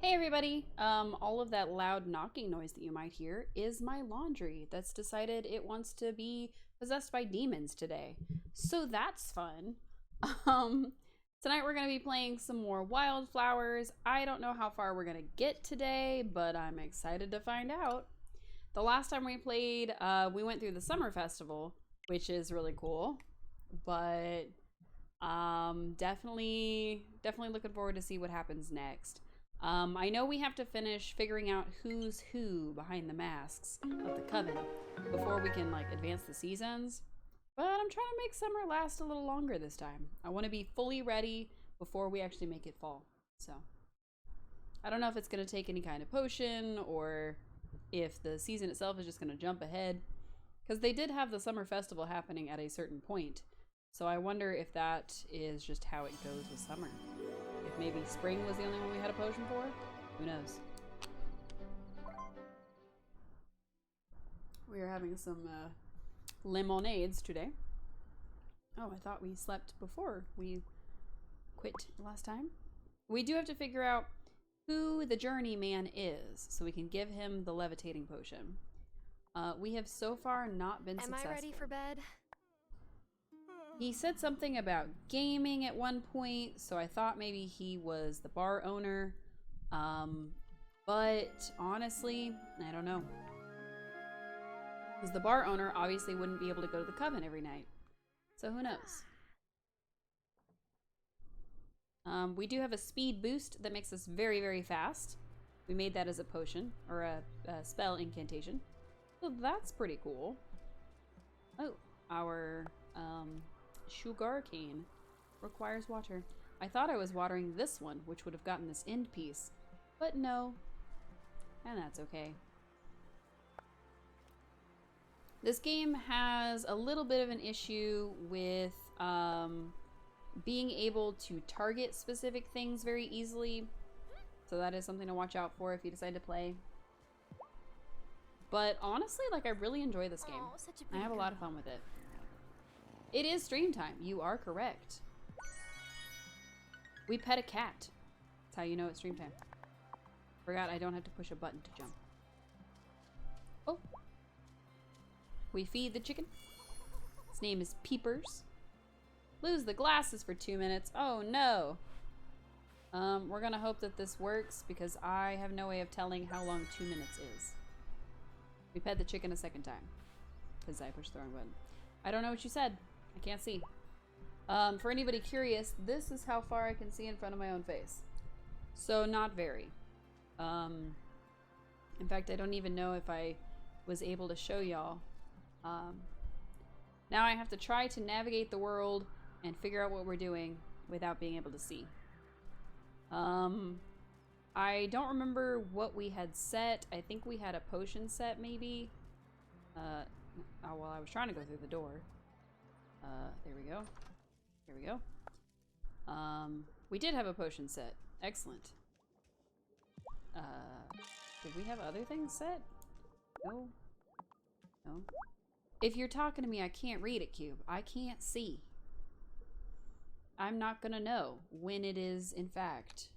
Hey everybody! All of that loud knocking noise that you might hear is my laundry that's decided it wants to be possessed by demons today. So that's fun. Um, Tonight we're going to be playing some more Wildflowers. I don't know how far we're going to get today, but I'm excited to find out. The last time we played, we went through the summer festival, which is really cool. But definitely looking forward to see what happens next. I know we have to finish figuring out who's who behind the masks of the coven before we can like advance the seasons. But I'm trying to make summer last a little longer this time. I want to be fully ready before we actually make it fall. So I don't know if it's going to take any kind of potion or if the season itself is just going to jump ahead. Because they did have the summer festival happening at a certain point. So I wonder if that is just how it goes with summer. If maybe spring was the only one we had a potion for? Who knows? We are having some lemonades today. Oh, I thought we slept before we quit last time. We do have to figure out who the journeyman is so we can give him the levitating potion. We have so far not been successful. Am I ready for bed? He said something about gaming at one point, so I thought maybe he was the bar owner. But honestly, I don't know. Because the bar owner obviously wouldn't be able to go to the coven every night. So who knows? We do have a speed boost that makes us very, very fast. We made that as a potion, or a spell incantation. So that's pretty cool. Oh, our sugar cane requires water. I thought I was watering this one, which would have gotten this end piece, but no, and that's okay. This game has a little bit of an issue with being able to target specific things very easily, so that is something to watch out for if you decide to play. But honestly, like, I really enjoy this game. I have a lot of fun with it. It is stream time. You are correct. We pet a cat. That's how you know it's stream time. Forgot I don't have to push a button to jump. Oh. We feed the chicken. His name is Peepers. Lose the glasses for 2 minutes. Oh no. We're gonna hope that this works because I have no way of telling how long 2 minutes is. We pet the chicken a second time because I pushed the wrong button. I don't know what you said. I can't see. For anybody curious, this is how far I can see in front of my own face. So not very. In fact, I don't even know if I was able to show y'all. Now I have to try to navigate the world and figure out what we're doing without being able to see. I don't remember what we had set. I think we had a potion set maybe. Oh, well, I was trying to go through the door. There we go. Here we go. We did have a potion set. Excellent. Did we have other things set? No. No. If you're talking to me, I can't read it, Cube. I can't see. I'm not gonna know when it is, in fact,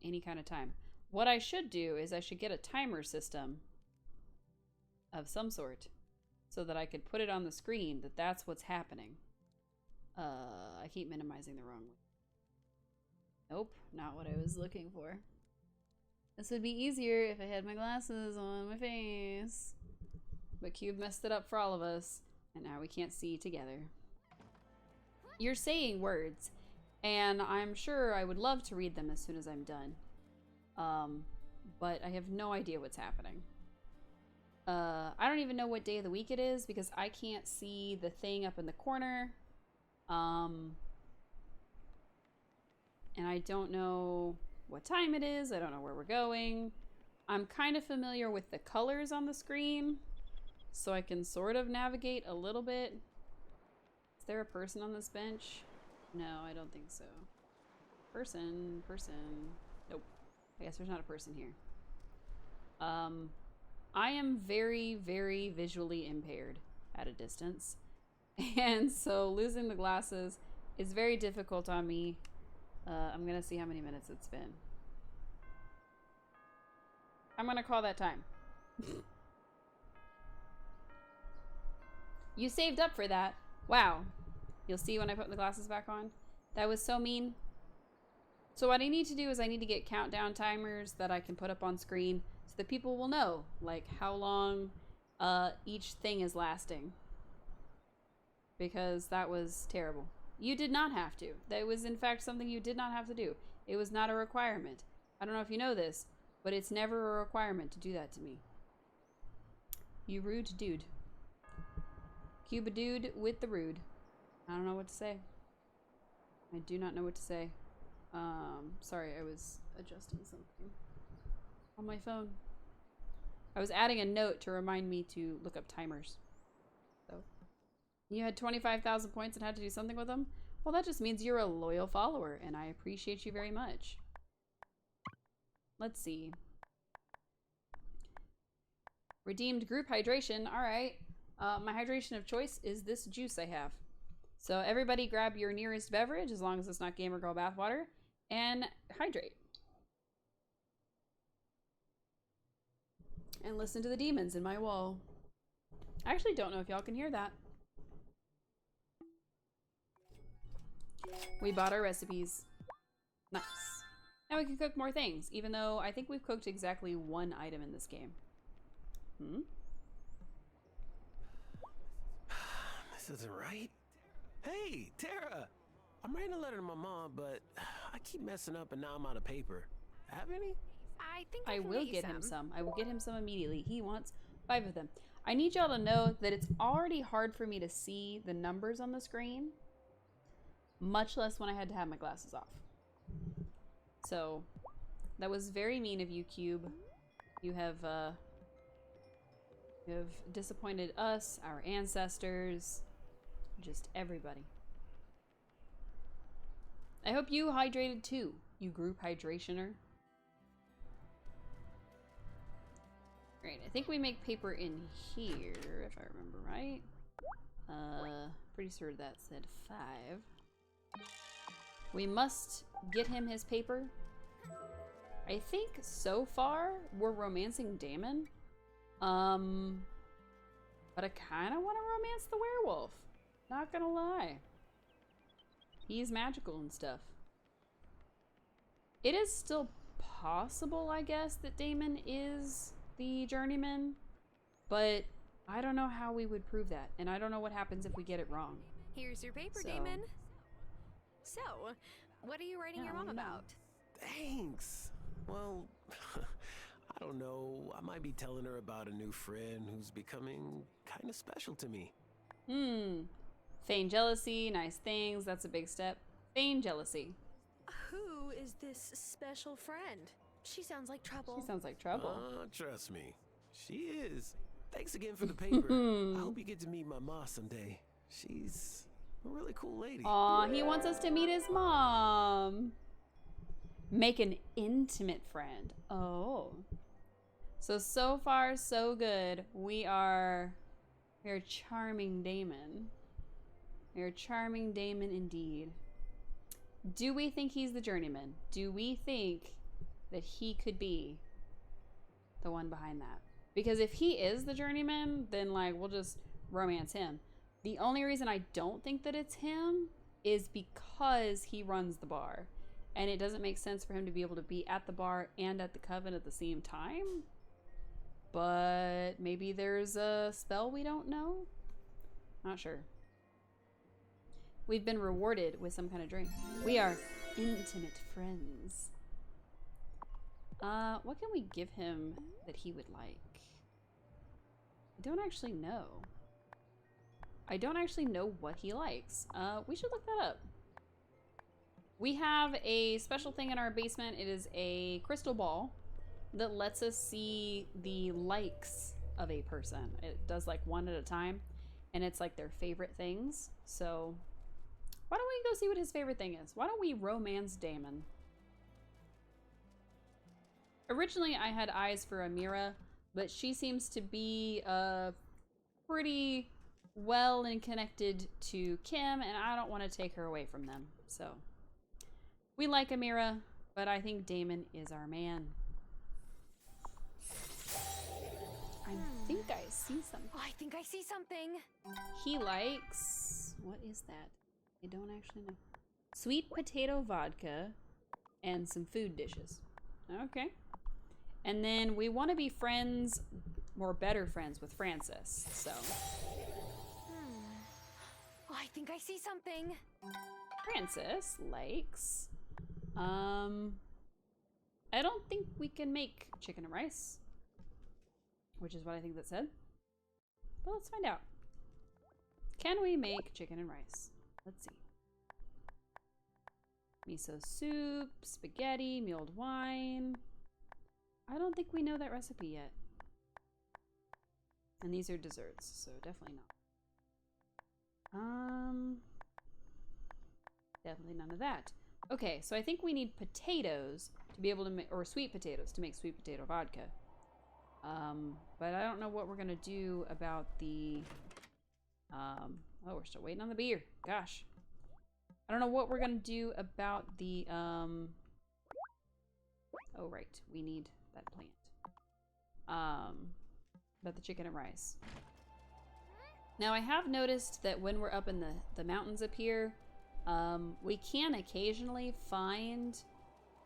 any kind of time. What I should do is I should get a timer system of some sort so that I could put it on the screen that that's what's happening. I keep minimizing the wrong one. Nope, not what I was looking for. This would be easier if I had my glasses on my face. But Cube messed it up for all of us, and now we can't see together. You're saying words, and I'm sure I would love to read them as soon as I'm done. But I have no idea what's happening. I don't even know what day of the week it is because I can't see the thing up in the corner. And I don't know what time it is. I don't know where we're going. I'm kind of familiar with the colors on the screen, so I can sort of navigate a little bit. Is there a person on this bench? No, I don't think so. Person. Nope. I guess there's not a person here. I am very, very visually impaired at a distance. And so losing the glasses is very difficult on me. I'm gonna see how many minutes it's been. I'm gonna call that time. You saved up for that. Wow. You'll see when I put the glasses back on. That was so mean. So what I need to do is I need to get countdown timers that I can put up on screen so that people will know, like, how long each thing is lasting. Because that was terrible. You did not have to. That was, in fact, something you did not have to do. It was not a requirement. I don't know if you know this, but it's never a requirement to do that to me. You rude dude. Cuba dude with the rude. I don't know what to say. I do not know what to say. Sorry, I was adjusting something on my phone. I was adding a note to remind me to look up timers. So, you had 25,000 points and had to do something with them? Well, that just means you're a loyal follower, and I appreciate you very much. Let's see. Redeemed group hydration. All right. My hydration of choice is this juice I have. So everybody grab your nearest beverage, as long as it's not Gamer Girl bathwater, and hydrate. And listen to the demons in my wall. I actually don't know if y'all can hear that. We bought our recipes. Nice. Now we can cook more things, even though I think we've cooked exactly one item in this game. This isn't right. Hey, Tara! I'm writing a letter to my mom, but I keep messing up and now I'm out of paper. Have any? I think I will get him some. I will get him some immediately. He wants 5 of them. I need y'all to know that it's already hard for me to see the numbers on the screen, much less when I had to have my glasses off. So, that was very mean of you, Cube. You have disappointed us, our ancestors, just everybody. I hope you hydrated too, you group hydrationer. Great, I think we make paper in here, if I remember right. Pretty sure that said 5. We must get him his paper. I think so far we're romancing Damon. But I kind of want to romance the werewolf. Not gonna lie. He's magical and stuff. It is still possible, I guess, that Damon is the journeyman, but I don't know how we would prove that, and I don't know what happens if we get it wrong. Here's your paper, Damon. So, what are you writing your mom about? Thanks. Well, I don't know. I might be telling her about a new friend who's becoming kind of special to me. Feign jealousy, nice things. That's a big step. Feign jealousy. Who is this special friend? She sounds like trouble. She sounds like trouble. Trust me. She is. Thanks again for the paper. I hope you get to meet my ma someday. She's a really cool lady. Aw, he wants us to meet his mom. Make an intimate friend. Oh. So far, so good. We are charming Damon. We are charming Damon indeed. Do we think he's the journeyman? Do we think that he could be the one behind that? Because if he is the journeyman, then like we'll just romance him. The only reason I don't think that it's him is because he runs the bar. And it doesn't make sense for him to be able to be at the bar and at the coven at the same time. But maybe there's a spell we don't know? Not sure. We've been rewarded with some kind of drink. We are intimate friends. What can we give him that he would like? I don't actually know. I don't actually know what he likes. We should look that up. We have a special thing in our basement. It is a crystal ball that lets us see the likes of a person. It does like one at a time, and it's like their favorite things. So why don't we go see what his favorite thing is? Why don't we romance Damon? Originally, I had eyes for Amira, but she seems to be pretty well and connected to Kim, and I don't want to take her away from them. So we like Amira, but I think Damon is our man. think I see something. Oh, I think I see something. He likes... What is that? I don't actually know. Sweet potato vodka and some food dishes. Okay. And then we want to be friends, or better friends, with Francis, so... Oh, I think I see something. Francis likes... I don't think we can make chicken and rice. Which is what I think that said. But let's find out. Can we make chicken and rice? Let's see. Miso soup, spaghetti, mulled wine. I don't think we know that recipe yet. And these are desserts, so definitely not. Definitely none of that. Okay, so I think we need potatoes to be able to make, or sweet potatoes to make sweet potato vodka. But I don't know what we're gonna do about the, oh, we're still waiting on the beer. Gosh. I don't know what we're gonna do about the, oh, right, we need that plant. About the chicken and rice. Now, I have noticed that when we're up in the mountains up here, we can occasionally find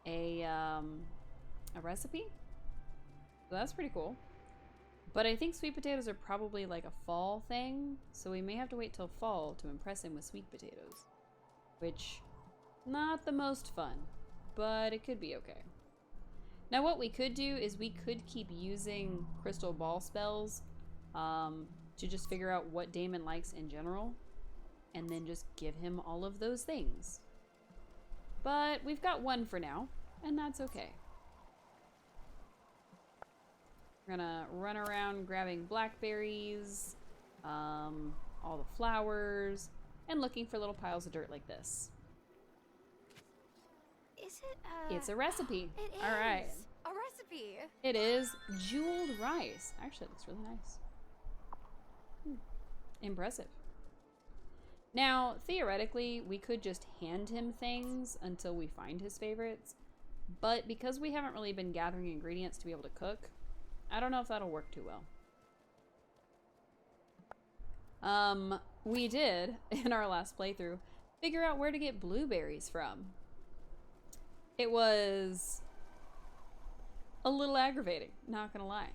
a recipe. So that's pretty cool. But I think sweet potatoes are probably like a fall thing, so we may have to wait till fall to impress him with sweet potatoes. Which, not the most fun, but it could be okay. Now what we could do is we could keep using crystal ball spells to just figure out what Damon likes in general, and then just give him all of those things. But we've got one for now, and that's okay. We're gonna run around grabbing blackberries, all the flowers, and looking for little piles of dirt like this. Is it, It's a recipe. It is. All right. A recipe. It is jeweled rice. Actually, it looks really nice. Impressive. Now, theoretically, we could just hand him things until we find his favorites, but because we haven't really been gathering ingredients to be able to cook, I don't know if that'll work too well. We did, in our last playthrough, figure out where to get blueberries from. It was a little aggravating, not gonna lie.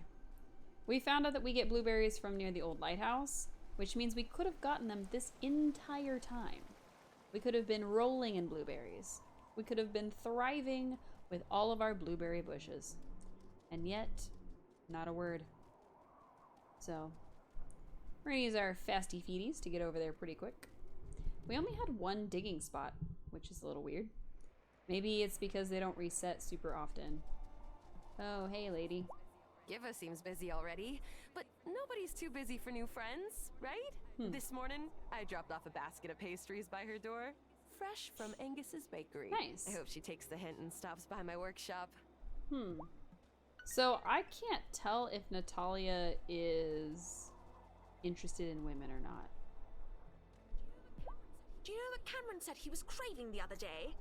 We found out that we get blueberries from near the old lighthouse, which means we could have gotten them this entire time. We could have been rolling in blueberries. We could have been thriving with all of our blueberry bushes. And yet, not a word. So, we're gonna use our fasty feeties to get over there pretty quick. We only had one digging spot, which is a little weird. Maybe it's because they don't reset super often. Oh, hey lady. Giva seems busy already, but nobody's too busy for new friends, right? This morning, I dropped off a basket of pastries by her door, fresh from Angus's bakery. Nice. I hope she takes the hint and stops by my workshop. So I can't tell if Natalia is interested in women or not. Do you know what Cameron said he was craving the other day?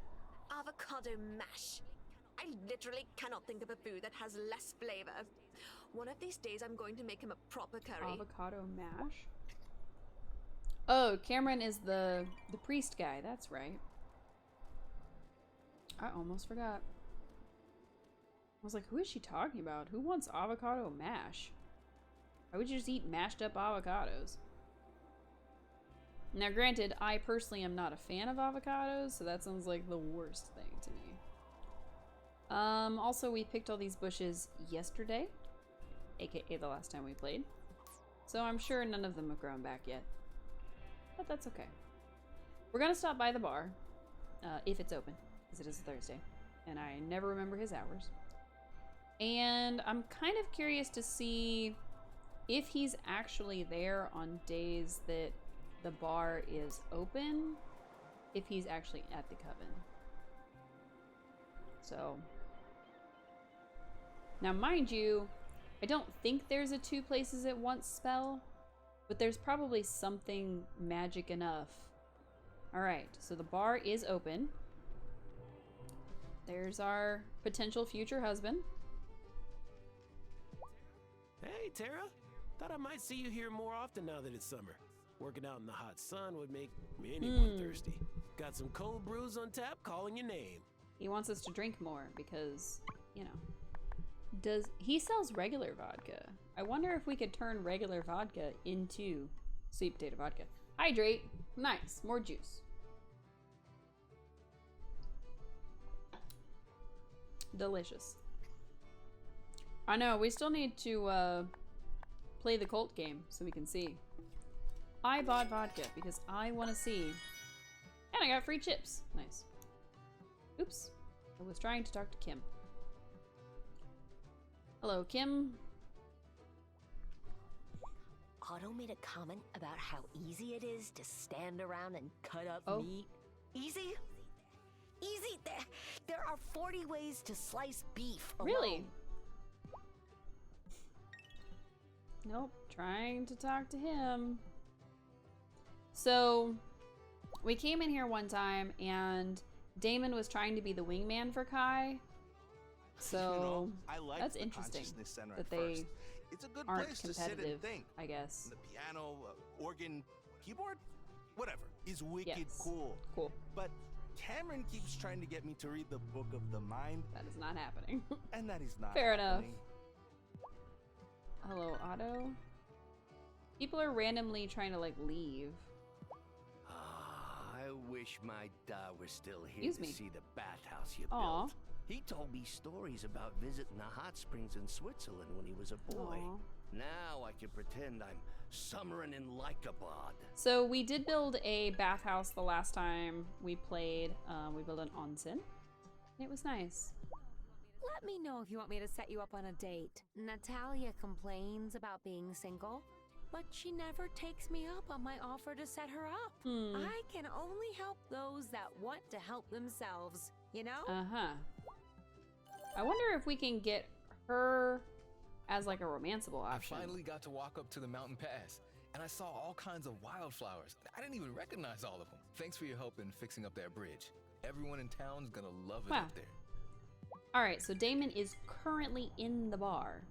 Avocado mash. I literally cannot think of a food that has less flavor. One of these days I'm going to make him a proper curry. Avocado mash? Oh, Cameron is the priest guy, that's right. I almost forgot. I was like, who is she talking about? Who wants avocado mash? Why would you just eat mashed up avocados? Now granted, I personally am not a fan of avocados, so that sounds like the worst thing to me. Also we picked all these bushes yesterday, aka the last time we played. So I'm sure none of them have grown back yet. But that's okay. We're gonna stop by the bar, if it's open, because it is a Thursday, and I never remember his hours. And I'm kind of curious to see if he's actually there on days that the bar is open, if he's actually at the coven. So, now mind you, I don't think there's a 2 places at once spell, but there's probably something magic enough. Alright, so the bar is open. There's our potential future husband. Hey, Tara. Thought I might see you here more often now that it's summer. Working out in the hot sun would make anyone thirsty. Got some cold brews on tap calling your name. He wants us to drink more because, you know. He sells regular vodka? I wonder if we could turn regular vodka into sweet potato vodka. Hydrate. Nice. More juice. Delicious. I know, we still need to play the cult game so we can see. I bought vodka because I want to see. And I got free chips. Nice. Oops. I was trying to talk to Kim. Hello, Kim. Otto made a comment about how easy it is to stand around and cut up meat. Easy? Easy? There are 40 ways to slice beef alone. Really? Nope. Trying to talk to him. So, we came in here one time and Damon was trying to be the wingman for Kai. So, You know, I like that's the interesting Consciousness Center that at they first. It's a good aren't place to sit competitive, and think. I guess. The piano, organ, keyboard, whatever, is wicked Yes. cool. Cool. But Cameron keeps trying to get me to read the Book of the Mind, That is not happening. and that is not Fair enough. happening. Hello, Otto. People are randomly trying to, like, leave. I wish my dad was still here Excuse to me. see the bathhouse you Aw. built. He told me stories about visiting the hot springs in Switzerland when he was a boy. Aw. Now I can pretend I'm summering in Lycabod. So we did build a bathhouse the last time we played. We built an onsen. It was nice. Let me know if you want me to set you up on a date. Natalia complains about being single, but she never takes me up on my offer to set her up. I can only help those that want to help themselves, you know? Uh-huh. I wonder if we can get her as like a romanceable I option. finally got to walk up to the mountain pass, and I saw all kinds of wildflowers. I didn't even recognize all of them. Thanks for your help in fixing up that bridge. Everyone in town's gonna love it Wow. up there. Alright, so Damon is currently in the bar.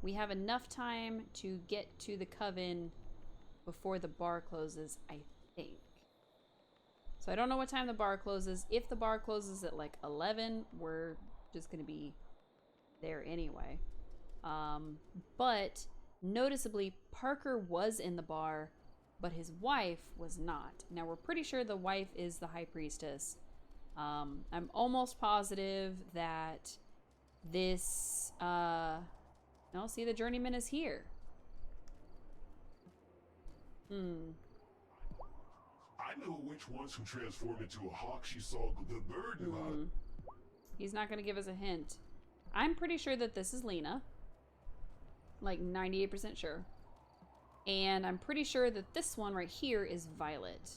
We have enough time to get to the coven before the bar closes, I think. So I don't know what time the bar closes. If the bar closes at like 11, we're just going to be there anyway. But noticeably, Parker was in the bar, but his wife was not. Now, we're pretty sure the wife is the high priestess. I'm almost positive that this... no, see, the journeyman is here. I know which ones who transformed into a hawk she saw the bird about. He's not going to give us a hint. I'm pretty sure that this is Lena. Like 98% sure. And I'm pretty sure that this one right here is Violet.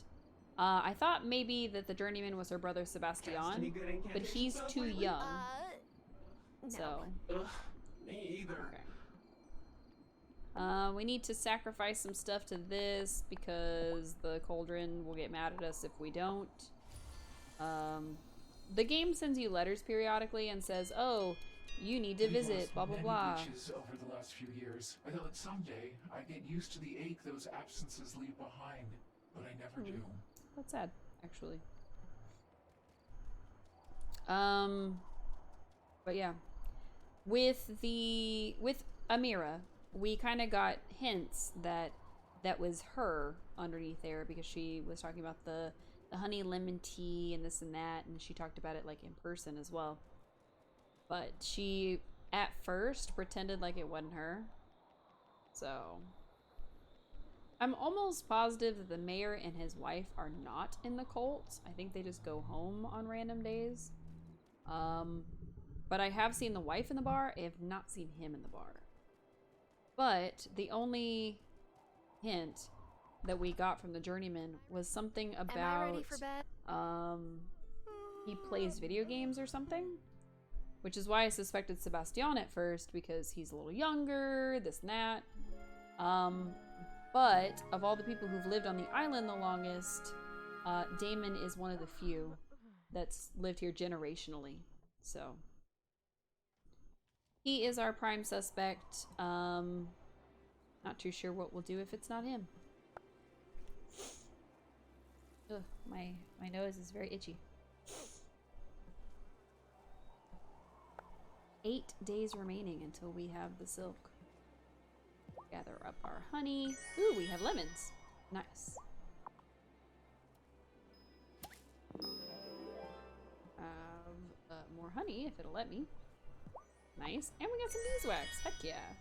I thought maybe that the journeyman was her brother Sebastian, but he's too young. No. So, Ugh, me either. okay. We need to sacrifice some stuff to this because the cauldron will get mad at us if we don't. The game sends you letters periodically and says, oh, you need to visit, blah, blah, blah. Beaches over the last few years. I thought someday I'd get used to the ache those absences leave behind, but I never do. That's sad, actually. But yeah. With Amira, we kind of got hints that that was her underneath there because she was talking about the honey lemon tea and this and that, and she talked about it like in person as well. But she at first pretended like it wasn't her. So I'm almost positive that the mayor and his wife are not in the cult. I think they just go home on random days. But I have seen the wife in the bar. I have not seen him in the bar. But the only hint that we got from the journeyman was something about Am I ready for bed? he plays video games or something, which is why I suspected Sebastian at first because he's a little younger, this and that. But of all the people who've lived on the island the longest, Damon is one of the few that's lived here generationally. So he is our prime suspect. Not too sure what we'll do if it's not him. Ugh, my nose is very itchy. 8 days remaining until we have the silk. Gather up our honey. Ooh, we have lemons. Nice. More honey, if it'll let me. Nice. And we got some beeswax. Heck yeah.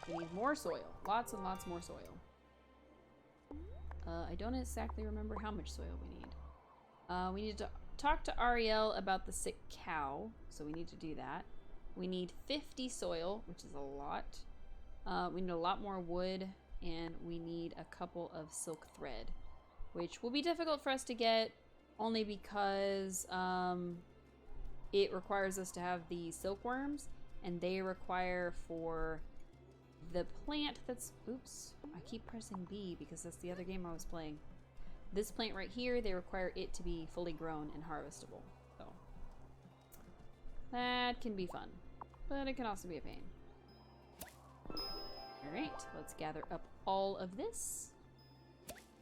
We need more soil. Lots and lots more soil. I don't exactly remember how much soil we need. We need to talk to Ariel about the sick cow, so we need to do that. We need 50 soil, which is a lot. We need a lot more wood, and we need a couple of silk thread, which will be difficult for us to get only because it requires us to have the silkworms, and they require for the plant that's... Oops, I keep pressing B because that's the other game I was playing. This plant right here, they require it to be fully grown and harvestable. So that can be fun, but it can also be a pain. Alright, let's gather up all of this.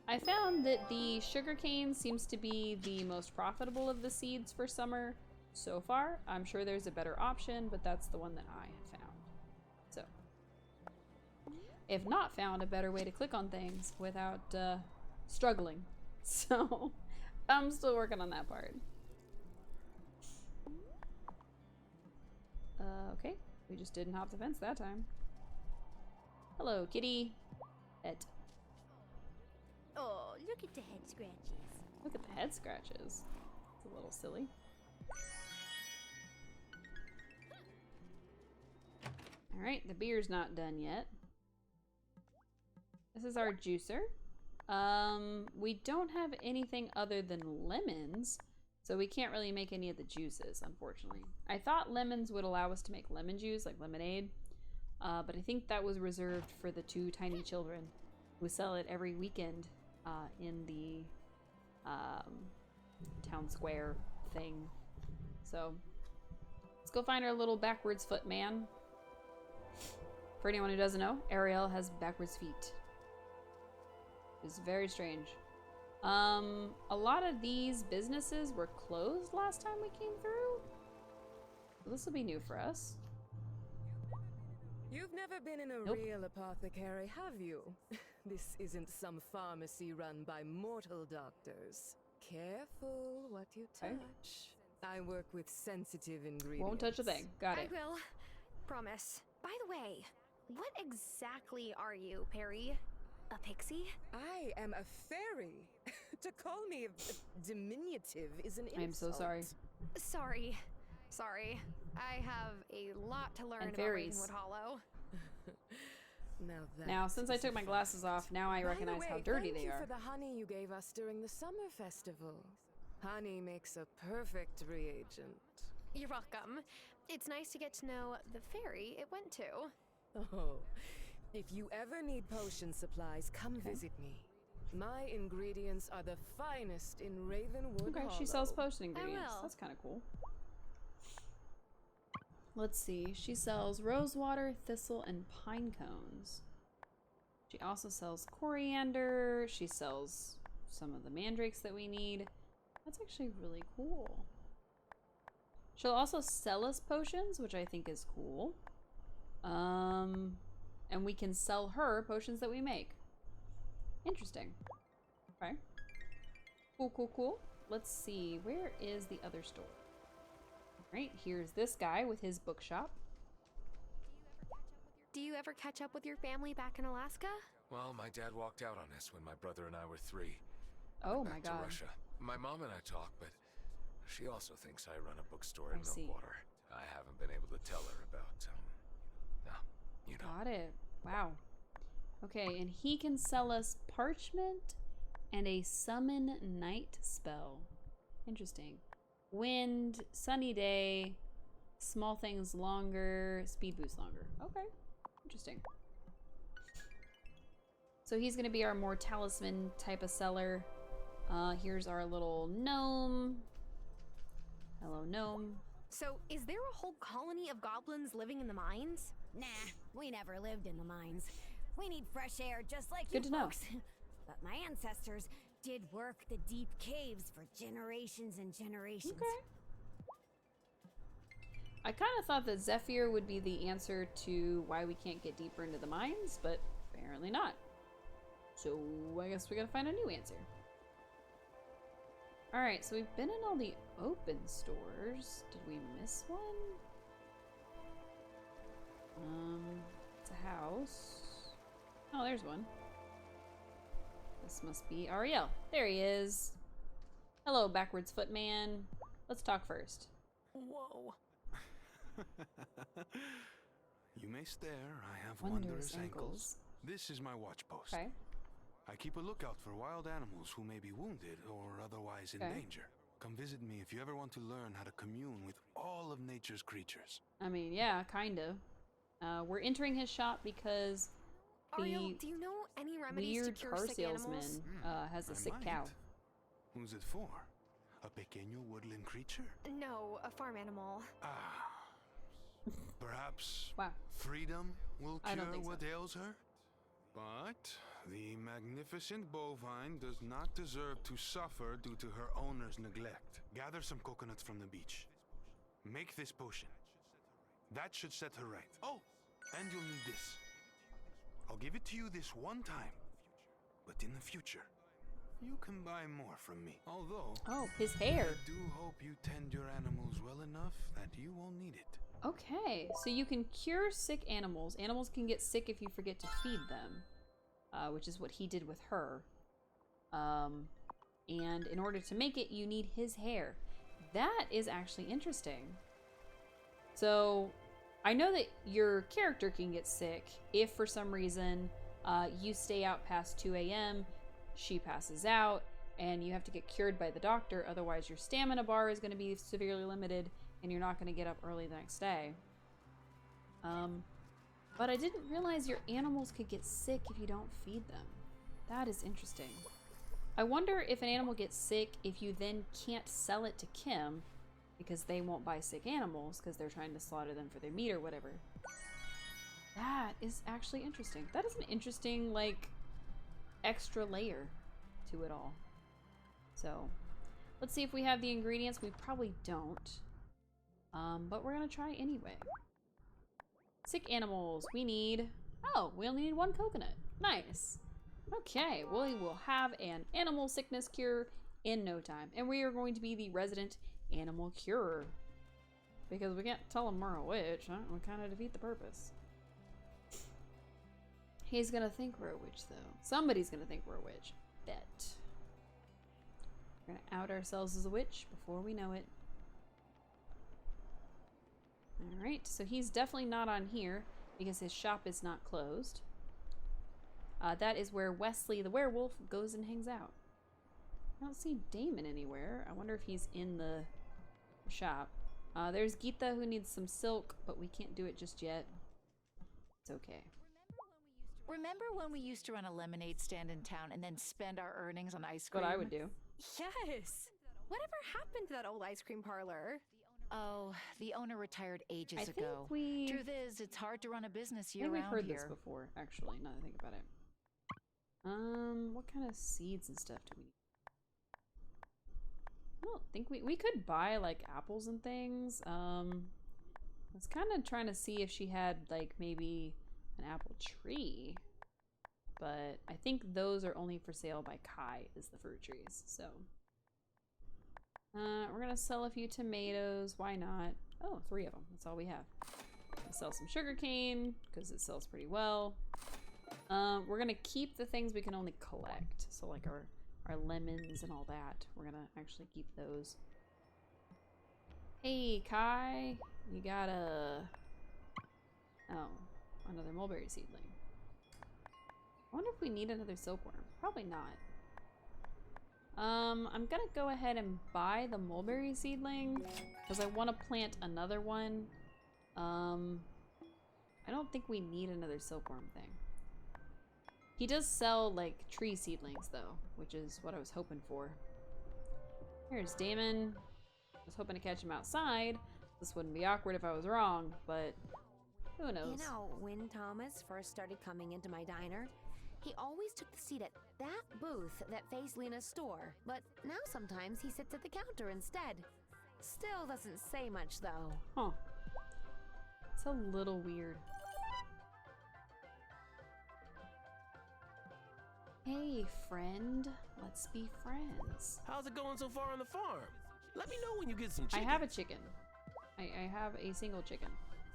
I found that the sugarcane seems to be the most profitable of the seeds for summer so far. I'm sure there's a better option, but that's the one that I have found. So, if not found a better way to click on things without struggling. So, I'm still working on that part. Okay, we just didn't hop the fence that time. Hello, kitty. Pet. Oh, look at the head scratches. Look at the head scratches. It's a little silly. Alright, the beer's not done yet. This is our juicer. We don't have anything other than lemons, so we can't really make any of the juices, unfortunately. I thought lemons would allow us to make lemon juice, like lemonade, but I think that was reserved for the 2 tiny children who sell it every weekend in the town square thing. So, let's go find our little backwards foot man. For anyone who doesn't know, Ariel has backwards feet. It's very strange. A lot of these businesses were closed last time we came through. So this will be new for us. You've never been in a real apothecary, have you? This isn't some pharmacy run by mortal doctors. Careful what you touch. I work with sensitive ingredients. Won't touch a thing. Got it. I will. Promise. By the way, what exactly are you, Perry? A pixie? I am a fairy. To call me a diminutive is an insult. I'm so sorry. Sorry. I have a lot to learn about fairies. Ravenwood Hollow. Now, since I took my glasses off, now I recognize how dirty they are. Thank you for the honey you gave us during the summer festival. Honey makes a perfect reagent. You're welcome. It's nice to get to know the fairy it went to. Oh, if you ever need potion supplies, come visit me. My ingredients are the finest in Ravenwood Hollow. She sells potion ingredients. That's kind of cool. Let's see. She sells rosewater, thistle, and pine cones. She also sells coriander. She sells some of the mandrakes that we need. That's actually really cool. She'll also sell us potions, which I think is cool. And we can sell her potions that we make. Interesting. Okay. Cool. Let's see. Where is the other store? Right, here's this guy with his bookshop. Do you ever catch up with your family back in Alaska? Well, my dad walked out on us when my brother and I were 3. Oh my God. To Russia. My mom and I talk, but she also thinks I run a bookstore in Milkwater. I haven't been able to tell her about, you know. Got it. Wow. Okay, and he can sell us parchment and a summon night spell. Interesting. Wind, sunny day, small things longer, speed boost longer. Okay, interesting. So he's gonna be our more talisman type of seller. Here's our little gnome. Hello, gnome. So, is there a whole colony of goblins living in the mines? Nah, we never lived in the mines. We need fresh air just like Good you to know. folks. But my ancestors did work the deep caves for generations and generations. Okay. I kind of thought that Zephyr would be the answer to why we can't get deeper into the mines, but apparently not. So I guess we gotta find a new answer. Alright, so we've been in all the open stores. Did we miss one? It's a house. Oh, there's one. This must be Ariel. There he is. Hello, backwards footman. Let's talk first. Whoa. You may stare, I have Wondrous wondrous ankles. This is my watch post. Okay. I keep a lookout for wild animals who may be wounded or otherwise in danger. Come visit me if you ever want to learn how to commune with all of nature's creatures. I mean, yeah, kind of. We're entering his shop because Ariel, do you know any remedies weird to cure car sick salesman animals? has a I sick might. cow. Who's it for? A pequeño woodland creature? No, a farm animal. Ah. Perhaps wow. Freedom will I don't cure think so. what ails her? But the magnificent bovine does not deserve to suffer due to her owner's neglect. Gather some coconuts from the beach. Make this potion. That should set her right. Oh, and you'll need this. I'll give it to you this one time. But in the future, you can buy more from me. Although, oh, his hair. I do hope you tend your animals well enough that you won't need it. Okay, so you can cure sick animals. Animals can get sick if you forget to feed them, which is what he did with her. And in order to make it, you need his hair. That is actually interesting. So, I know that your character can get sick if for some reason you stay out past 2 a.m., she passes out, and you have to get cured by the doctor. Otherwise, your stamina bar is going to be severely limited, and you're not going to get up early the next day. But I didn't realize your animals could get sick if you don't feed them. That is interesting. I wonder if an animal gets sick if you then can't sell it to Kim because they won't buy sick animals because they're trying to slaughter them for their meat or whatever. That is actually interesting. That is an interesting, like, extra layer to it all. So, let's see if we have the ingredients. We probably don't. But we're gonna try anyway. Sick animals. We need... Oh, we only need one coconut. Nice. Okay, well, we will have an animal sickness cure in no time. And we are going to be the resident animal curer. Because we can't tell him we're a witch, huh? We kind of defeat the purpose. He's gonna think we're a witch, though. Somebody's gonna think we're a witch. Bet. We're gonna out ourselves as a witch before we know it. Alright, so he's definitely not on here because his shop is not closed. That is where Wesley the werewolf goes and hangs out. I don't see Damon anywhere. I wonder if he's in the shop. There's Geeta who needs some silk, but we can't do it just yet. It's okay. Remember when we used to run a lemonade stand in town and then spend our earnings on ice cream? What I would do. Yes. Whatever happened to that old ice cream parlor? Oh, the owner retired ages I think ago. we... Truth is, it's hard to run a business I year-round think we've heard here. this before, actually, now that I think about it. What kind of seeds and stuff do we need? I don't think we could buy, like, apples and things. I was kind of trying to see if she had, like, maybe an apple tree. But I think those are only for sale by Kai, is the fruit trees, so... we're gonna sell a few tomatoes. Why not? Oh, 3 of them. That's all we have. We'll sell some sugarcane because it sells pretty well. We're gonna keep the things we can only collect. So like our lemons and all that. We're gonna actually keep those. Hey, Kai, you got another mulberry seedling. I wonder if we need another silkworm. Probably not. I'm gonna go ahead and buy the mulberry seedling because I want to plant another one. I don't think we need another silkworm thing. He does sell like tree seedlings though, which is what I was hoping for. Here's Damon. I was hoping to catch him outside. This wouldn't be awkward if I was wrong, but Who knows? You know, when Thomas first started coming into my diner, he always took the seat at that booth that faced Lena's store. But now sometimes he sits at the counter instead. Still doesn't say much, though. Huh. It's a little weird. Hey, friend. Let's be friends. How's it going so far on the farm? Let me know when you get some chicken. I have a chicken. I have a single chicken.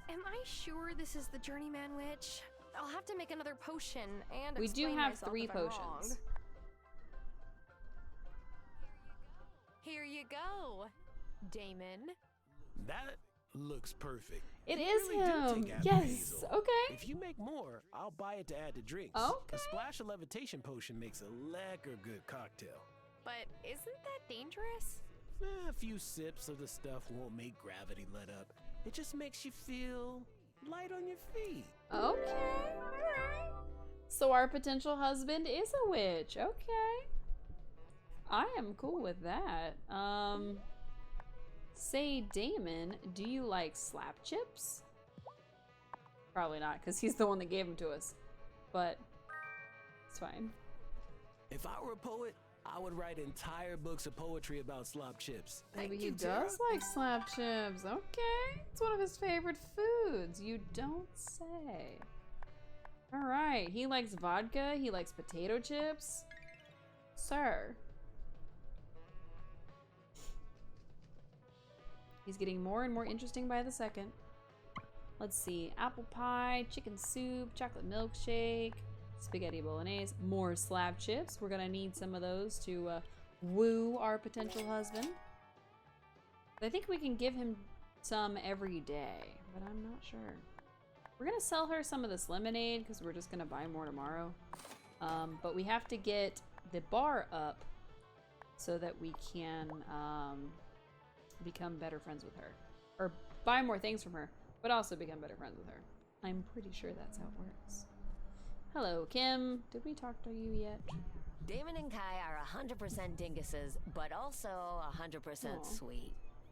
Am I sure this is the Journeyman Witch? I'll have to make another potion and We do explain have myself 3 if I'm wrong. potions. Here you go, Damon. That looks perfect. It You is really do him. take after Yes. Hazel. Okay. If you make more, I'll buy it to add to drinks. Okay. A splash of levitation potion makes a lekker good cocktail. But isn't that dangerous? A few sips of the stuff won't make gravity let up. It just makes you feel light on your feet. Okay. Alright. So our potential husband is a witch. Okay. I am cool with that. Say, Damon, do you like slap chips? Probably not, because he's the one that gave them to us. But it's fine. If I were a poet, I would write entire books of poetry about slop chips. Maybe Thank he you, Tara. does like slap chips. Okay. It's one of his favorite foods. You don't say. Alright. He likes vodka. He likes potato chips. Sir. He's getting more and more interesting by the second. Let's see. Apple pie, chicken soup, chocolate milkshake, spaghetti bolognese, more slab chips. We're gonna need some of those to woo our potential husband. I think we can give him some every day, but I'm not sure. We're gonna sell her some of this lemonade because we're just gonna buy more tomorrow. But we have to get the bar up so that we can become better friends with her. Or buy more things from her, but also become better friends with her. I'm pretty sure that's how it works. Hello, Kim. Did we talk to you yet? Damon and Kai are 100% dinguses, but also 100% Aw. sweet.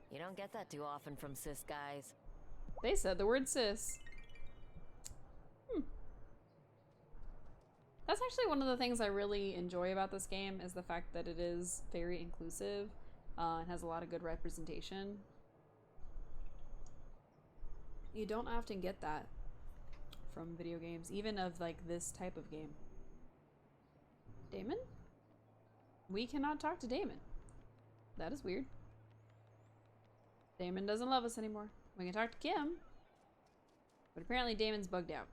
You don't get that too often from cis guys. They said the word sis. That's actually one of the things I really enjoy about this game is the fact that it is very inclusive and has a lot of good representation. You don't often get that from video games, even of like this type of game. Damon? We cannot talk to Damon. That is weird. Damon doesn't love us anymore. We can talk to Kim, but apparently Damon's bugged out.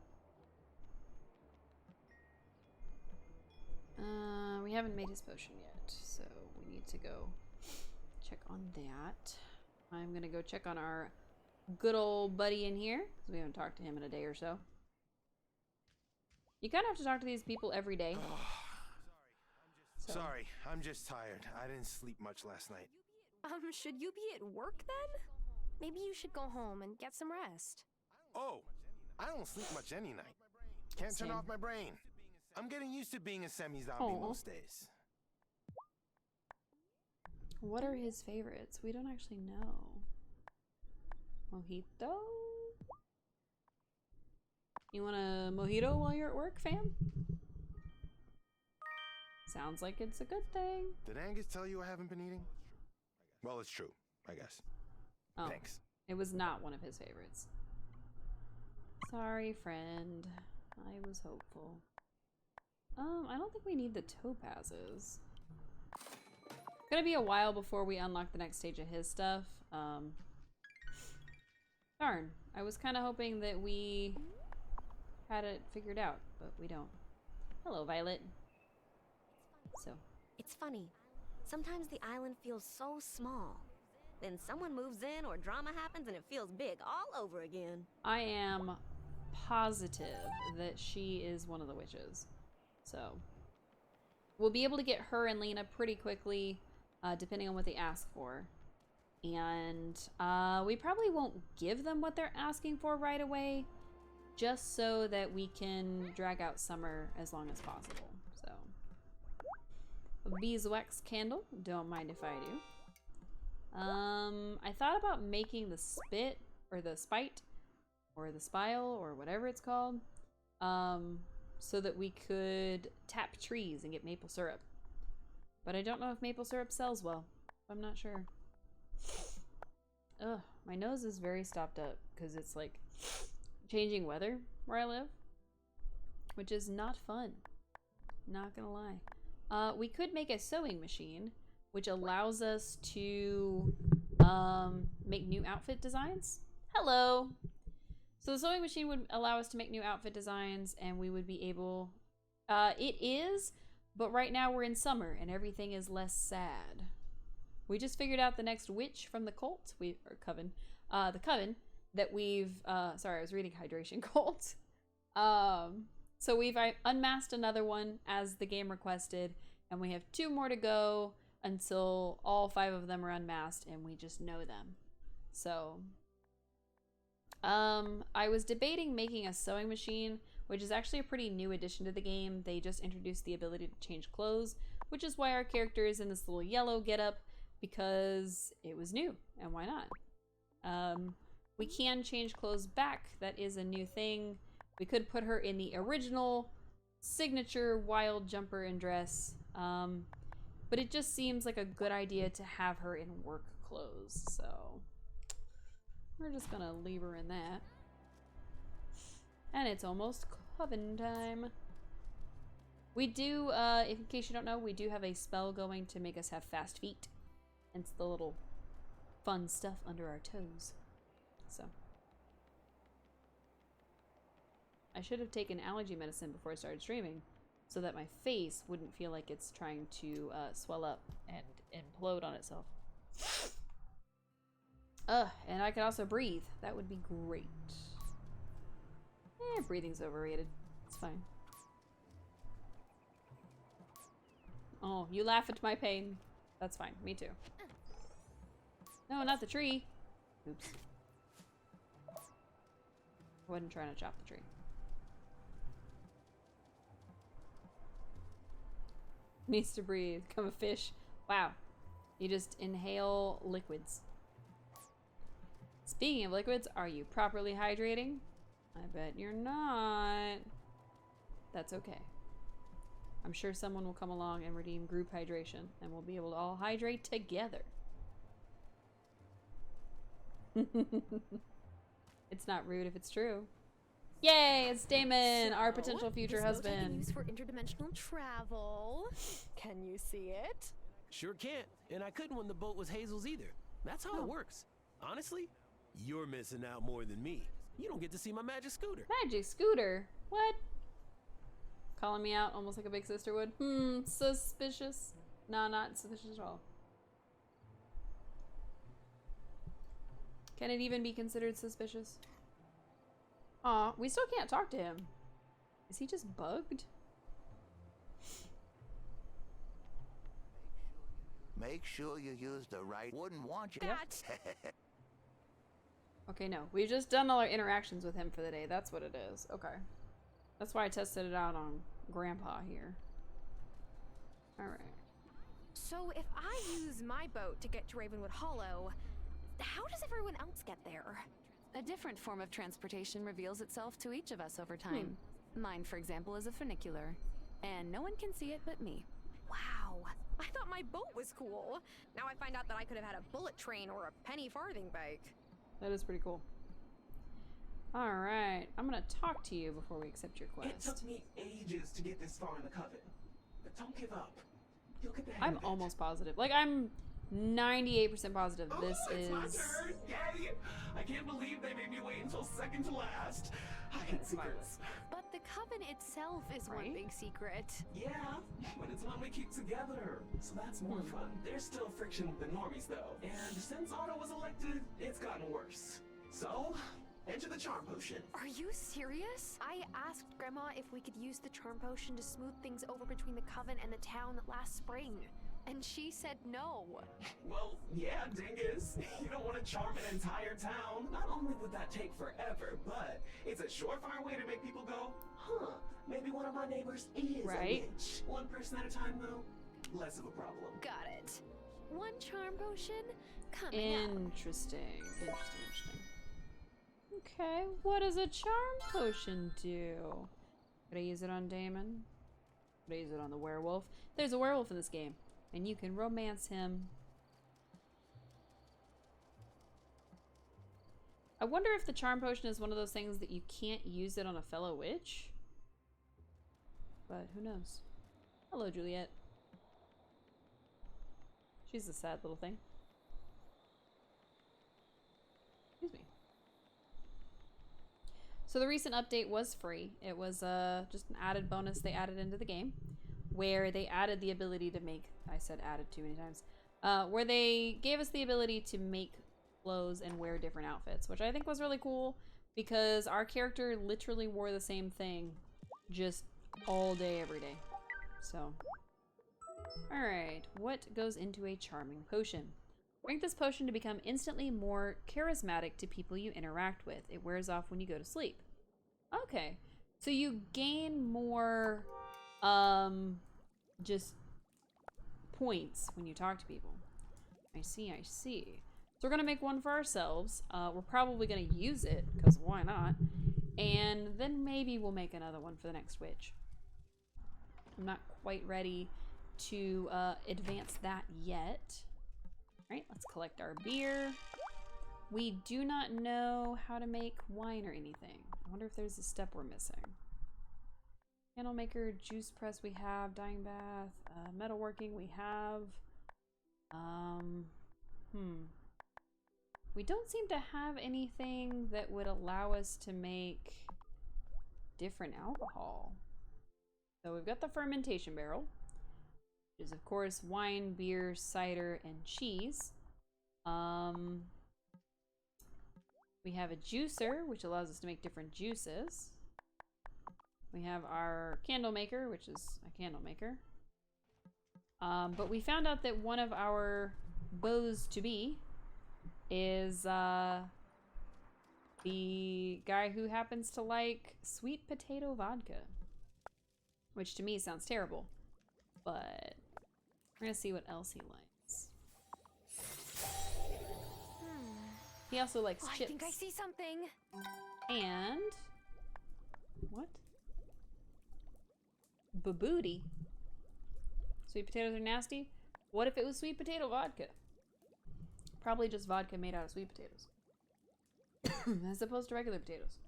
We haven't made his potion yet, so we need to go check on that. I'm gonna go check on our good old buddy in here, because we haven't talked to him in a day or so. You kind of have to talk to these people every day. Sorry, I'm just tired. I didn't sleep much last night. Should you be at work then? Maybe you should go home and get some rest. Oh, I don't sleep much any night. Can't turn Same. off my brain. I'm getting used to being a semi-zombie Aw. most days. What are his favorites? We don't actually know. Mojito? You want a mojito while you're at work, fam? Sounds like it's a good thing. Did Angus tell you I haven't been eating? Well, it's true, I guess. Oh, Thanks. it was not one of his favorites. Sorry, friend. I was hopeful. I don't think we need the topazes. It's gonna be a while before we unlock the next stage of his stuff. Darn. I was kind of hoping that we had it figured out, but we don't. Hello, Violet. So. It's funny. Sometimes the island feels so small. Then someone moves in or drama happens and it feels big all over again. I am positive that she is one of the witches. So we'll be able to get her and Lena pretty quickly, depending on what they ask for. And we probably won't give them what they're asking for right away, just so that we can drag out summer as long as possible. So a beeswax candle, don't mind if I do. I thought about making the spit or the spite or the spile, or whatever it's called, so that we could tap trees and get maple syrup. But I don't know if maple syrup sells well. I'm not sure. Ugh, my nose is very stopped up because it's like changing weather where I live, which is not fun. Not gonna lie. We could make a sewing machine, which allows us to make new outfit designs. Hello! So the sewing machine would allow us to make new outfit designs, and we would be able... it is, but right now we're in summer, and everything is less sad. We just figured out the next witch from the cult, or coven, the coven, that we've... sorry, I was reading Hydration Cult. So we've unmasked another one as the game requested, and we have 2 more to go until all 5 of them are unmasked and we just know them. So, I was debating making a sewing machine, which is actually a pretty new addition to the game. They just introduced the ability to change clothes, which is why our character is in this little yellow getup, because it was new, and why not? We can change clothes back. That is a new thing. We could put her in the original signature Wylde jumper and dress, but it just seems like a good idea to have her in work clothes, so we're just gonna leave her in that. And it's almost coven time. We do, in case you don't know, we do have a spell going to make us have fast feet. Hence the little fun stuff under our toes. So. I should have taken allergy medicine before I started streaming so that my face wouldn't feel like it's trying to swell up and implode on itself. And I could also breathe. That would be great. Breathing's overrated. It's fine. Oh, you laugh at my pain. That's fine. Me too. No, not the tree. Oops. I wasn't trying to chop the tree. Needs to breathe. Become a fish. Wow. You just inhale liquids. Speaking of liquids, are you properly hydrating? I bet you're not. That's okay. I'm sure someone will come along and redeem group hydration, and we'll be able to all hydrate together. It's not rude if it's true. Yay, it's Damon, our potential future husband. This boat I can use for interdimensional travel. Can you see it? Sure can't, and I couldn't when the boat was Hazel's either. That's how it works. Honestly, you're missing out more than me. You don't get to see my magic scooter. Magic scooter? What? Calling me out almost like a big sister would? Suspicious. No, not suspicious at all. Can it even be considered suspicious? Aw, we still can't talk to him. Is he just bugged? Make sure you use the right. Wouldn't want you. Okay, no. We've just done all our interactions with him for the day. That's what it is. Okay. That's why I tested it out on Grandpa here. Alright. So if I use my boat to get to Ravenwood Hollow, how does everyone else get there? A different form of transportation reveals itself to each of us over time. Mine, for example, is a funicular. And no one can see it but me. Wow. I thought my boat was cool. Now I find out that I could have had a bullet train or a penny farthing bike. That is pretty cool. Alright. I'm gonna talk to you before we accept your quest. It took me ages to get this far in the coven. But don't give up. You'll get the hang I'm of it. almost positive. Like, I'm 98% positive this it's is... my turn! Yay! I can't believe they made me wait until second to last. I hate secrets. But the coven itself is one big secret. Yeah, but it's one we keep together. So that's more fun. There's still friction with the normies, though. And since Otto was elected, it's gotten worse. So, enter the charm potion. Are you serious? I asked Grandma if we could use the charm potion to smooth things over between the coven and the town last spring. And she said no. Well, yeah, dingus. You don't want to charm an entire town. Not only would that take forever, but it's a surefire way to make people go, huh, maybe one of my neighbors is a witch. One person at a time, though, less of a problem. Got it. One charm potion coming up. Interesting. Okay, what does a charm potion do? Could I use it on Damon? Could I use it on the werewolf? There's a werewolf in this game, and you can romance him. I wonder if the charm potion is one of those things that you can't use it on a fellow witch. But who knows? Hello, Juliet. She's a sad little thing. Excuse me. So the recent update was free. It was just an added bonus they added into the game, where they added the ability to make, I said added too many times, where they gave us the ability to make clothes and wear different outfits, which I think was really cool because our character literally wore the same thing just all day, every day. So, alright, what goes into a charming potion? Drink this potion to become instantly more charismatic to people you interact with. It wears off when you go to sleep. Okay, so you gain more, just points when you talk to people. I see, I see. So we're gonna make one for ourselves. We're probably gonna use it, because why not? And then maybe we'll make another one for the next witch. I'm not quite ready to advance that yet. Alright, let's collect our beer. We do not know how to make wine or anything. I wonder if there's a step we're missing. Candle maker, juice press we have, dyeing bath, metalworking we have. We don't seem to have anything that would allow us to make different alcohol. So we've got the fermentation barrel, which is of course wine, beer, cider, and cheese. We have a juicer, which allows us to make different juices. We have our candle maker, which is a candle maker. But we found out that one of our beaux to be is the guy who happens to like sweet potato vodka, which to me sounds terrible, but we're gonna see what else he likes. He also likes chips. I think I see something. And what? Babooty. Sweet potatoes are nasty. What if it was sweet potato vodka? Probably just vodka made out of sweet potatoes. As opposed to regular potatoes.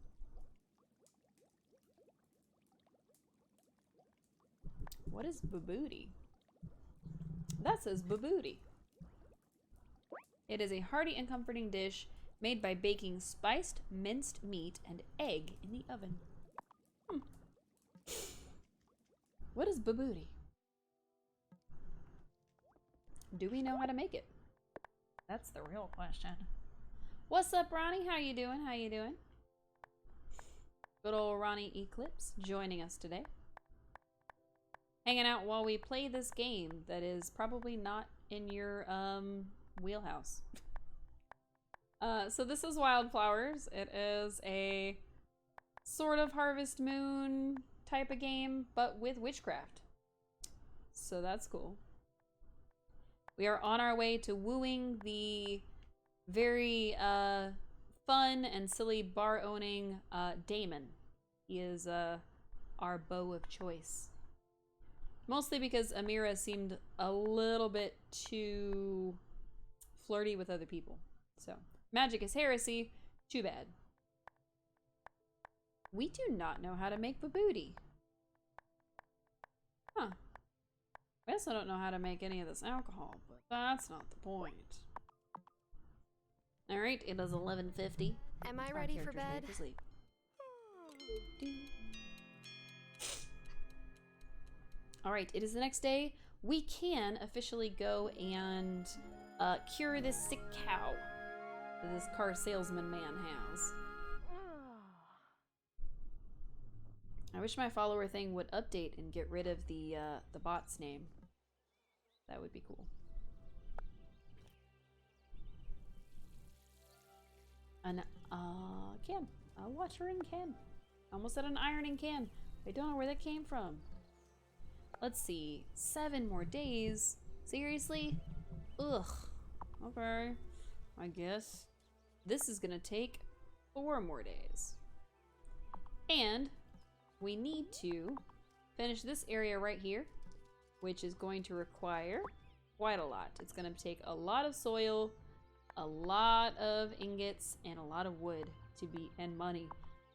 What is babooty? That says babooty. It is a hearty and comforting dish made by baking spiced minced meat and egg in the oven. What is babooty? Do we know how to make it? That's the real question. What's up, Ronnie? How you doing? How you doing? Good old Ronnie Eclipse joining us today. Hanging out while we play this game that is probably not in your wheelhouse. So this is Wildflowers. It is a sort of Harvest Moon type of game, but with witchcraft. So that's cool. We are on our way to wooing the very fun and silly bar-owning Damon. He is our beau of choice. Mostly because Amira seemed a little bit too flirty with other people. So, magic is heresy. Too bad. We do not know how to make babooty. Huh. I guess I don't know how to make any of this alcohol, but that's not the point. Alright, it is 11:50. Am I ready for bed? Ready to sleep. Alright, it is the next day. We can officially go and cure this sick cow that this car salesman man has. I wish my follower thing would update and get rid of the bot's name. That would be cool. An can. A watering can. Almost said an ironing can. I don't know where that came from. Let's see. 7 more days. Seriously? Ugh. Okay. I guess. This is gonna take 4 more days. And we need to finish this area right here, which is going to require quite a lot. It's going to take a lot of soil, a lot of ingots, and a lot of wood and money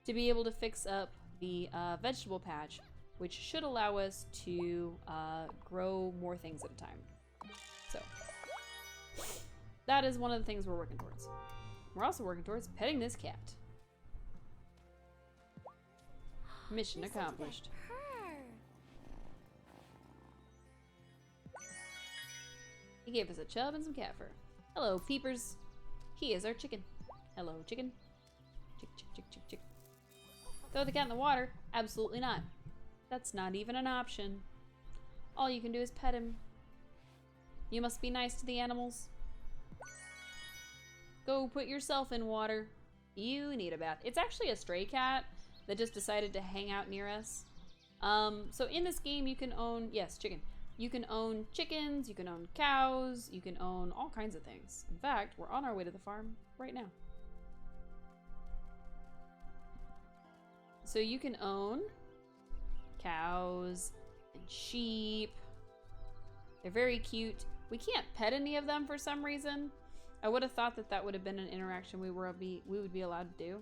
to be able to fix up the vegetable patch, which should allow us to grow more things at a time. So that is one of the things we're working towards. We're also working towards petting this cat. Mission accomplished. He gave us a chub and some cat fur. Hello, peepers. He is our chicken. Hello, chicken. Chick, chick, chick, chick, chick. Throw the cat in the water? Absolutely not. That's not even an option. All you can do is pet him. You must be nice to the animals. Go put yourself in water. You need a bath. It's actually a stray cat that just decided to hang out near us. So in this game you can own, yes, chicken. You can own chickens, you can own cows, you can own all kinds of things. In fact, we're on our way to the farm right now. So you can own cows and sheep. They're very cute. We can't pet any of them for some reason. I would have thought that that would have been an interaction we would be allowed to do.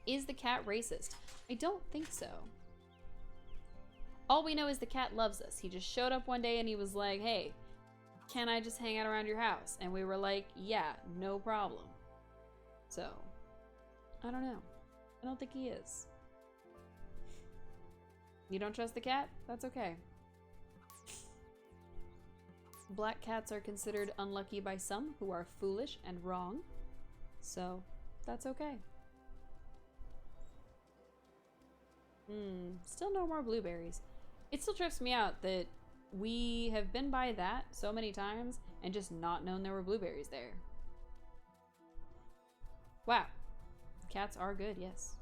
Is the cat racist? I don't think so. All we know is the cat loves us. He just showed up one day and he was like, hey, can I just hang out around your house? And we were like, yeah, no problem. So, I don't know. I don't think he is. You don't trust the cat? That's okay. Black cats are considered unlucky by some who are foolish and wrong. So, that's okay. Still no more blueberries. It still trips me out that we have been by that so many times and just not known there were blueberries there. Wow. Cats are good, yes.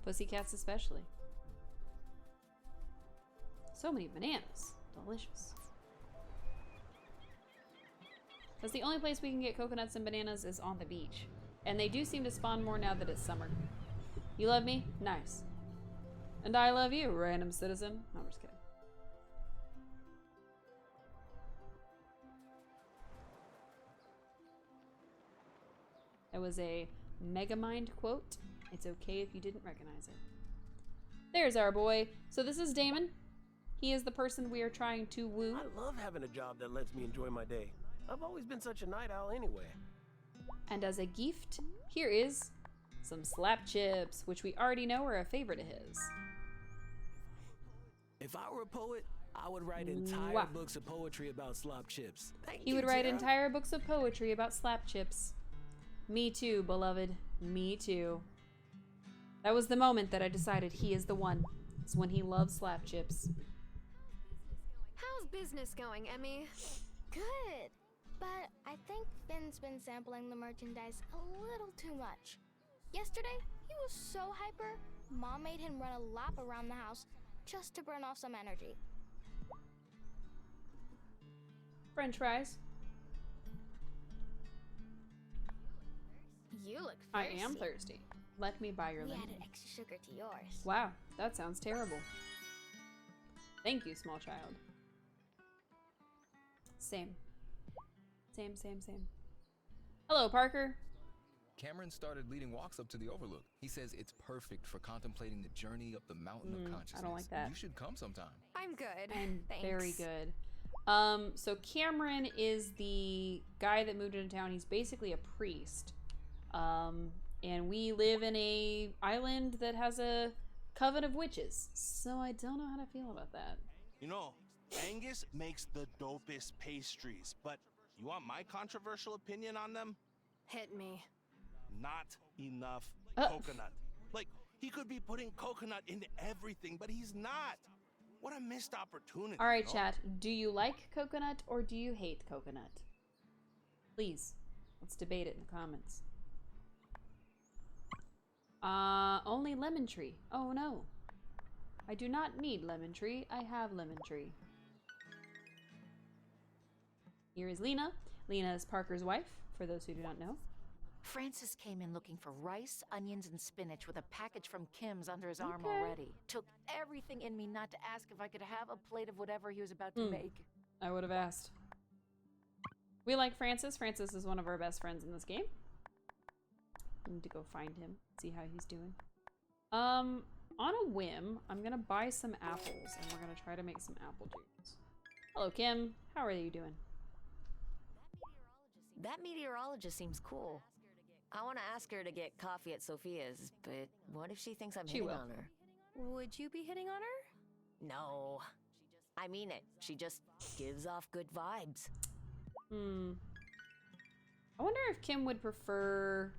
Pussycats especially. So many bananas. Delicious. Because the only place we can get coconuts and bananas is on the beach. And they do seem to spawn more now that it's summer. You love me? Nice. And I love you, random citizen. No, I'm just kidding. That was a Megamind quote. It's okay if you didn't recognize it. There's our boy. So this is Damon. He is the person we are trying to woo. I love having a job that lets me enjoy my day. I've always been such a night owl anyway. And as a gift, here is some slap chips, which we already know are a favorite of his. If I were a poet, I would write entire books of poetry about slop chips. He would write entire books of poetry about slap chips. Me too, beloved. Me too. That was the moment that I decided he is the one. It's when he loves slap chips. How's business going, Emmy? Good. But I think Finn's been sampling the merchandise a little too much. Yesterday, he was so hyper, Mom made him run a lap around the house just to burn off some energy. French fries. You look thirsty. I am thirsty. Let me buy your We lemonade. added extra sugar to yours. Wow, that sounds terrible. Thank you, small child. Same. Same. Hello, Parker. Cameron started leading walks up to the overlook. He says it's perfect for contemplating the journey up the mountain of consciousness. I don't like that. You should come sometime. I'm good. I'm Thanks. very good. So Cameron is the guy that moved into town. He's basically a priest. And we live in a island that has a coven of witches. So I don't know how to feel about that. You know, Angus makes the dopest pastries, but you want my controversial opinion on them? Hit me. Not enough coconut. Like, he could be putting coconut into everything, but he's not. What a missed opportunity. All right, you know? chat. Do you like coconut or do you hate coconut? Please, let's debate it in the comments. Only lemon tree. Oh no. I do not need lemon tree. I have lemon tree. Here is Lena. Lena is Parker's wife, for those who do not know. Francis came in looking for rice, onions, and spinach with a package from Kim's under his arm already. Took everything in me not to ask if I could have a plate of whatever he was about to make. I would have asked. We like Francis. Francis is one of our best friends in this game. I need to go find him, see how he's doing. On a whim, I'm gonna buy some apples and we're gonna try to make some apple juice. Hello, Kim. How are you doing? That meteorologist seems cool. I want to ask her to get coffee at Sophia's, but what if she thinks I'm hitting on her? Would you be hitting on her? No. I mean it. She just gives off good vibes. I wonder if Kim would prefer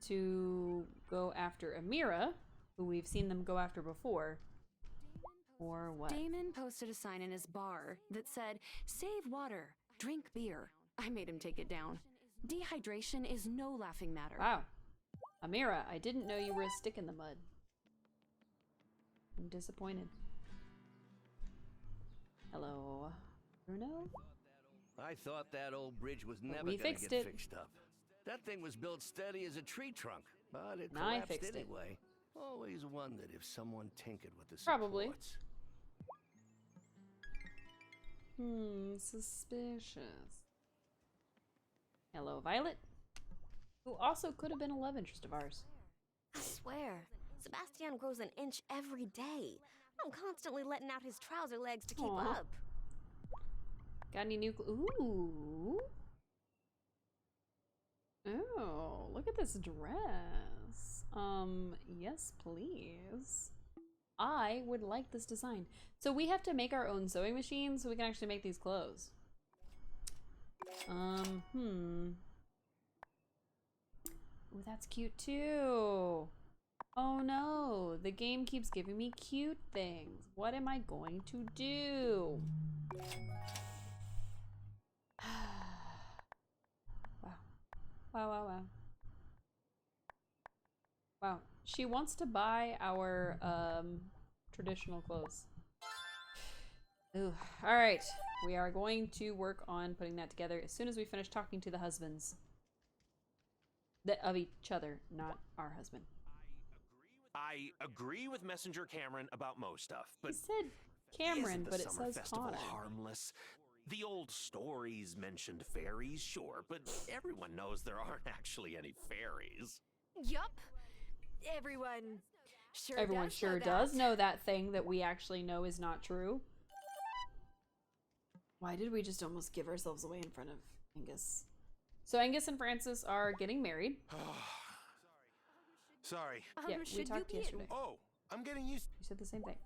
to go after Amira, who we've seen them go after before, or what? Damon posted a sign in his bar that said, "Save water, drink beer." I made him take it down. Dehydration is no laughing matter. Wow. Amira, I didn't know you were a stick in the mud. I'm disappointed. Hello, Bruno? I thought that old bridge was never we gonna fixed get it. fixed up. That thing was built steady as a tree trunk, but it I collapsed fixed it. anyway. Always wondered if someone tinkered with the Probably. supports. Suspicious. Hello, Violet, who also could have been a love interest of ours. I swear, Sebastian grows an inch every day. I'm constantly letting out his trouser legs to keep up. Got any new ooh. Oh, look at this dress. Yes, please. I would like this design. So we have to make our own sewing machine so we can actually make these clothes. Ooh, that's cute too. Oh no, the game keeps giving me cute things. What am I going to do? Wow. Wow. She wants to buy our traditional clothes. Ooh. All right. We are going to work on putting that together as soon as we finish talking to the husbands. Of each other, not our husband. I agree with Messenger Cameron about most stuff, but he said Cameron, isn't the but it summer says festival Connor. harmless? The old stories mentioned fairies, sure, but everyone knows there aren't actually any fairies. Yup. Everyone sure Everyone does sure know does that. know that thing that we actually know is not true. Why did we just almost give ourselves away in front of Angus? So Angus and Francis are getting married. Sorry. Yeah, we talked yesterday. Oh, I'm getting used. You said the same thing.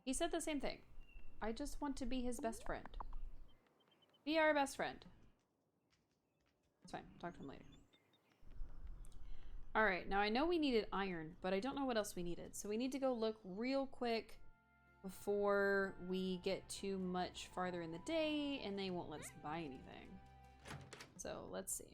He said the same thing. I just want to be his best friend. Be our best friend. It's fine. Talk to him later. Alright, now I know we needed iron, but I don't know what else we needed. So we need to go look real quick before we get too much farther in the day and they won't let us buy anything. So let's see.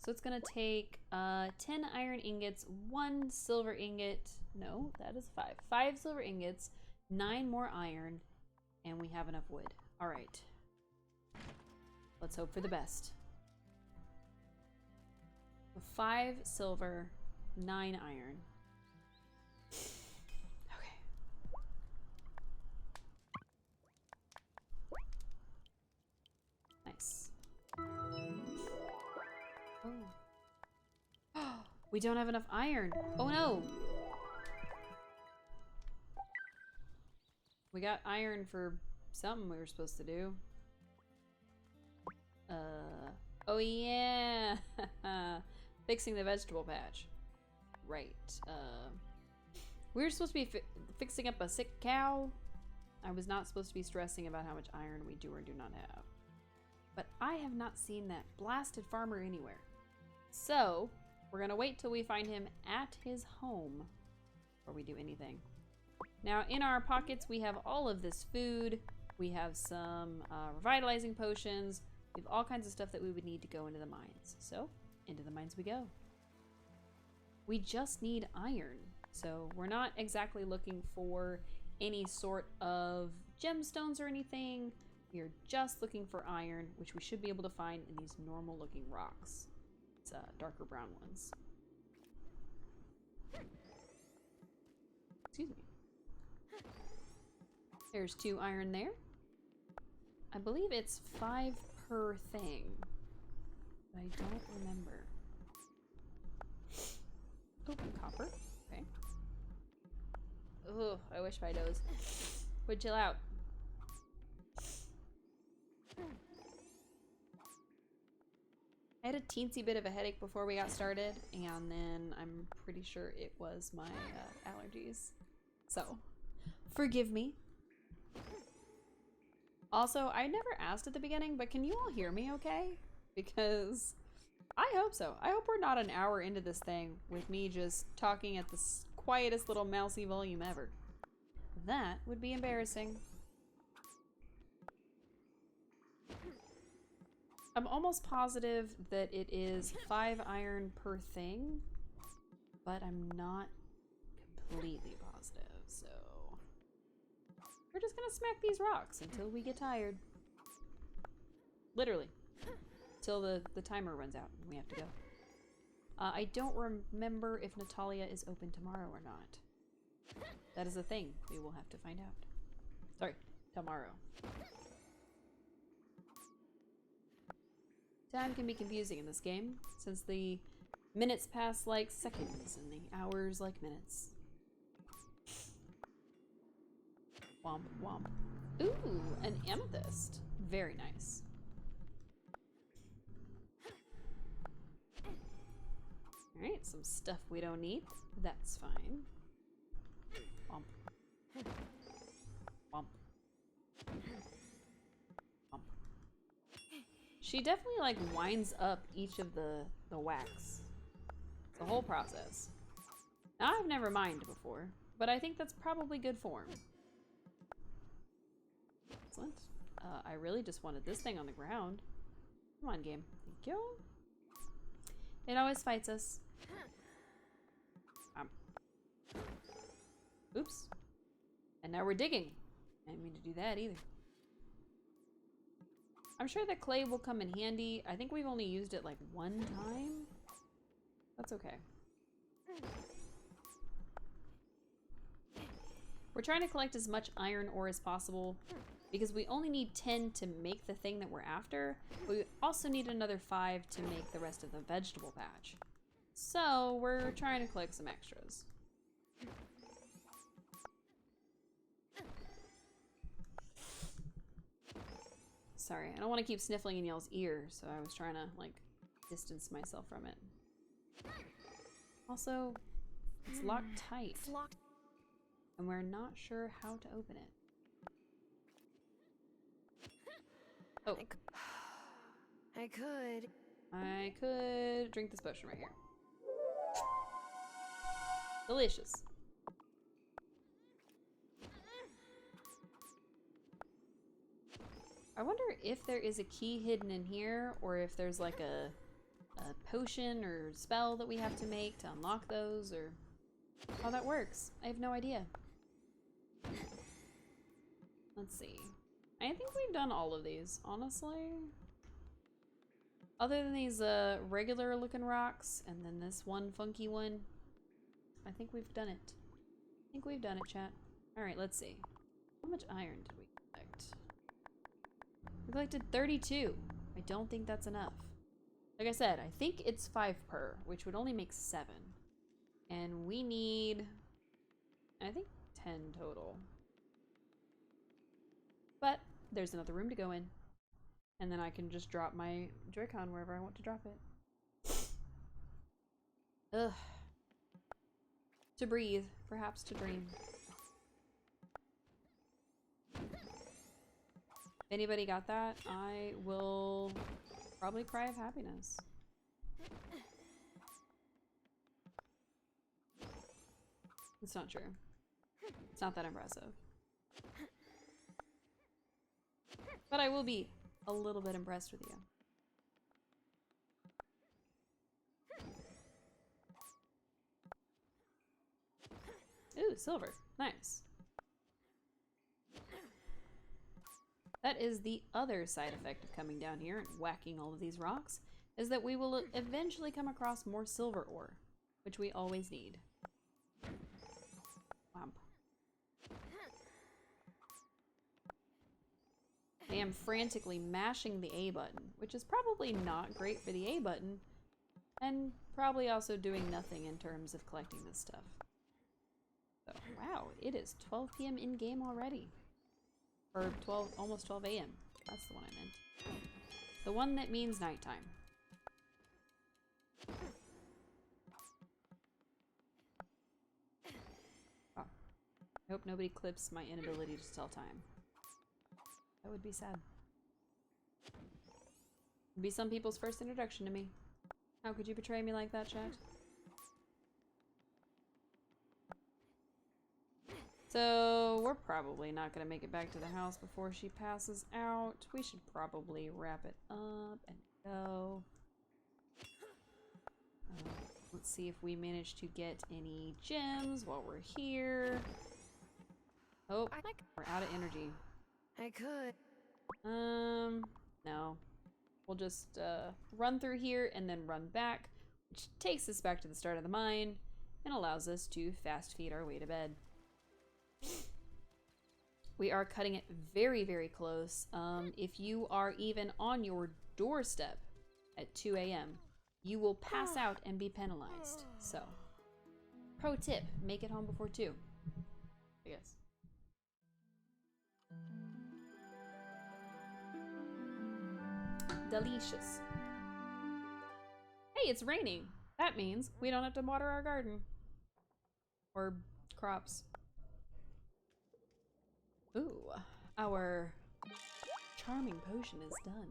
So it's gonna take 10 iron ingots, 1 silver ingot. No, that is 5. 5 silver ingots, 9 more iron, and we have enough wood. All right. Let's hope for the best. 5 silver, 9 iron. Okay. Nice. Oh. We don't have enough iron. Oh no. We got iron for something we were supposed to do. Oh yeah. Fixing the vegetable patch. Right. We were supposed to be fixing up a sick cow. I was not supposed to be stressing about how much iron we do or do not have. But I have not seen that blasted farmer anywhere. So, we're gonna wait till we find him at his home before we do anything. Now, in our pockets, we have all of this food. We have some revitalizing potions. We have all kinds of stuff that we would need to go into the mines. So, into the mines we go. We just need iron. So, we're not exactly looking for any sort of gemstones or anything. We are just looking for iron, which we should be able to find in these normal looking rocks. It's darker brown ones. Excuse me. There's 2 iron there. I believe it's 5 per thing. But I don't remember. Oh, copper. Okay. Ugh, I wish my nose would chill out. I had a teensy bit of a headache before we got started, and then I'm pretty sure it was my allergies. So, forgive me. Also, I never asked at the beginning, but can you all hear me okay? Because I hope so. I hope we're not an hour into this thing with me just talking at the quietest little mousy volume ever. That would be embarrassing. I'm almost positive that it is 5 iron per thing, but I'm not completely positive, so we're just gonna smack these rocks until we get tired. Literally. Till the timer runs out and we have to go. I don't remember if Natalia is open tomorrow or not. That is a thing we will have to find out. Sorry, tomorrow. Time can be confusing in this game, since the minutes pass like seconds and the hours like minutes. Womp womp. Ooh, an amethyst. Very nice. Alright, some stuff we don't need. That's fine. Womp. Womp. Womp. She definitely like winds up each of the wax. It's a whole process. Now, I've never mined before, but I think that's probably good form. Excellent. I really just wanted this thing on the ground. Come on, game. Thank you. It always fights us. Oops. And now we're digging. I didn't mean to do that either. I'm sure that clay will come in handy. I think we've only used it like 1 time. That's okay. We're trying to collect as much iron ore as possible because we only need 10 to make the thing that we're after, but we also need another 5 to make the rest of the vegetable patch. So we're trying to collect some extras. Sorry, I don't want to keep sniffling in y'all's ear, so I was trying to, like, distance myself from it. Also, it's locked tight. It's locked. And we're not sure how to open it. Oh. I could drink this potion right here. Delicious. I wonder if there is a key hidden in here, or if there's like a potion or spell that we have to make to unlock those, or how that works. I have no idea. Let's see. I think we've done all of these, honestly. Other than these regular looking rocks, and then this one funky one. I think we've done it. I think we've done it, chat. Alright, let's see. How much iron did we collect? We collected 32. I don't think that's enough. Like I said, I think it's 5 per, which would only make 7. And we need, I think, 10 total. But there's another room to go in. And then I can just drop my Joy-Con wherever I want to drop it. Ugh. To breathe, perhaps to dream. If anybody got that, I will probably cry of happiness. It's not true. It's not that impressive. But I will be a little bit impressed with you. Ooh, silver. Nice. That is the other side effect of coming down here and whacking all of these rocks, is that we will eventually come across more silver ore, which we always need. Whomp. I am frantically mashing the A button, which is probably not great for the A button, and probably also doing nothing in terms of collecting this stuff. So, wow, it is 12 p.m. in-game already. Or 12, almost 12 a.m. That's the one I meant. The one that means nighttime. Oh. I hope nobody clips my inability to tell time. That would be sad. It'd be some people's first introduction to me. How could you betray me like that, chat? So, we're probably not going to make it back to the house before she passes out. We should probably wrap it up and go. Let's see if we manage to get any gems while we're here. Oh, we're out of energy. I could. No. We'll just run through here and then run back, which takes us back to the start of the mine and allows us to fast feed our way to bed. We are cutting it very, very close. If you are even on your doorstep at 2 a.m., you will pass out and be penalized. So, pro tip, make it home before 2, I guess. Delicious. Hey, it's raining. That means we don't have to water our garden. Or crops. Ooh, our charming potion is done.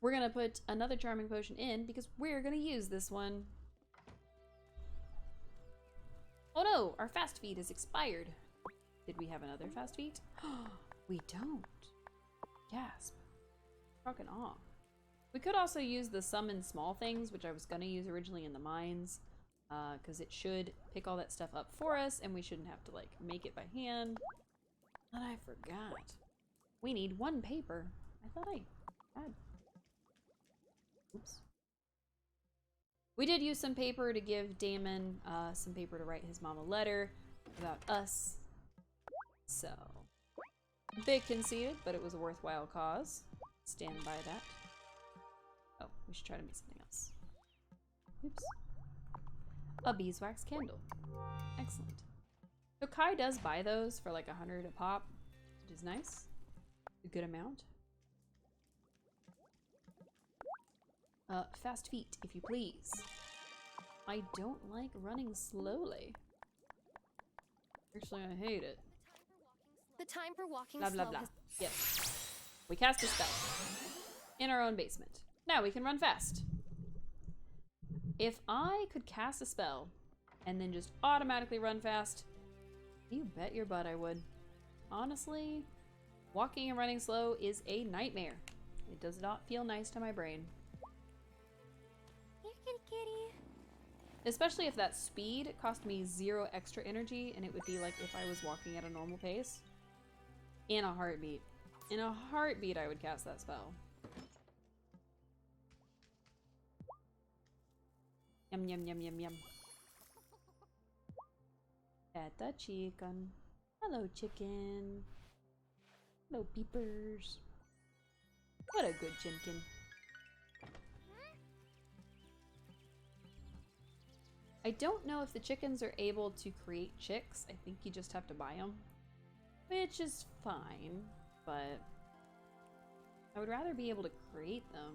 We're gonna put another charming potion in because we're gonna use this one. Oh no, our fast feed is expired. Did we have another fast feed? We don't. Gasp. Fucking off. We could also use the summon small things, which I was gonna use originally in the mines, because it should pick all that stuff up for us, and we shouldn't have to like make it by hand. But I forgot. We need 1 paper. I thought I had. Oops. We did use some paper to give Damon some paper to write his mom a letter about us. So, big conceited, but it was a worthwhile cause. Stand by that. Oh, we should try to make something else. Oops. A beeswax candle. Excellent. So Kai does buy those for like 100 a pop, which is nice. A good amount. Fast feet, if you please. I don't like running slowly. Actually, I hate it. The time for walking Blah, blah, slow blah. has... Yes. We cast a spell. In our own basement. Now we can run fast. If I could cast a spell and then just automatically run fast, you bet your butt I would. Honestly, walking and running slow is a nightmare. It does not feel nice to my brain. Here, kitty kitty. Especially if that speed cost me 0 extra energy and it would be like if I was walking at a normal pace. In a heartbeat. In a heartbeat I would cast that spell. Yum yum yum yum yum. At the chicken. Hello chicken. Hello peepers. What a good chimkin. I don't know if the chickens are able to create chicks. I think you just have to buy them. Which is fine, but I would rather be able to create them.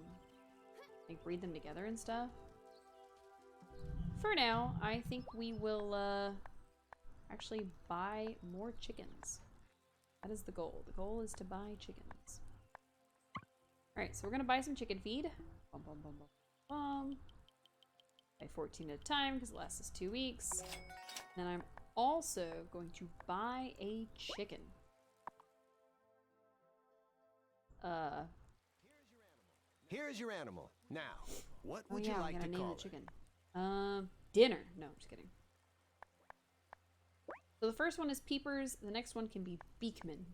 Like breed them together and stuff. For now, I think we will actually buy more chickens. That is the goal. The goal is to buy chickens. Alright, so we're gonna buy some chicken feed. Bum, bum, bum, bum, bum. Buy 14 at a time because it lasts us 2 weeks. Then I'm also going to buy a chicken. Here's your animal. Now, what Oh would yeah, you like I'm to gonna name call the it? chicken. Dinner. No, I'm just kidding. So the first one is Peepers. The next one can be Beekman.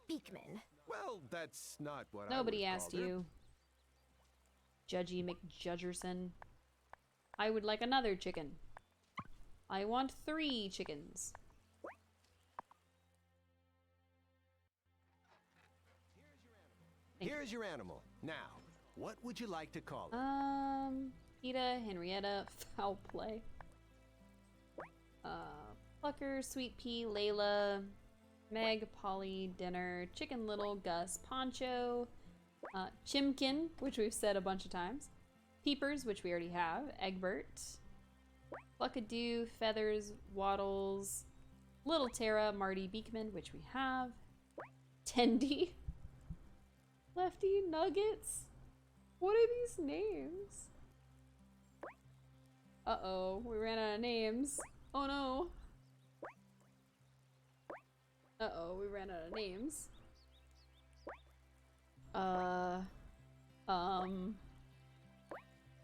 Beekman. Well, that's not what Nobody I asked you. Judgy McJudgerson. I would like another chicken. I want 3 chickens. Here's your animal. Now, what would you like to call it? Peeta, Henrietta, Foul Play. Plucker, Sweet Pea, Layla, Meg, Polly, Dinner, Chicken Little, Gus, Poncho, Chimkin, which we've said a bunch of times, Peepers, which we already have, Egbert, Pluckadoo, Feathers, Waddles, Little Tara, Marty Beekman, which we have, Tendy, Lefty, Nuggets. What are these names? Uh-oh, we ran out of names. Oh no. Uh-oh, we ran out of names. I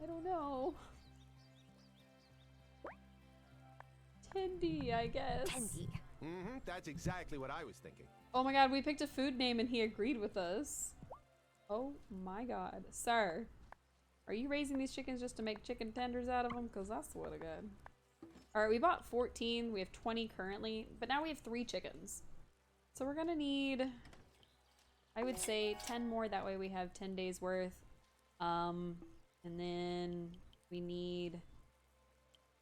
don't know. Tendy, I guess. Tendy. Mm-hmm, that's exactly what I was thinking. Oh my god, we picked a food name and he agreed with us. Oh my god. Sir, are you raising these chickens just to make chicken tenders out of them? Because I swear to god. Alright, we bought 14. We have 20 currently, but now we have 3 chickens. So we're gonna need, I would say, 10 more. That way we have 10 days worth. And then we need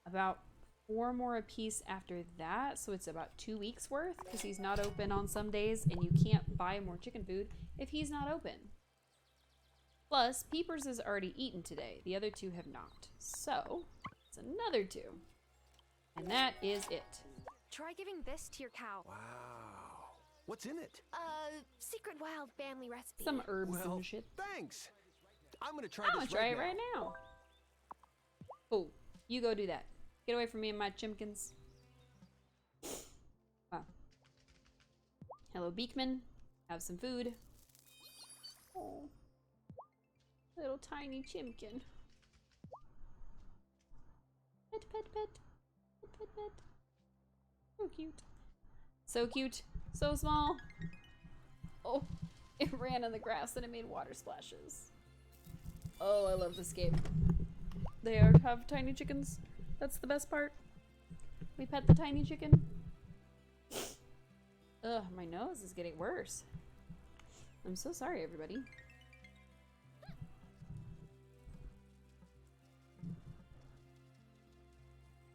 about 4 more apiece after that. So it's about 2 weeks worth because he's not open on some days and you can't buy more chicken food if he's not open. Plus, Peepers has already eaten today. The other 2 have not. So it's another 2. And that is it. Try giving this to your cow. Wow. What's in it? Secret wild family recipe. Some herbs and shit. Thanks. I'm gonna try I'm this gonna try it right now. Oh, you go do that. Get away from me and my chimkins. Wow. Hello, Beekman. Have some food. Oh, little tiny chimkin. Pet, pet, pet. Pet, pet, pet. So cute. So cute. So small. Oh, it ran in the grass and it made water splashes. Oh, I love this game. They have tiny chickens. That's the best part. We pet the tiny chicken. Ugh, my nose is getting worse. I'm so sorry, everybody.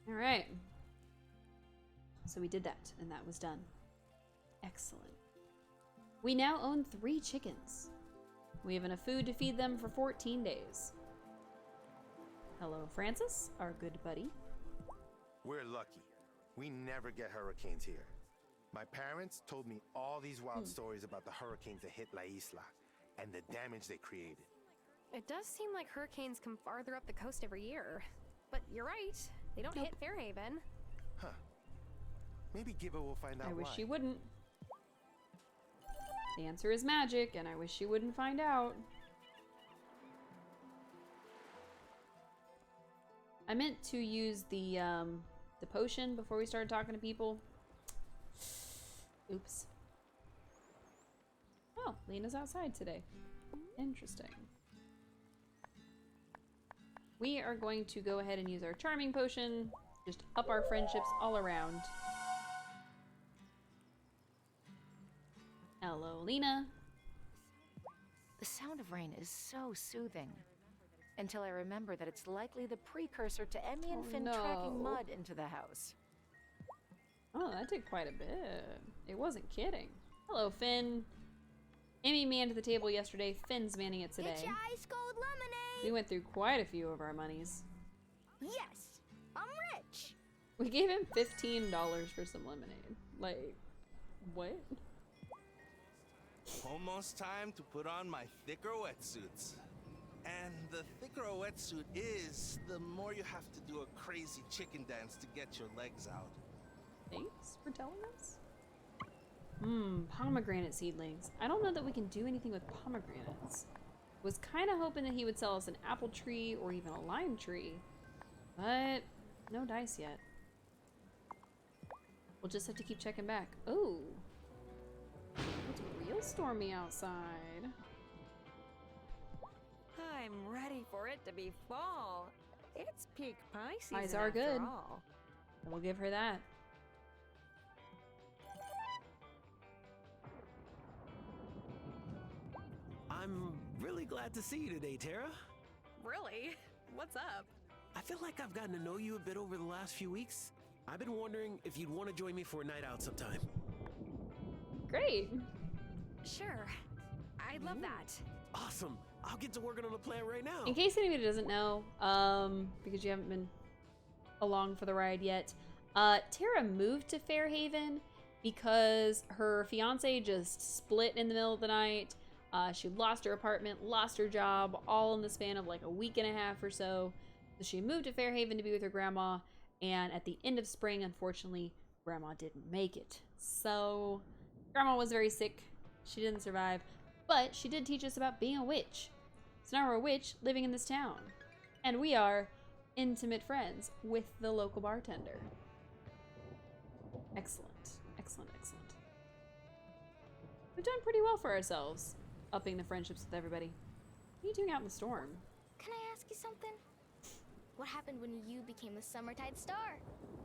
Alright. So we did that, and that was done. Excellent. We now own 3 chickens. We have enough food to feed them for 14 days. Hello, Francis, our good buddy. We're lucky. We never get hurricanes here. My parents told me all these wild stories about the hurricanes that hit La Isla and the damage they created. It does seem like hurricanes come farther up the coast every year. But you're right, they don't hit Fairhaven. Huh. Maybe Gibba will find out I wish why. she wouldn't. The answer is magic, and I wish she wouldn't find out. I meant to use the potion before we started talking to people. Oops. Oh, Lena's outside today. Interesting. We are going to go ahead and use our charming potion. Just up our friendships all around. Hello, Lena. The sound of rain is so soothing. Until I remember that it's likely the precursor to Emmy and Finn tracking mud into the house. Oh, that did quite a bit. It wasn't kidding. Hello, Finn. Emmy manned the table yesterday. Finn's manning it today. Get your ice cold lemonade. We went through quite a few of our monies. Yes, I'm rich. We gave him $15 for some lemonade. Like, what? Almost time to put on my thicker wetsuits. And the thicker a wetsuit is, the more you have to do a crazy chicken dance to get your legs out. Thanks for telling us. Pomegranate seedlings. I don't know that we can do anything with pomegranates. Was kind of hoping that he would sell us an apple tree or even a lime tree, but no dice yet. We'll just have to keep checking back. Oh, it's real is stormy outside. I'm ready for it to be fall. It's peak pie season Pies are after good. all. We'll give her that. I'm really glad to see you today, Tara. Really? What's up? I feel like I've gotten to know you a bit over the last few weeks. I've been wondering if you'd want to join me for a night out sometime. Great. Sure. I'd love that. Awesome. I'll get to working on a plan right now. In case anybody doesn't know, because you haven't been along for the ride yet, Tara moved to Fairhaven because her fiance just split in the middle of the night. She lost her apartment, lost her job, all in the span of like a week and a half or so. So she moved to Fairhaven to be with her grandma, and at the end of spring, unfortunately, grandma didn't make it. So grandma was very sick. She didn't survive, but she did teach us about being a witch. So now we're a witch living in this town, and we are intimate friends with the local bartender. Excellent, excellent, excellent. We've done pretty well for ourselves, upping the friendships with everybody. What are you doing out in the storm? Can I ask you something? What happened when you became a Summertide star?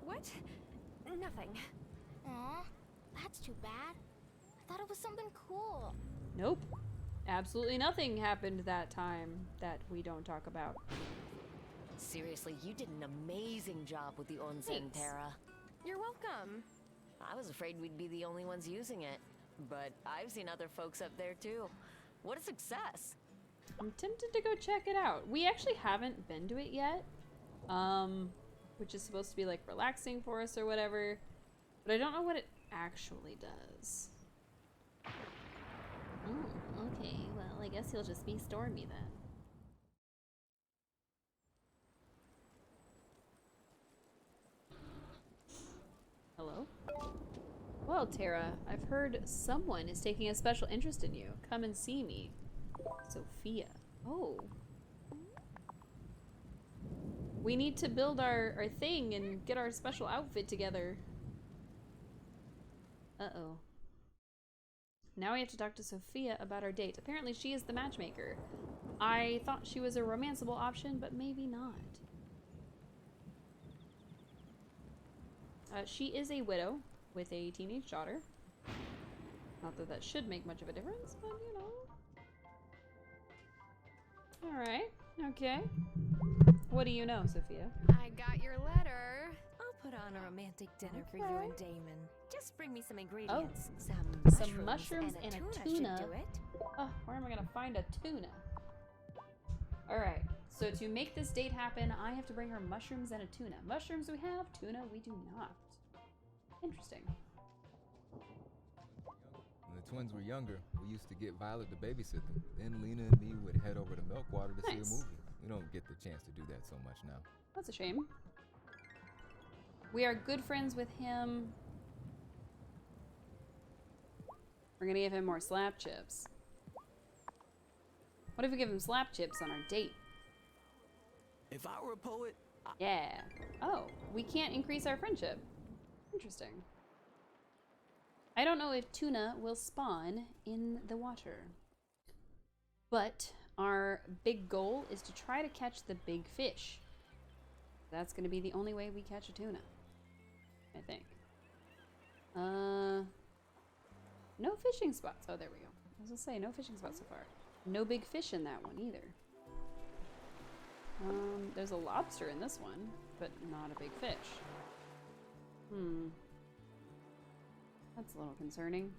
What? Nothing. Aw, that's too bad. I thought it was something cool. Nope. Absolutely nothing happened that time that we don't talk about. Seriously, you did an amazing job with the onsen, Thanks. Tara. You're welcome. I was afraid we'd be the only ones using it, but I've seen other folks up there too. What a success! I'm tempted to go check it out. We actually haven't been to it yet, which is supposed to be like relaxing for us or whatever, but I don't know what it actually does. Oh, okay. Well, I guess he'll just be Stormy then. Hello? Well, Tara, I've heard someone is taking a special interest in you. Come and see me. Sophia. Oh. We need to build our thing and get our special outfit together. Uh-oh. Now we have to talk to Sophia about our date. Apparently she is the matchmaker. I thought she was a romanceable option, but maybe not. She is a widow with a teenage daughter. Not that that should make much of a difference, but you know. Alright, okay. What do you know, Sophia? I got your letter. I'll put on a romantic dinner for you and Damon. Just bring me some ingredients. Some mushrooms and a tuna. Should do it. Oh, where am I gonna find a tuna? Alright, so to make this date happen, I have to bring her mushrooms and a tuna. Mushrooms we have, tuna we do not. Interesting. When the twins were younger, we used to get Violet to babysit them. Then Lena and me would head over to Milkwater to see a movie. We don't get the chance to do that so much now. That's a shame. We are good friends with him. We're gonna give him more slap chips. What if we give him slap chips on our date? If I were a poet... Yeah. Oh, we can't increase our friendship. Interesting. I don't know if tuna will spawn in the water. But our big goal is to try to catch the big fish. That's going to be the only way we catch a tuna, I think. No fishing spots. Oh, there we go. I was going to say, no fishing spots so far. No big fish in that one either. There's a lobster in this one, but not a big fish. That's a little concerning.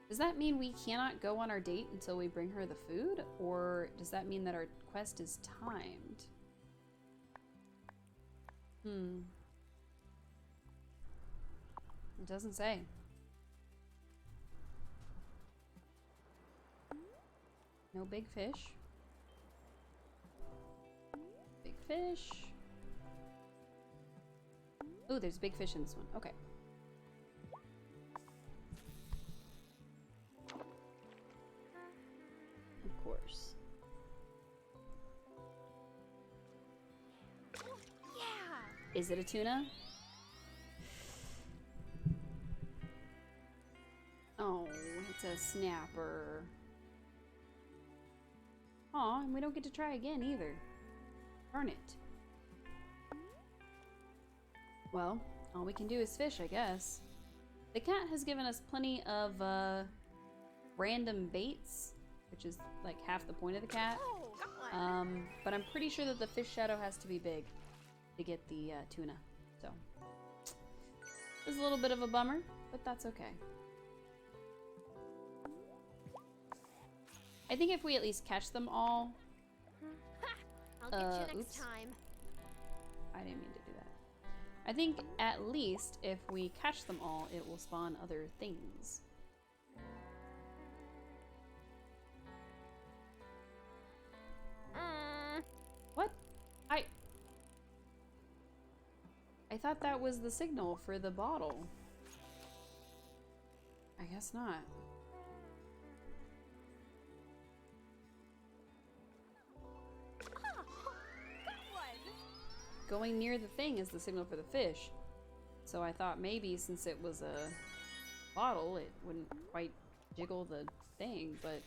Does that mean we cannot go on our date until we bring her the food? Or does that mean that our quest is timed? It doesn't say. No big fish. Big fish. Ooh, there's a big fish in this one. Okay. Of course. Yeah. Is it a tuna? Oh. That's a snapper. Aw, and we don't get to try again either. Darn it. Well, all we can do is fish, I guess. The cat has given us plenty of random baits, which is like half the point of the cat. But I'm pretty sure that the fish shadow has to be big to get the tuna. So it's a little bit of a bummer, but that's okay. I think if we at least catch them all. I'll get you next time. I didn't mean to do that. I think at least if we catch them all, it will spawn other things. What? I thought that was the signal for the bottle. I guess not. Going near the thing is the signal for the fish. So I thought maybe since it was a bottle, it wouldn't quite jiggle the thing, but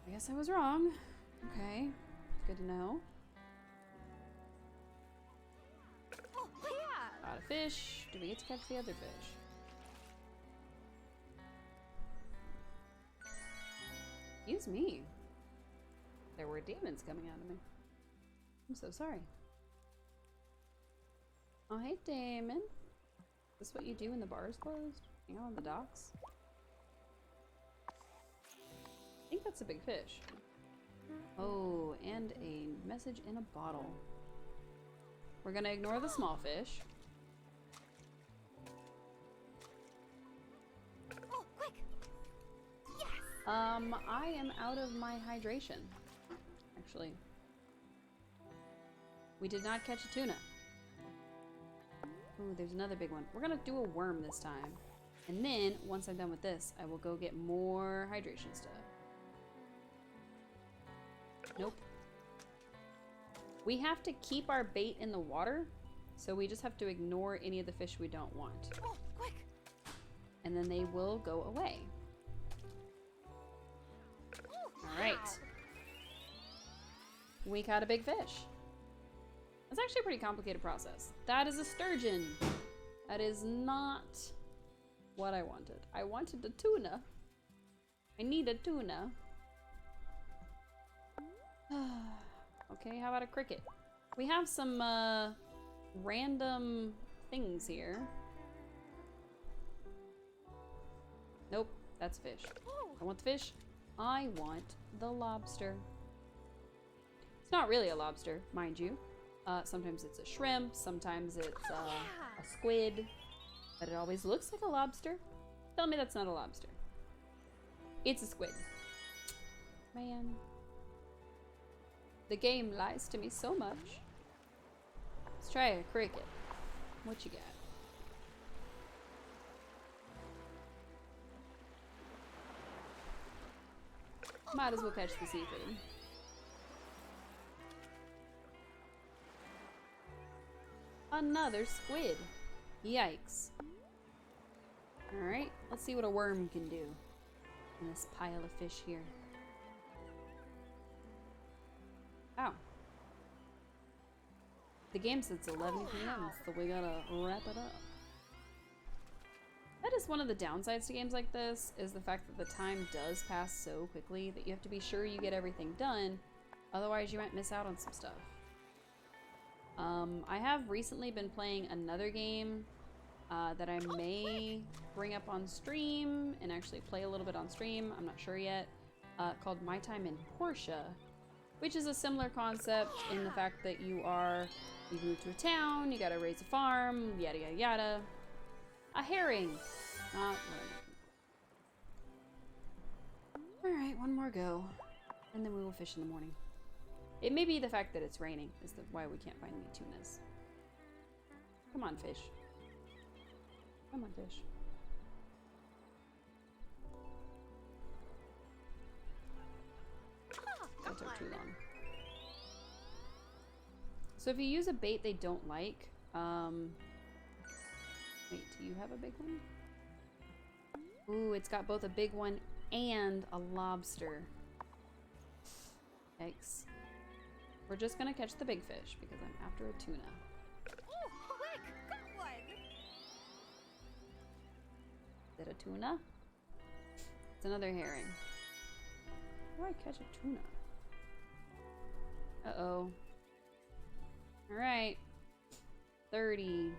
I guess I was wrong. Okay, good to know. Got a fish. Do we get to catch the other fish? Excuse me. There were demons coming out of me. I'm so sorry. Oh, hey, Damon. Is this what you do when the bar is closed? Hang out on the docks? I think that's a big fish. Oh, and a message in a bottle. We're gonna ignore the small fish. Oh, quick! Yes! I am out of my hydration. Actually. We did not catch a tuna. Ooh, there's another big one. We're gonna do a worm this time. And then, once I'm done with this, I will go get more hydration stuff. Nope. We have to keep our bait in the water, so we just have to ignore any of the fish we don't want. Oh, quick! And then they will go away. Alright. We caught a big fish. It's actually a pretty complicated process. That is a sturgeon. That is not what I wanted. I wanted a tuna. I need a tuna. Okay, how about a cricket? We have some random things here. Nope, that's fish. I want the fish. I want the lobster. It's not really a lobster, mind you. Sometimes it's a shrimp, sometimes it's a squid, but it always looks like a lobster. Tell me that's not a lobster. It's a squid. Man. The game lies to me so much. Let's try a cricket. What you got? Might as well catch the seafood. Another squid. Yikes. Alright, let's see what a worm can do in this pile of fish here. Ow. The game says it's 11 p.m., so we gotta wrap it up. That is one of the downsides to games like this, is the fact that the time does pass so quickly that you have to be sure you get everything done, otherwise you might miss out on some stuff. I have recently been playing another game that I may bring up on stream and actually play a little bit on stream, I'm not sure yet, called My Time in Portia, which is a similar concept in the fact that you've moved to a town, you gotta raise a farm, yada yada yada. A herring! Not what I'm looking. Alright, one more go, and then we will fish in the morning. It may be the fact that it's raining is why we can't find any tunas. Come on, fish. Come on, fish. That took too long. So if you use a bait they don't like, wait, do you have a big one? Ooh, it's got both a big one and a lobster. Yikes. We're just gonna catch the big fish because I'm after a tuna. Oh, quick! Got one! Is it a tuna? It's another herring. How do I catch a tuna? Uh-oh. Alright. 30.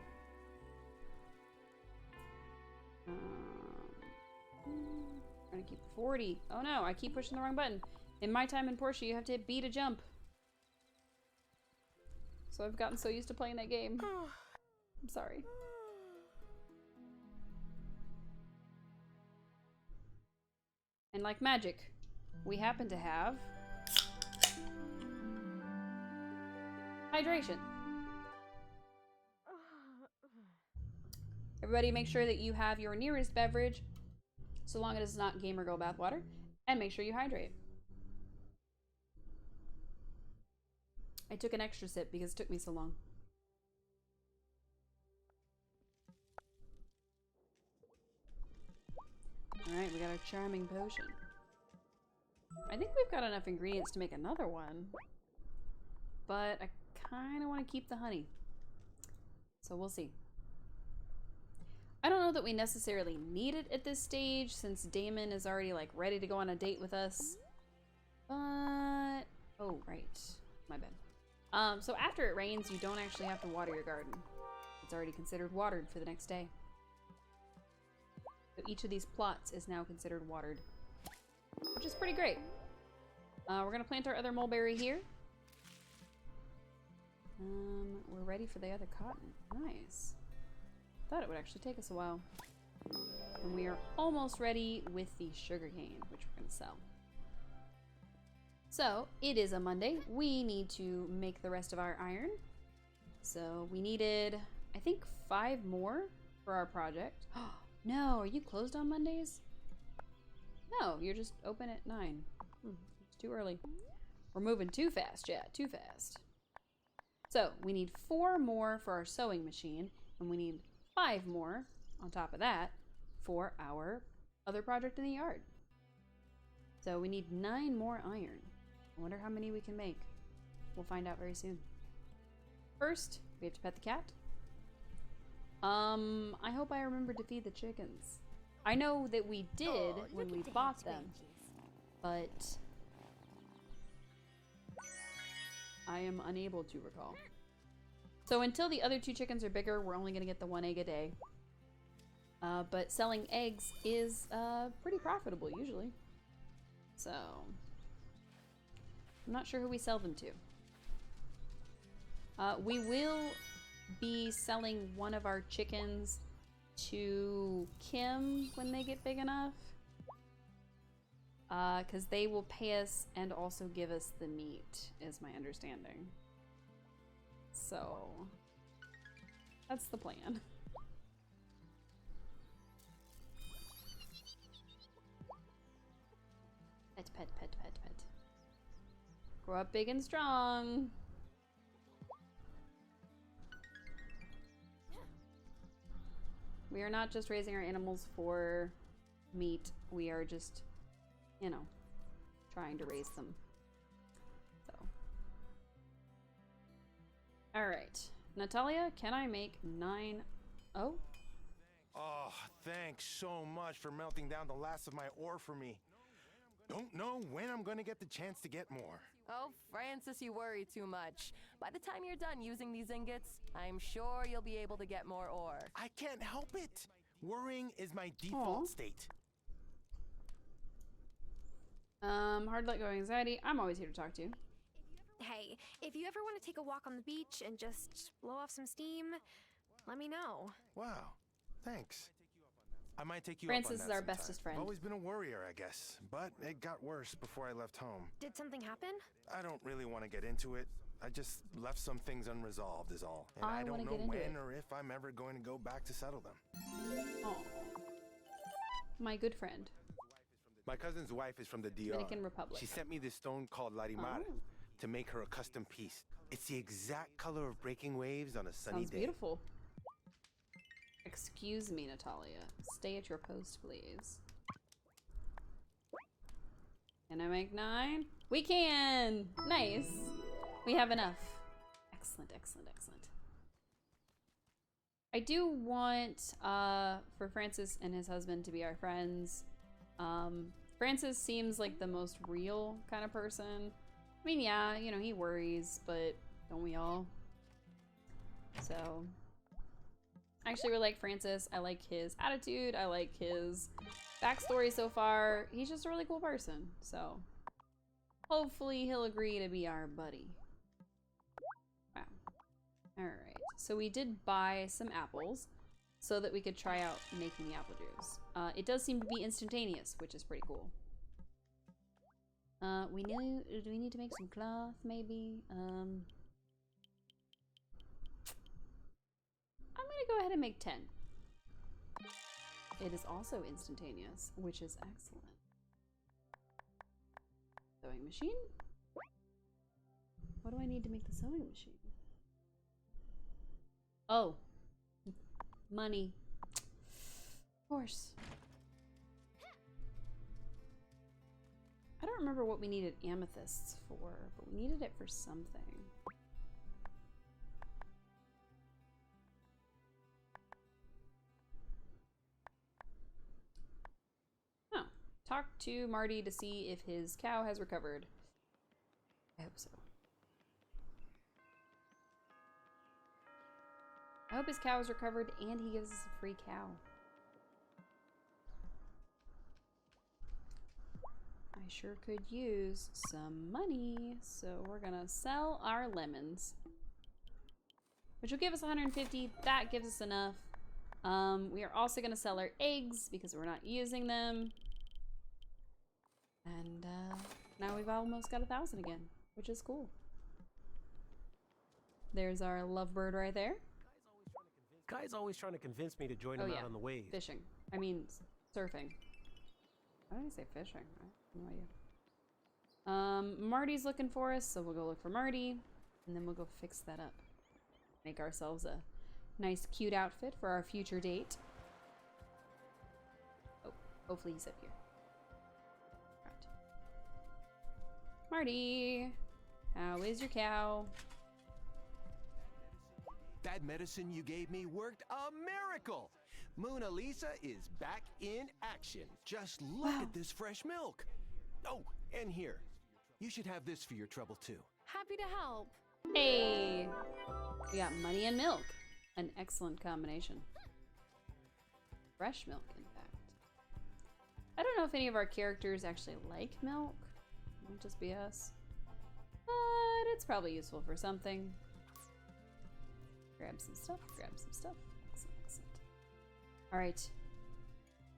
Trying to keep 40. Oh no, I keep pushing the wrong button. In my time in Porsche, you have to hit B to jump. So I've gotten so used to playing that game. I'm sorry. And like magic, we happen to have hydration. Everybody make sure that you have your nearest beverage, so long as it's not Gamer Girl bathwater, and make sure you hydrate. I took an extra sip because it took me so long. Alright, we got our charming potion. I think we've got enough ingredients to make another one. But I kind of want to keep the honey. So we'll see. I don't know that we necessarily need it at this stage, since Damon is already like ready to go on a date with us. But... oh, right. My bad. So after it rains, you don't actually have to water your garden. It's already considered watered for the next day. So each of these plots is now considered watered, which is pretty great. We're gonna plant our other mulberry here. We're ready for the other cotton. Nice. Thought it would actually take us a while. And we are almost ready with the sugarcane, which we're gonna sell. So it is a Monday. We need to make the rest of our iron. So we needed, I think, 5 more for our project. No, are you closed on Mondays? No, you're just open at 9. It's too early. We're moving too fast, yeah, too fast. So we need 4 more for our sewing machine, and we need 5 more on top of that for our other project in the yard. So we need 9 more iron. I wonder how many we can make. We'll find out very soon. First, we have to pet the cat. I hope I remember to feed the chickens. I know that we did when we bought them, but I am unable to recall. So until the other 2 chickens are bigger, we're only going to get the 1 egg a day. But selling eggs is pretty profitable usually. So I'm not sure who we sell them to. We will be selling one of our chickens to Kim when they get big enough. Because they will pay us and also give us the meat, is my understanding. So that's the plan. Pet, pet, pet, pet, pet. Grow up big and strong. We are not just raising our animals for meat. We are just, you know, trying to raise them. So. Alright. Natalia, can I make 9... Oh? Oh, thanks so much for melting down the last of my ore for me. Don't know when I'm gonna get the chance to get more. Oh, Francis, you worry too much. By the time you're done using these ingots, I'm sure you'll be able to get more ore. I can't help it. Worrying is my default state. Hard let go anxiety. I'm always here to talk to you. Hey, if you ever want to take a walk on the beach and just blow off some steam, let me know. Wow, thanks. I might take you Francis up on that is our sometime. bestest friend. I've always been a worrier, I guess, but it got worse before I left home. Did something happen? I don't really want to get into it. I just left some things unresolved is all. And I don't know when or if I'm ever going to go back to settle them. Oh. My good friend. My cousin's wife is from the DR. Dominican Republic. She sent me this stone called Larimar to make her a custom piece. It's the exact color of breaking waves on a sunny day. Sounds beautiful. Excuse me, Natalia. Stay at your post, please. Can I make 9? We can! Nice! We have enough. Excellent, excellent, excellent. I do want for Francis and his husband to be our friends. Francis seems like the most real kind of person. I mean, yeah, you know, he worries, but don't we all? So, I actually really like Francis. I like his attitude. I like his backstory so far. He's just a really cool person. So, hopefully he'll agree to be our buddy. Wow. Alright. So we did buy some apples so that we could try out making the apple juice. It does seem to be instantaneous, which is pretty cool. Do we need to make some cloth, maybe? I'm gonna go ahead and make 10. It is also instantaneous, which is excellent. Sewing machine? What do I need to make the sewing machine? Oh. Money. Of course. I don't remember what we needed amethysts for, but we needed it for something. Oh. Talk to Marty to see if his cow has recovered. I hope so. I hope his cow is recovered and he gives us a free cow. I sure could use some money, so we're gonna sell our lemons. Which will give us 150. That gives us enough. We are also gonna sell our eggs because we're not using them. And now we've almost got 1,000 again, which is cool. There's our lovebird right there. Guy's always trying to convince me to join him out on the wave. Fishing. I mean, surfing. Why did I say fishing? I have no idea. Marty's looking for us, so we'll go look for Marty. And then we'll go fix that up. Make ourselves a nice, cute outfit for our future date. Oh, hopefully he's up here. Right. Marty! How is your cow? That medicine you gave me worked a miracle. Mona Lisa is back in action. Just look at this fresh milk. Oh, and here. You should have this for your trouble too. Happy to help. Hey! We got money and milk. An excellent combination. Fresh milk, in fact. I don't know if any of our characters actually like milk. It might just be us. But it's probably useful for something. Grab some stuff, grab some stuff. Excellent, excellent. Alright.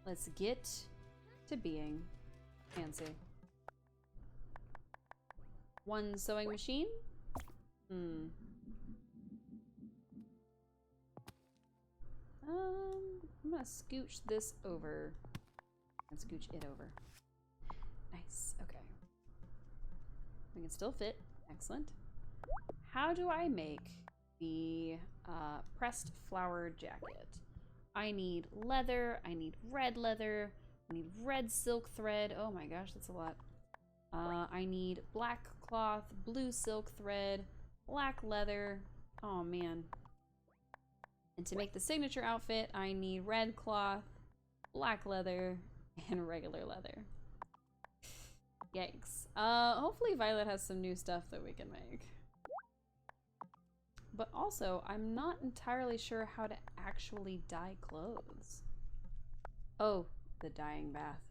Let's get to being fancy. One sewing machine? I'm gonna scooch this over and scooch it over. Nice, okay. We can still fit. Excellent. How do I make the pressed flower jacket? I need leather, I need red leather, I need red silk thread. Oh my gosh, that's a lot. I need black cloth, blue silk thread, black leather. Oh man. And to make the signature outfit, I need red cloth, black leather, and regular leather. Yikes. Hopefully Violet has some new stuff that we can make. But also, I'm not entirely sure how to actually dye clothes. Oh, the dyeing bath.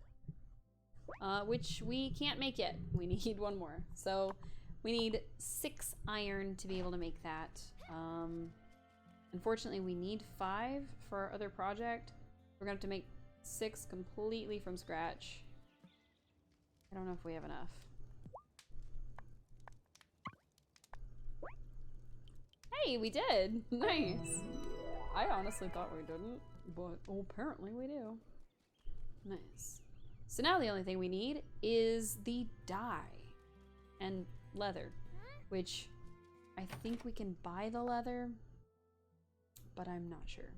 Which we can't make yet. We need one more. So we need 6 iron to be able to make that. Unfortunately, we need 5 for our other project. We're gonna have to make 6 completely from scratch. I don't know if we have enough. Hey, we did! Nice! I honestly thought we didn't, but apparently we do. Nice. So now the only thing we need is the dye and leather, which I think we can buy the leather, but I'm not sure.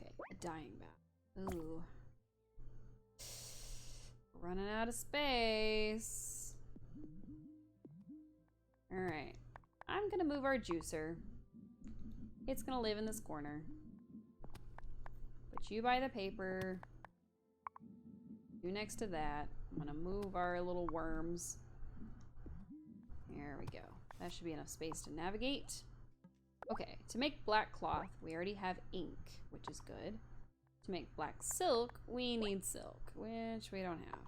Okay, a dyeing bath. Ooh. Running out of space. Alright. I'm gonna move our juicer. It's gonna live in this corner. Put you by the paper. You next to that. I'm gonna move our little worms. There we go. That should be enough space to navigate. Okay, to make black cloth, we already have ink, which is good. To make black silk, we need silk, which we don't have.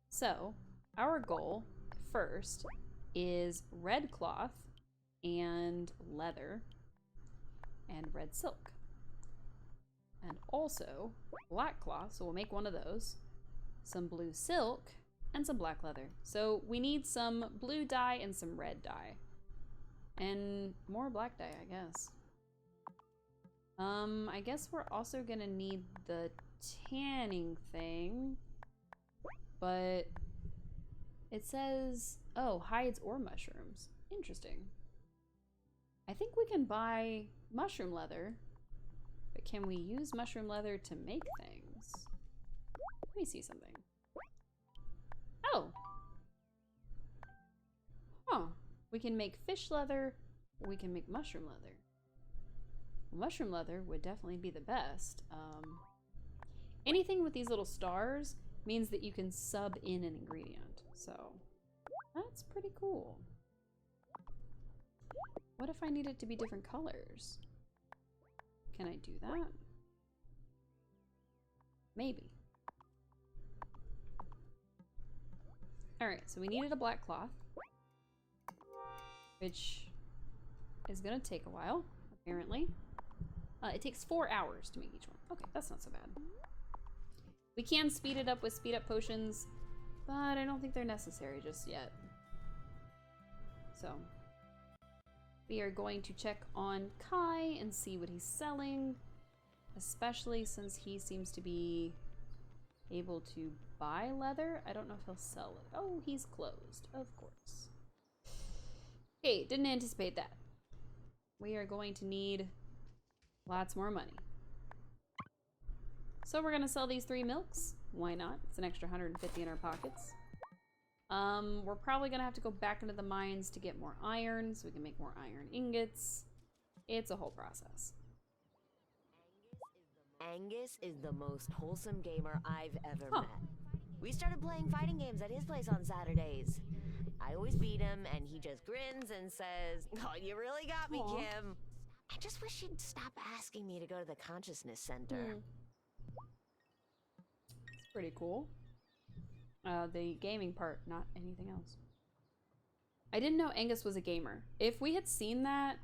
So, our goal first is red cloth and leather and red silk. And also black cloth, so we'll make one of those. Some blue silk and some black leather. So we need some blue dye and some red dye. And more black dye, I guess. I guess we're also gonna need the tanning thing. But it says, oh, hides or mushrooms. Interesting. I think we can buy mushroom leather. But can we use mushroom leather to make things? Let me see something. Oh. Huh. We can make fish leather. We can make mushroom leather. Mushroom leather would definitely be the best. Anything with these little stars means that you can sub in an ingredient. So that's pretty cool. What if I need it to be different colors? Can I do that? Maybe. Alright, so we needed a black cloth, which is gonna take a while, apparently. It takes 4 hours to make each one. Okay, that's not so bad. We can speed it up with speed up potions, but I don't think they're necessary just yet. So, we are going to check on Kai and see what he's selling, especially since he seems to be able to buy leather. I don't know if he'll sell it. Oh, he's closed, of course. Okay, didn't anticipate that. We are going to need lots more money. So we're gonna sell these 3 milks. Why not? It's an extra 150 in our pockets. We're probably gonna have to go back into the mines to get more iron so we can make more iron ingots. It's a whole process. Angus is the most wholesome gamer I've ever met. We started playing fighting games at his place on Saturdays. I always beat him, and he just grins and says, "Oh, you really got me, Kim." I just wish he'd stop asking me to go to the consciousness center. It's pretty cool. The gaming part, not anything else. I didn't know Angus was a gamer. If we had seen that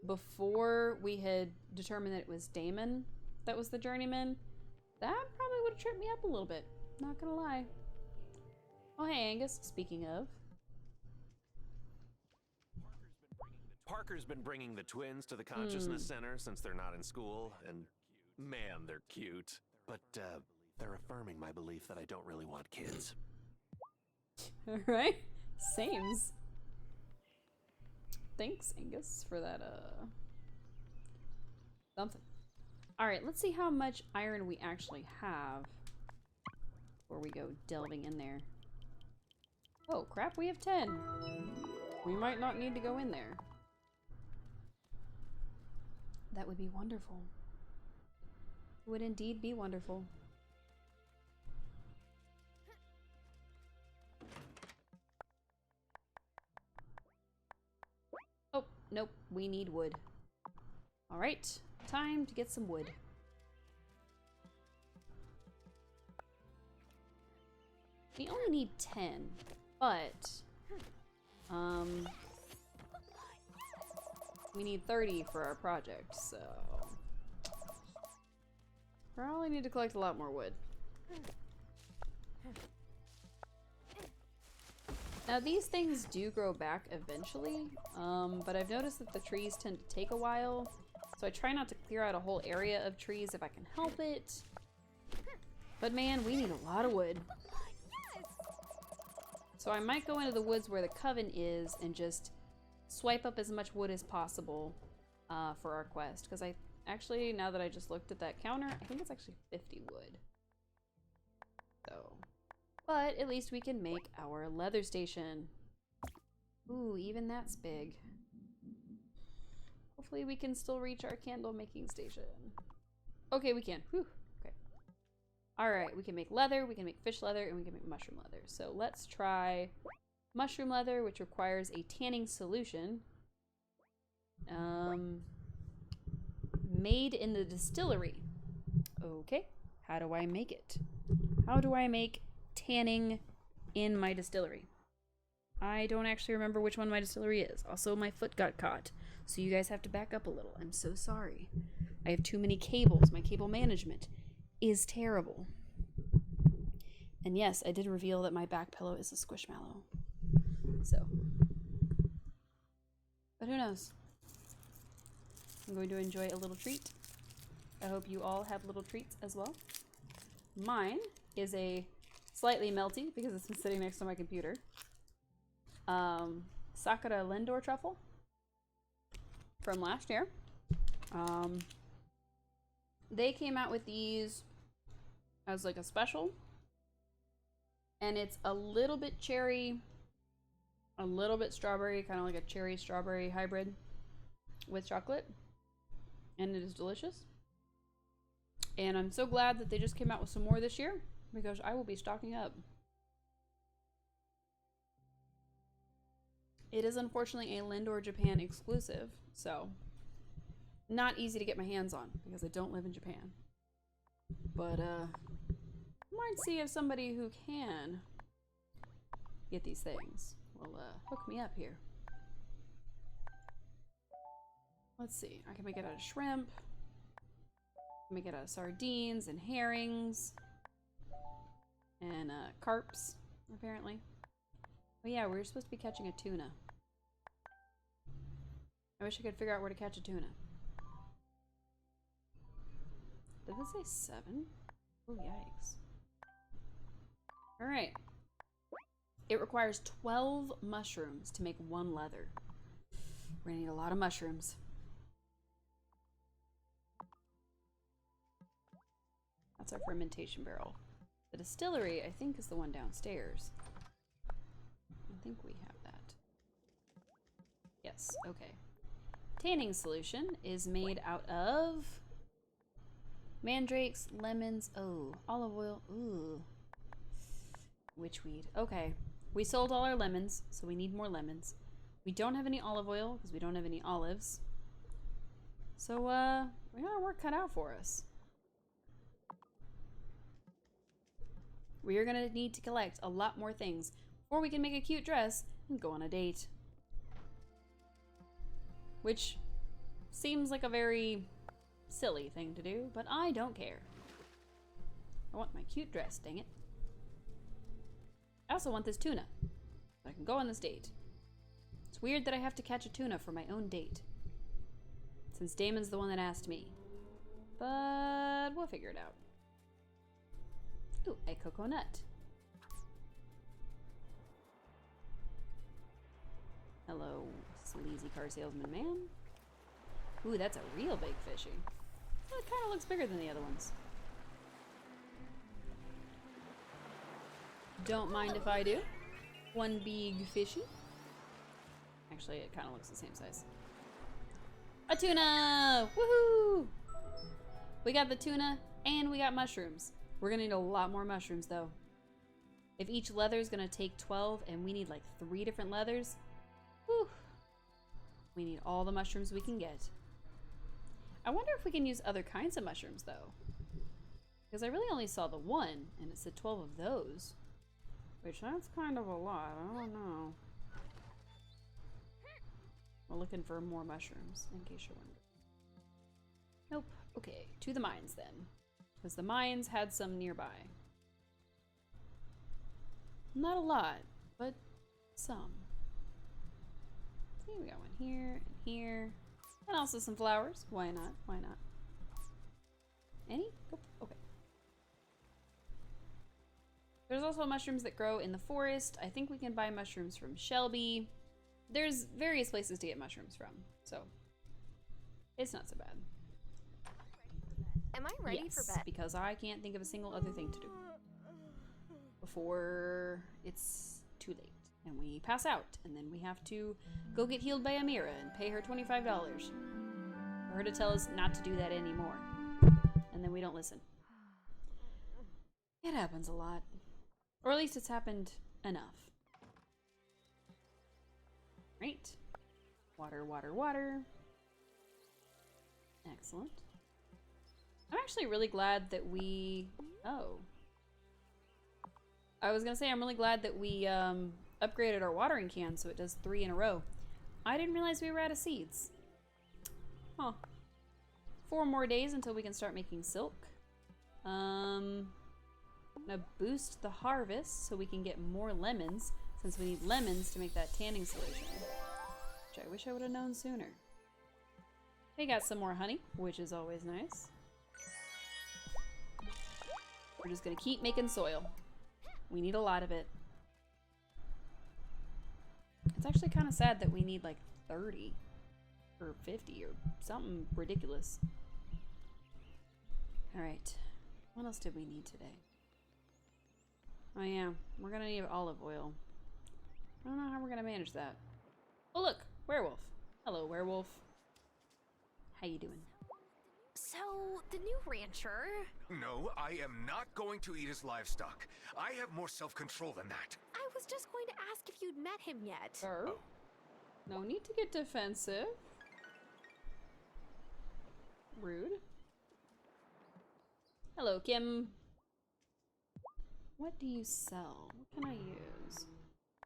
before we had determined that it was Damon that was the journeyman, that probably would have tripped me up a little bit. Not gonna lie. Oh, hey, Angus. Speaking of. Parker's been bringing the twins to the Consciousness Center since they're not in school, and man, they're cute. But they're affirming my belief that I don't really want kids. Alright. Sames. Thanks, Angus, for that, something. Alright, let's see how much iron we actually have before we go delving in there. Oh, crap, we have 10. We might not need to go in there. That would be wonderful. It would indeed be wonderful. Oh, nope, we need wood. Alright, time to get some wood. We only need 10, but we need 30 for our project, so probably need to collect a lot more wood. Now these things do grow back eventually, but I've noticed that the trees tend to take a while, so I try not to clear out a whole area of trees if I can help it. But man, we need a lot of wood. So I might go into the woods where the coven is and just swipe up as much wood as possible for our quest, because I Actually, now that I just looked at that counter, I think it's actually 50 wood. So, but at least we can make our leather station. Ooh, even that's big. Hopefully we can still reach our candle making station. Okay, we can. Whew. Okay. Alright, we can make leather, we can make fish leather, and we can make mushroom leather. So let's try mushroom leather, which requires a tanning solution. Made in the distillery. Okay, how do I make it? How do I make tanning in my distillery? I don't actually remember which one my distillery is. Also, my foot got caught, so you guys have to back up a little. I'm so sorry. I have too many cables. My cable management is terrible. And yes, I did reveal that my back pillow is a squishmallow. So, but who knows? I'm going to enjoy a little treat. I hope you all have little treats as well. Mine is a slightly melty because it's been sitting next to my computer. Sakura Lindor truffle from last year. They came out with these as like a special. And it's a little bit cherry, a little bit strawberry, kind of like a cherry strawberry hybrid with chocolate. And it is delicious. And I'm so glad that they just came out with some more this year because I will be stocking up. It is unfortunately a Lindor Japan exclusive, so not easy to get my hands on because I don't live in Japan. But might see if somebody who can get these things will hook me up here. Let's see. I can make it out of shrimp. Make it out of sardines and herrings. And carps, apparently. Oh yeah, we were supposed to be catching a tuna. I wish I could figure out where to catch a tuna. Did this say 7? Oh, yikes. Alright. It requires 12 mushrooms to make 1 leather. We're gonna need a lot of mushrooms. That's our fermentation barrel. The distillery, I think, is the one downstairs. I think we have that. Yes, okay. Tanning solution is made out of mandrakes, lemons, oh, olive oil, ooh. Witchweed. Okay. We sold all our lemons, so we need more lemons. We don't have any olive oil because we don't have any olives. So, we got our work cut out for us. We are gonna need to collect a lot more things before we can make a cute dress and go on a date. Which seems like a very silly thing to do, but I don't care. I want my cute dress, dang it. I also want this tuna, so I can go on this date. It's weird that I have to catch a tuna for my own date, since Damon's the one that asked me. But we'll figure it out. Ooh, a coconut. Hello, sleazy car salesman man. Ooh, that's a real big fishy. Well, it kind of looks bigger than the other ones. Don't mind if I do. One big fishy. Actually, it kind of looks the same size. A tuna! Woohoo! We got the tuna and we got mushrooms. We're gonna need a lot more mushrooms though. If each leather is gonna take 12 and we need like 3 different leathers, whew, we need all the mushrooms we can get. I wonder if we can use other kinds of mushrooms though. Because I really only saw the one and it said 12 of those. Which that's kind of a lot, I don't know. We're looking for more mushrooms, in case you're wondering. Nope. Okay, to the mines then. Because the mines had some nearby. Not a lot, but some. See, we got one here and here. And also some flowers. Why not? Why not? Any? Nope. Okay. There's also mushrooms that grow in the forest. I think we can buy mushrooms from Shelby. There's various places to get mushrooms from, so it's not so bad. ready for bed? Because I can't think of a single other thing to do before it's too late and we pass out, and then we have to go get healed by Amira and pay her $25 for her to tell us not to do that anymore, and then we don't listen. It happens a lot, or at least it's happened enough. Right. Water, water, water. Excellent. I'm actually really glad that we... Oh. I was gonna say, I'm really glad that we upgraded our watering can so it does 3 in a row. I didn't realize we were out of seeds. Huh. 4 more days until we can start making silk. I'm gonna boost the harvest so we can get more lemons, since we need lemons to make that tanning solution. Which I wish I would have known sooner. We got some more honey, which is always nice. We're just gonna keep making soil. We need a lot of it. It's actually kind of sad that we need like 30 or 50 or something ridiculous. Alright. What else did we need today? Oh yeah, we're gonna need olive oil. I don't know how we're gonna manage that. Oh look, werewolf. Hello, werewolf. How you doing? So, the new rancher... No, I am not going to eat his livestock. I have more self-control than that. I was just going to ask if you'd met him yet. Sir? No need to get defensive. Rude. Hello, Kim. What do you sell? What can I use?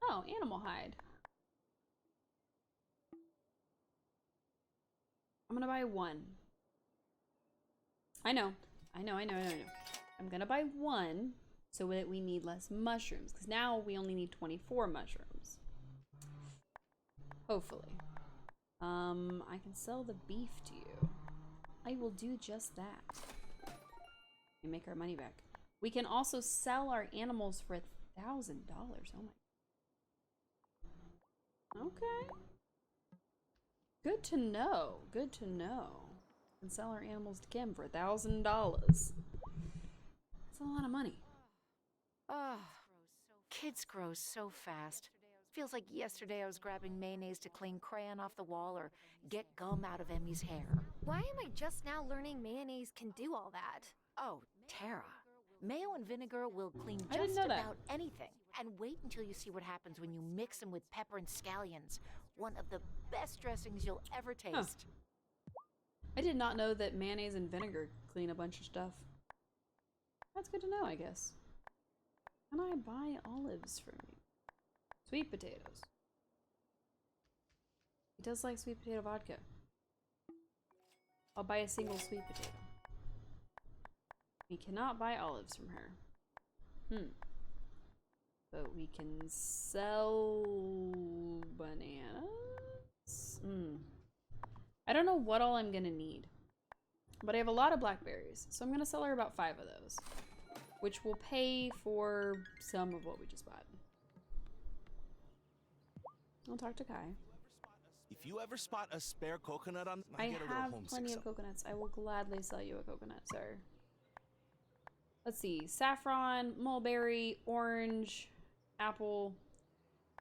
Oh, animal hide. I'm gonna buy 1. I know. I'm gonna buy 1 so that we need less mushrooms, because now we only need 24 mushrooms. Hopefully. I can sell the beef to you. I will do just that. And make our money back. We can also sell our animals for $1,000. Oh my. Okay. Good to know. Good to know. And sell our animals to Kim for $1,000. That's a lot of money. Oh, kids grow so fast. Feels like yesterday I was grabbing mayonnaise to clean crayon off the wall or get gum out of Emmy's hair. Why am I just now learning mayonnaise can do all that? Oh, Tara. Mayo and vinegar will clean I didn't just know that. about anything. And wait until you see what happens when you mix them with pepper and scallions. One of the best dressings you'll ever taste. Huh. I did not know that mayonnaise and vinegar clean a bunch of stuff. That's good to know, I guess. Can I buy olives from you? Sweet potatoes. He does like sweet potato vodka. I'll buy a single sweet potato. We cannot buy olives from her. But we can sell bananas? I don't know what all I'm gonna need. But I have a lot of blackberries, so I'm gonna sell her about 5 of those. Which will pay for some of what we just bought. I'll talk to Kai. If you ever spot a spare coconut on, I get a little have homesick. plenty of coconuts. I will gladly sell you a coconut, sir. Let's see. Saffron, mulberry, orange, apple,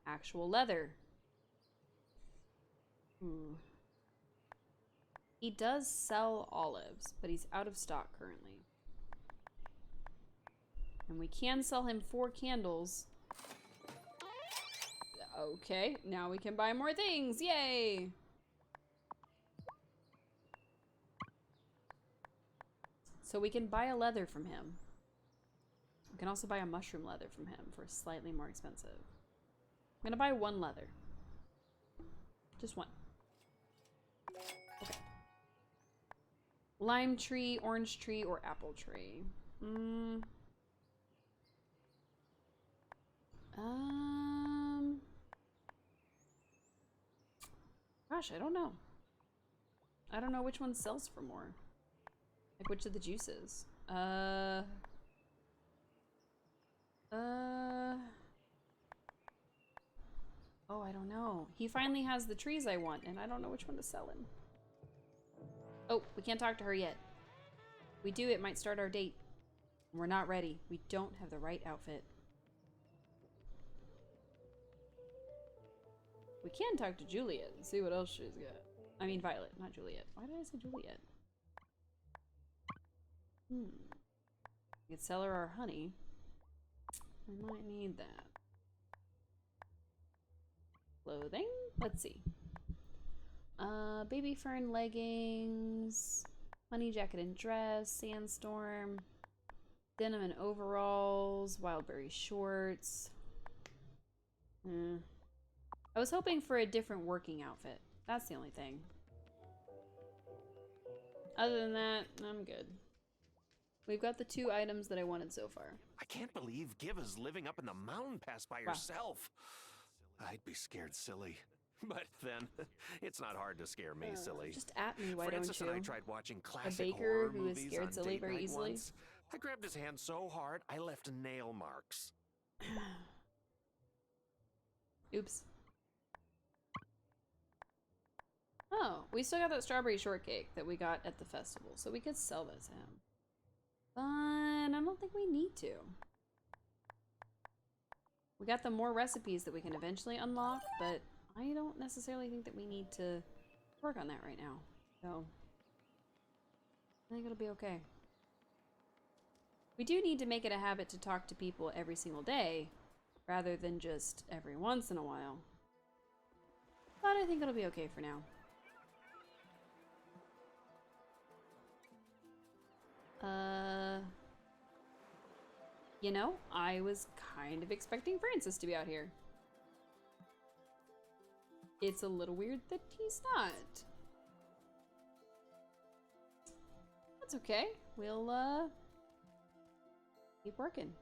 actual leather. Ooh. He does sell olives, but he's out of stock currently. And we can sell him 4 candles. Okay, now we can buy more things. Yay! So we can buy a leather from him. We can also buy a mushroom leather from him for slightly more expensive. I'm gonna buy 1 leather. Just 1. Okay. Lime tree, orange tree, or apple tree? Gosh, I don't know. I don't know which one sells for more. Like, which of the juices? Oh, I don't know. He finally has the trees I want, and I don't know which one to sell him. Oh, we can't talk to her yet. We do, it might start our date. We're not ready. We don't have the right outfit. We can talk to Juliet and see what else she's got. I mean Violet, not Juliet. Why did I say Juliet? We could sell her our honey. We might need that. Clothing? Let's see. Baby fern leggings, honey jacket and dress, sandstorm, denim and overalls, wildberry shorts. I was hoping for a different working outfit. That's the only thing. Other than that, I'm good. We've got the 2 items that I wanted so far. I can't believe Giva's living up in the mountain pass by herself. I'd be scared silly. But then, it's not hard to scare me silly. Just at me, why Francis don't you? and I tried watching classic A baker horror who is movies scared on silly date very night easily? once. I grabbed his hand so hard, I left nail marks. Oops. Oh, we still got that strawberry shortcake that we got at the festival, so we could sell that to him. But I don't think we need to. We got the more recipes that we can eventually unlock, but I don't necessarily think that we need to work on that right now. So I think it'll be okay. We do need to make it a habit to talk to people every single day, rather than just every once in a while. But I think it'll be okay for now. You know, I was kind of expecting Francis to be out here. It's a little weird that he's not. That's okay. We'll, keep working.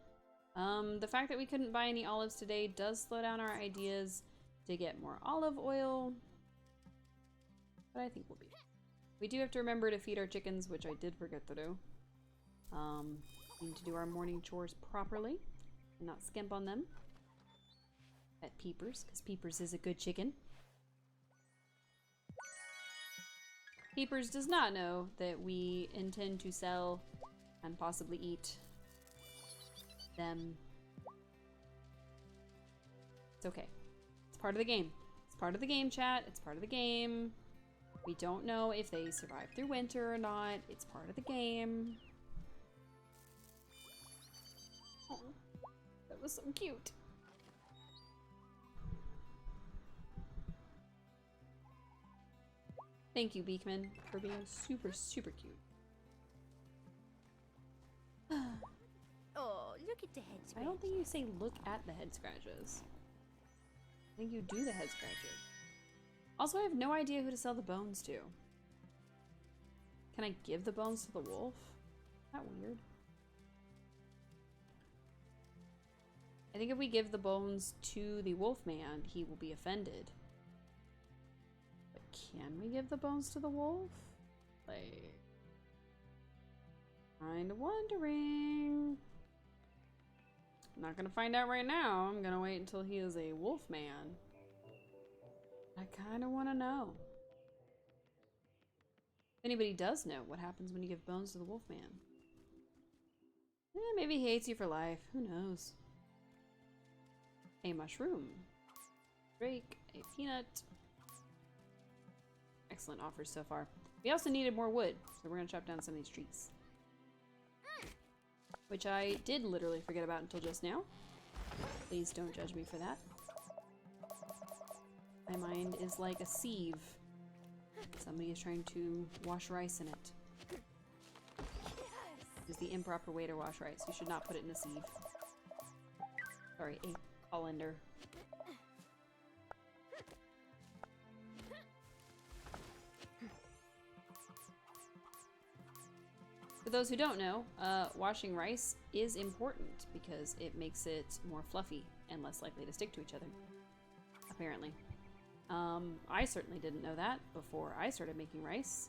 The fact that we couldn't buy any olives today does slow down our ideas to get more olive oil. But I think we'll be fine. We do have to remember to feed our chickens, which I did forget to do. We need to do our morning chores properly and not skimp on them. At Peepers, because Peepers is a good chicken. Peepers does not know that we intend to sell and possibly eat them. It's okay. It's part of the game. It's part of the game, chat. It's part of the game. We don't know if they survive through winter or not. It's part of the game. Oh, that was so cute. Thank you, Beekman, for being super, super cute. Oh, look at the head scratch. I don't think you say look at the head scratches. I think you do the head scratches. Also, I have no idea who to sell the bones to. Can I give the bones to the wolf? Is that weird? I think if we give the bones to the wolf man, he will be offended. But can we give the bones to the wolf? Like, kinda wondering. I'm not gonna find out right now. I'm gonna wait until he is a wolf man. I kinda wanna know. If anybody does know what happens when you give bones to the wolf man. Maybe he hates you for life. Who knows? A mushroom. Drake. A peanut. Excellent offers so far. We also needed more wood, so we're gonna chop down some of these trees. Which I did literally forget about until just now. Please don't judge me for that. My mind is like a sieve. Somebody is trying to wash rice in it. This is the improper way to wash rice. You should not put it in a sieve. Sorry, a colander. For those who don't know, washing rice is important because it makes it more fluffy and less likely to stick to each other. Apparently. I certainly didn't know that before I started making rice.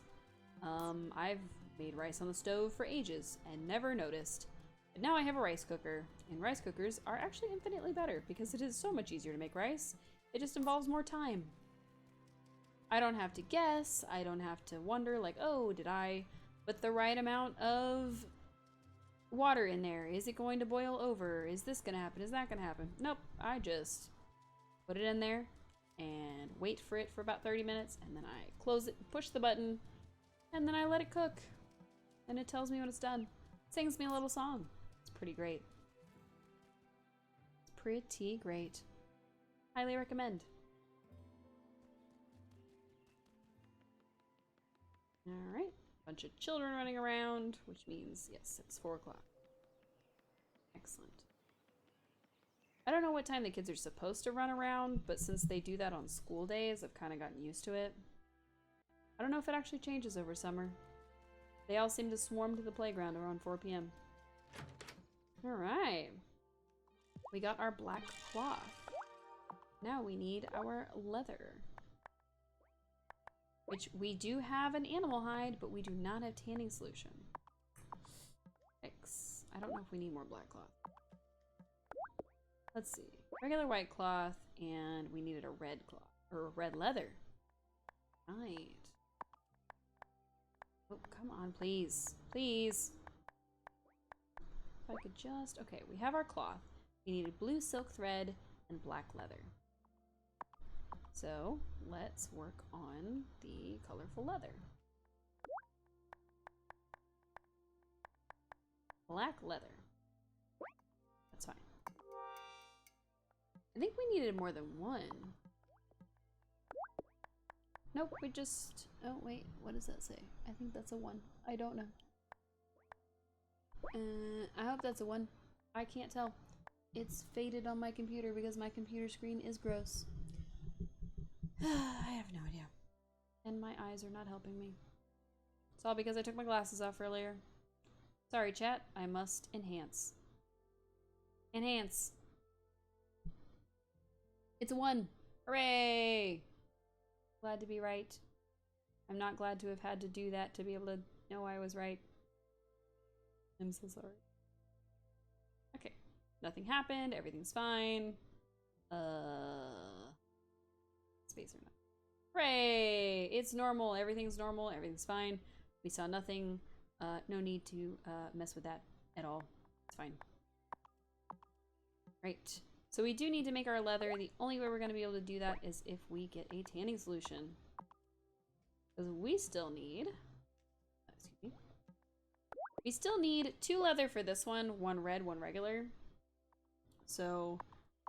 I've made rice on the stove for ages and never noticed. But now I have a rice cooker, and rice cookers are actually infinitely better because it is so much easier to make rice. It just involves more time. I don't have to guess. I don't have to wonder like, oh, did I Put the right amount of water in there. Is it going to boil over? Is this gonna happen? Is that gonna happen? Nope. I just put it in there and wait for it for about 30 minutes, and then I close it, push the button, and then I let it cook. And it tells me when it's done. It sings me a little song. It's pretty great. It's pretty great. Highly recommend. Alright. Bunch of children running around, which means, yes, it's 4 o'clock. Excellent. I don't know what time the kids are supposed to run around, but since they do that on school days, I've kind of gotten used to it. I don't know if it actually changes over summer. They all seem to swarm to the playground around 4 p.m. Alright. We got our black cloth. Now we need our leather. Which we do have an animal hide, but we do not have tanning solution. X. I don't know if we need more black cloth. Let's see. Regular white cloth, and we needed a red cloth. Or red leather. Right. Oh, come on, please. Please. If I could just... Okay, we have our cloth. We needed blue silk thread and black leather. So, let's work on the colorful leather. Black leather. That's fine. I think we needed more than one. Nope, we just... Oh, wait. What does that say? I think that's a 1. I don't know. I hope that's a 1. I can't tell. It's faded on my computer because my computer screen is gross. I have no idea. And my eyes are not helping me. It's all because I took my glasses off earlier. Sorry, chat. I must enhance. Enhance. It's a 1. Hooray! Glad to be right. I'm not glad to have had to do that to be able to know I was right. I'm so sorry. Okay. Nothing happened. Everything's fine. Space or not. Hooray! It's normal. Everything's normal. Everything's fine. We saw nothing. No need to mess with that at all. It's fine. Right. So we do need to make our leather. The only way we're going to be able to do that is if we get a tanning solution. Because we still need... Excuse me. We still need 2 leather for this one. 1 red, 1 regular. So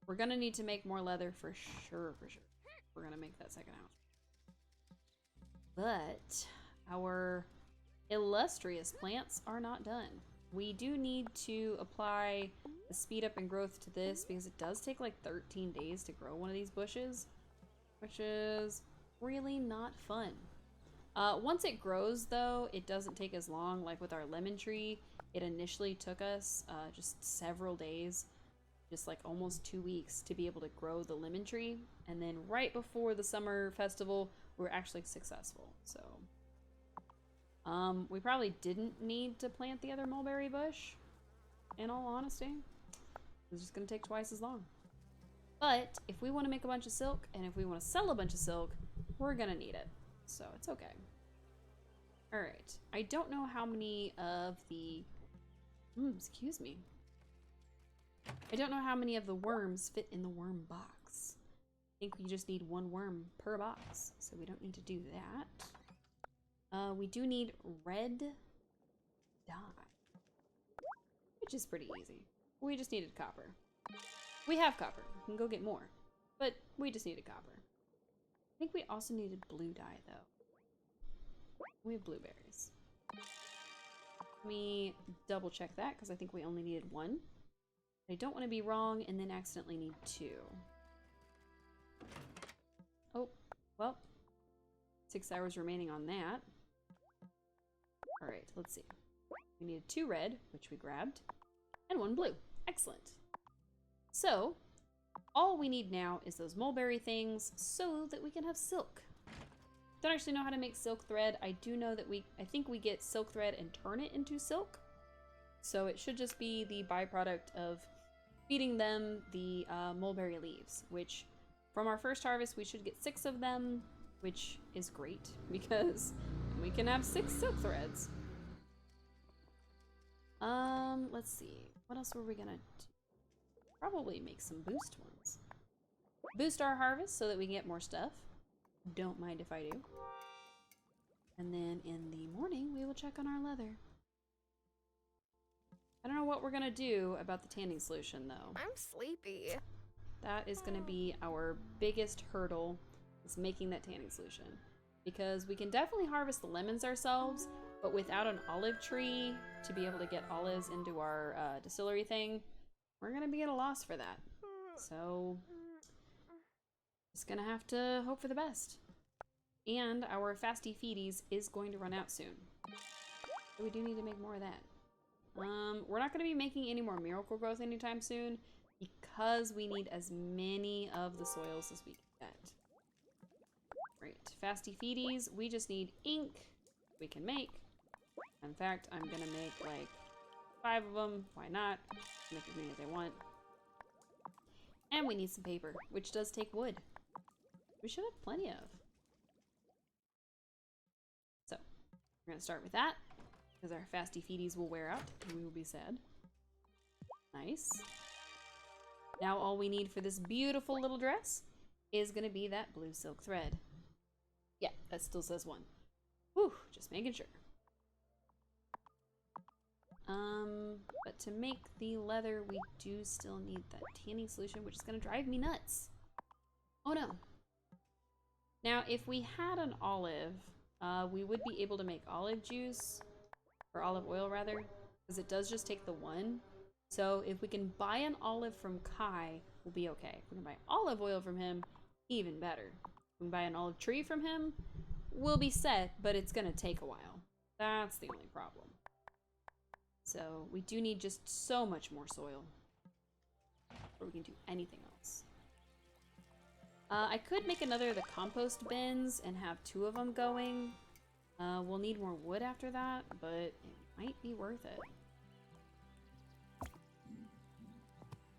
we're going to need to make more leather for sure, We're going to make that second house. But our illustrious plants are not done. We do need to apply the speed up and growth to this because it does take like 13 days to grow one of these bushes, which is really not fun. Once it grows though, it doesn't take as long. Like with our lemon tree, it initially took us just several days, just like almost 2 weeks to be able to grow the lemon tree. And then right before the summer festival, we were actually successful. So we probably didn't need to plant the other mulberry bush, in all honesty. It's just gonna take twice as long. But if we want to make a bunch of silk, and if we want to sell a bunch of silk, we're gonna need it. So it's okay. Alright. I don't know how many of the... excuse me. I don't know how many of the worms fit in the worm box. I think we just need 1 worm per box, so we don't need to do that. We do need red dye, which is pretty easy. We just needed copper. We have copper. We can go get more, but we just needed copper. I think we also needed blue dye, though. We have blueberries. Let me double check that, because I think we only needed 1. I don't want to be wrong and then accidentally need 2. Oh, well. 6 hours remaining on that. Alright, let's see. We needed 2 red, which we grabbed, and 1 blue. Excellent. So, all we need now is those mulberry things so that we can have silk. Don't actually know how to make silk thread. I do know that I think we get silk thread and turn it into silk. So it should just be the byproduct of feeding them the mulberry leaves, which from our first harvest, we should get 6 of them, which is great because we can have 6 silk threads. let's see. What else were we gonna do? Probably make some boost ones. Boost our harvest so that we can get more stuff. Don't mind if I do. And then in the morning, we will check on our leather. I don't know what we're gonna do about the tanning solution, though. I'm sleepy. That is gonna be our biggest hurdle, is making that tanning solution. Because we can definitely harvest the lemons ourselves, but without an olive tree to be able to get olives into our distillery thing, we're gonna be at a loss for that. So, just gonna have to hope for the best. And our Fasty Feeties is going to run out soon. So we do need to make more of that. We're not going to be making any more Miracle Growth anytime soon because we need as many of the soils as we can get. Right, Fasty Feeties, we just need ink we can make. In fact, I'm going to make like 5 of them. Why not? Make as many as I want. And we need some paper, which does take wood. We should have plenty of. So, we're going to start with that. Because our Fasty Feeties will wear out and we will be sad. Nice. Now all we need for this beautiful little dress is going to be that blue silk thread. Yeah, that still says 1. Whew, just making sure. But to make the leather, we do still need that tanning solution, which is going to drive me nuts. Oh no. Now, if we had an olive, we would be able to make olive juice. Or olive oil, rather, because it does just take the 1. So if we can buy an olive from Kai, we'll be okay. If we can buy olive oil from him, even better. If we can buy an olive tree from him, we'll be set, but it's going to take a while. That's the only problem. So we do need just so much more soil. Or we can do anything else. I could make another of the compost bins and have 2 of them going. We'll need more wood after that, but it might be worth it.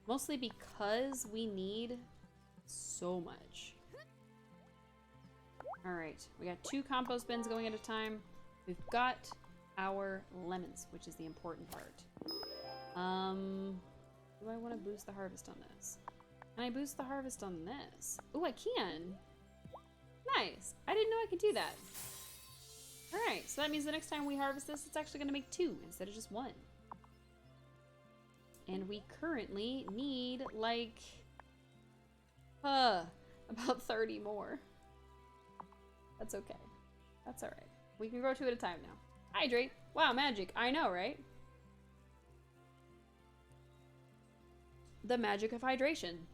Mostly because we need so much. Alright, we got 2 compost bins going at a time. We've got our lemons, which is the important part. Do I want to boost the harvest on this? Can I boost the harvest on this? Oh, I can! Nice! I didn't know I could do that. Alright, so that means the next time we harvest this, it's actually going to make 2 instead of just 1. And we currently need, like, about 30 more. That's okay. That's alright. We can grow 2 at a time now. Hydrate! Wow, magic! I know, right? The magic of hydration.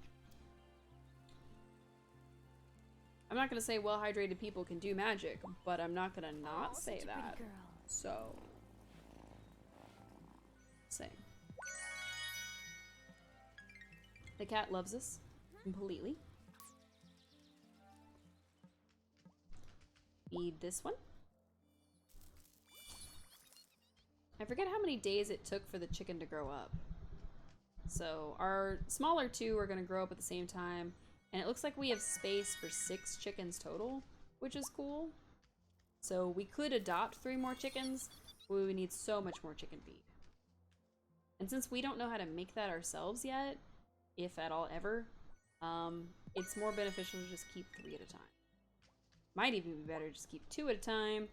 I'm not going to say well-hydrated people can do magic, but I'm not going to not say that. So, say. The cat loves us completely. Feed this one. I forget how many days it took for the chicken to grow up. So our smaller 2 are going to grow up at the same time. And it looks like we have space for 6 chickens total, which is cool. So we could adopt 3 more chickens, but we would need so much more chicken feed. And since we don't know how to make that ourselves yet, if at all ever, it's more beneficial to just keep 3 at a time. Might even be better to just keep 2 at a time,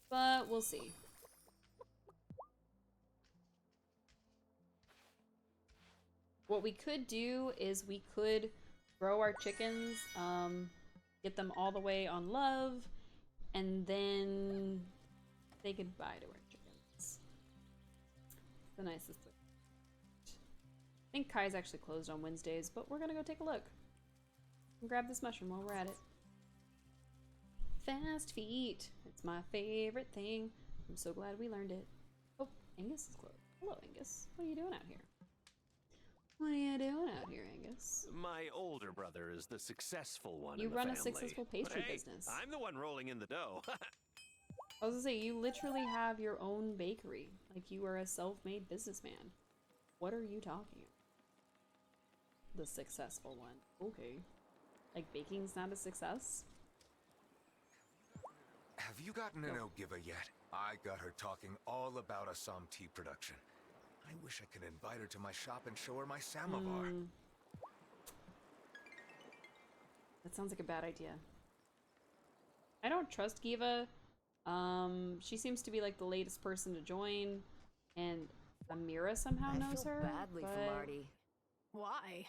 but we'll see. What we could do is we could grow our chickens, get them all the way on love, and then say goodbye to our chickens. The nicest thing. I think Kai's actually closed on Wednesdays, but we're gonna go take a look. And grab this mushroom while we're at it. Fast feet. It's my favorite thing. I'm so glad we learned it. Oh, Angus is closed. Hello, Angus. What are you doing out here? What are you doing out here, Angus? My older brother is the successful one. You in the run a family. successful pastry Hey, business. I'm the one rolling in the dough. I was gonna say, you literally have your own bakery. Like, you are a self-made businessman. What are you talking about? The successful one. Okay. Like, baking's not a success? Have you gotten an Ogiva yet? I got her talking all about Assam tea production. I wish I could invite her to my shop and show her my samovar. That sounds like a bad idea. I don't trust Giva. She seems to be like the latest person to join, and Amira somehow knows her. Badly but... for Marty. Why?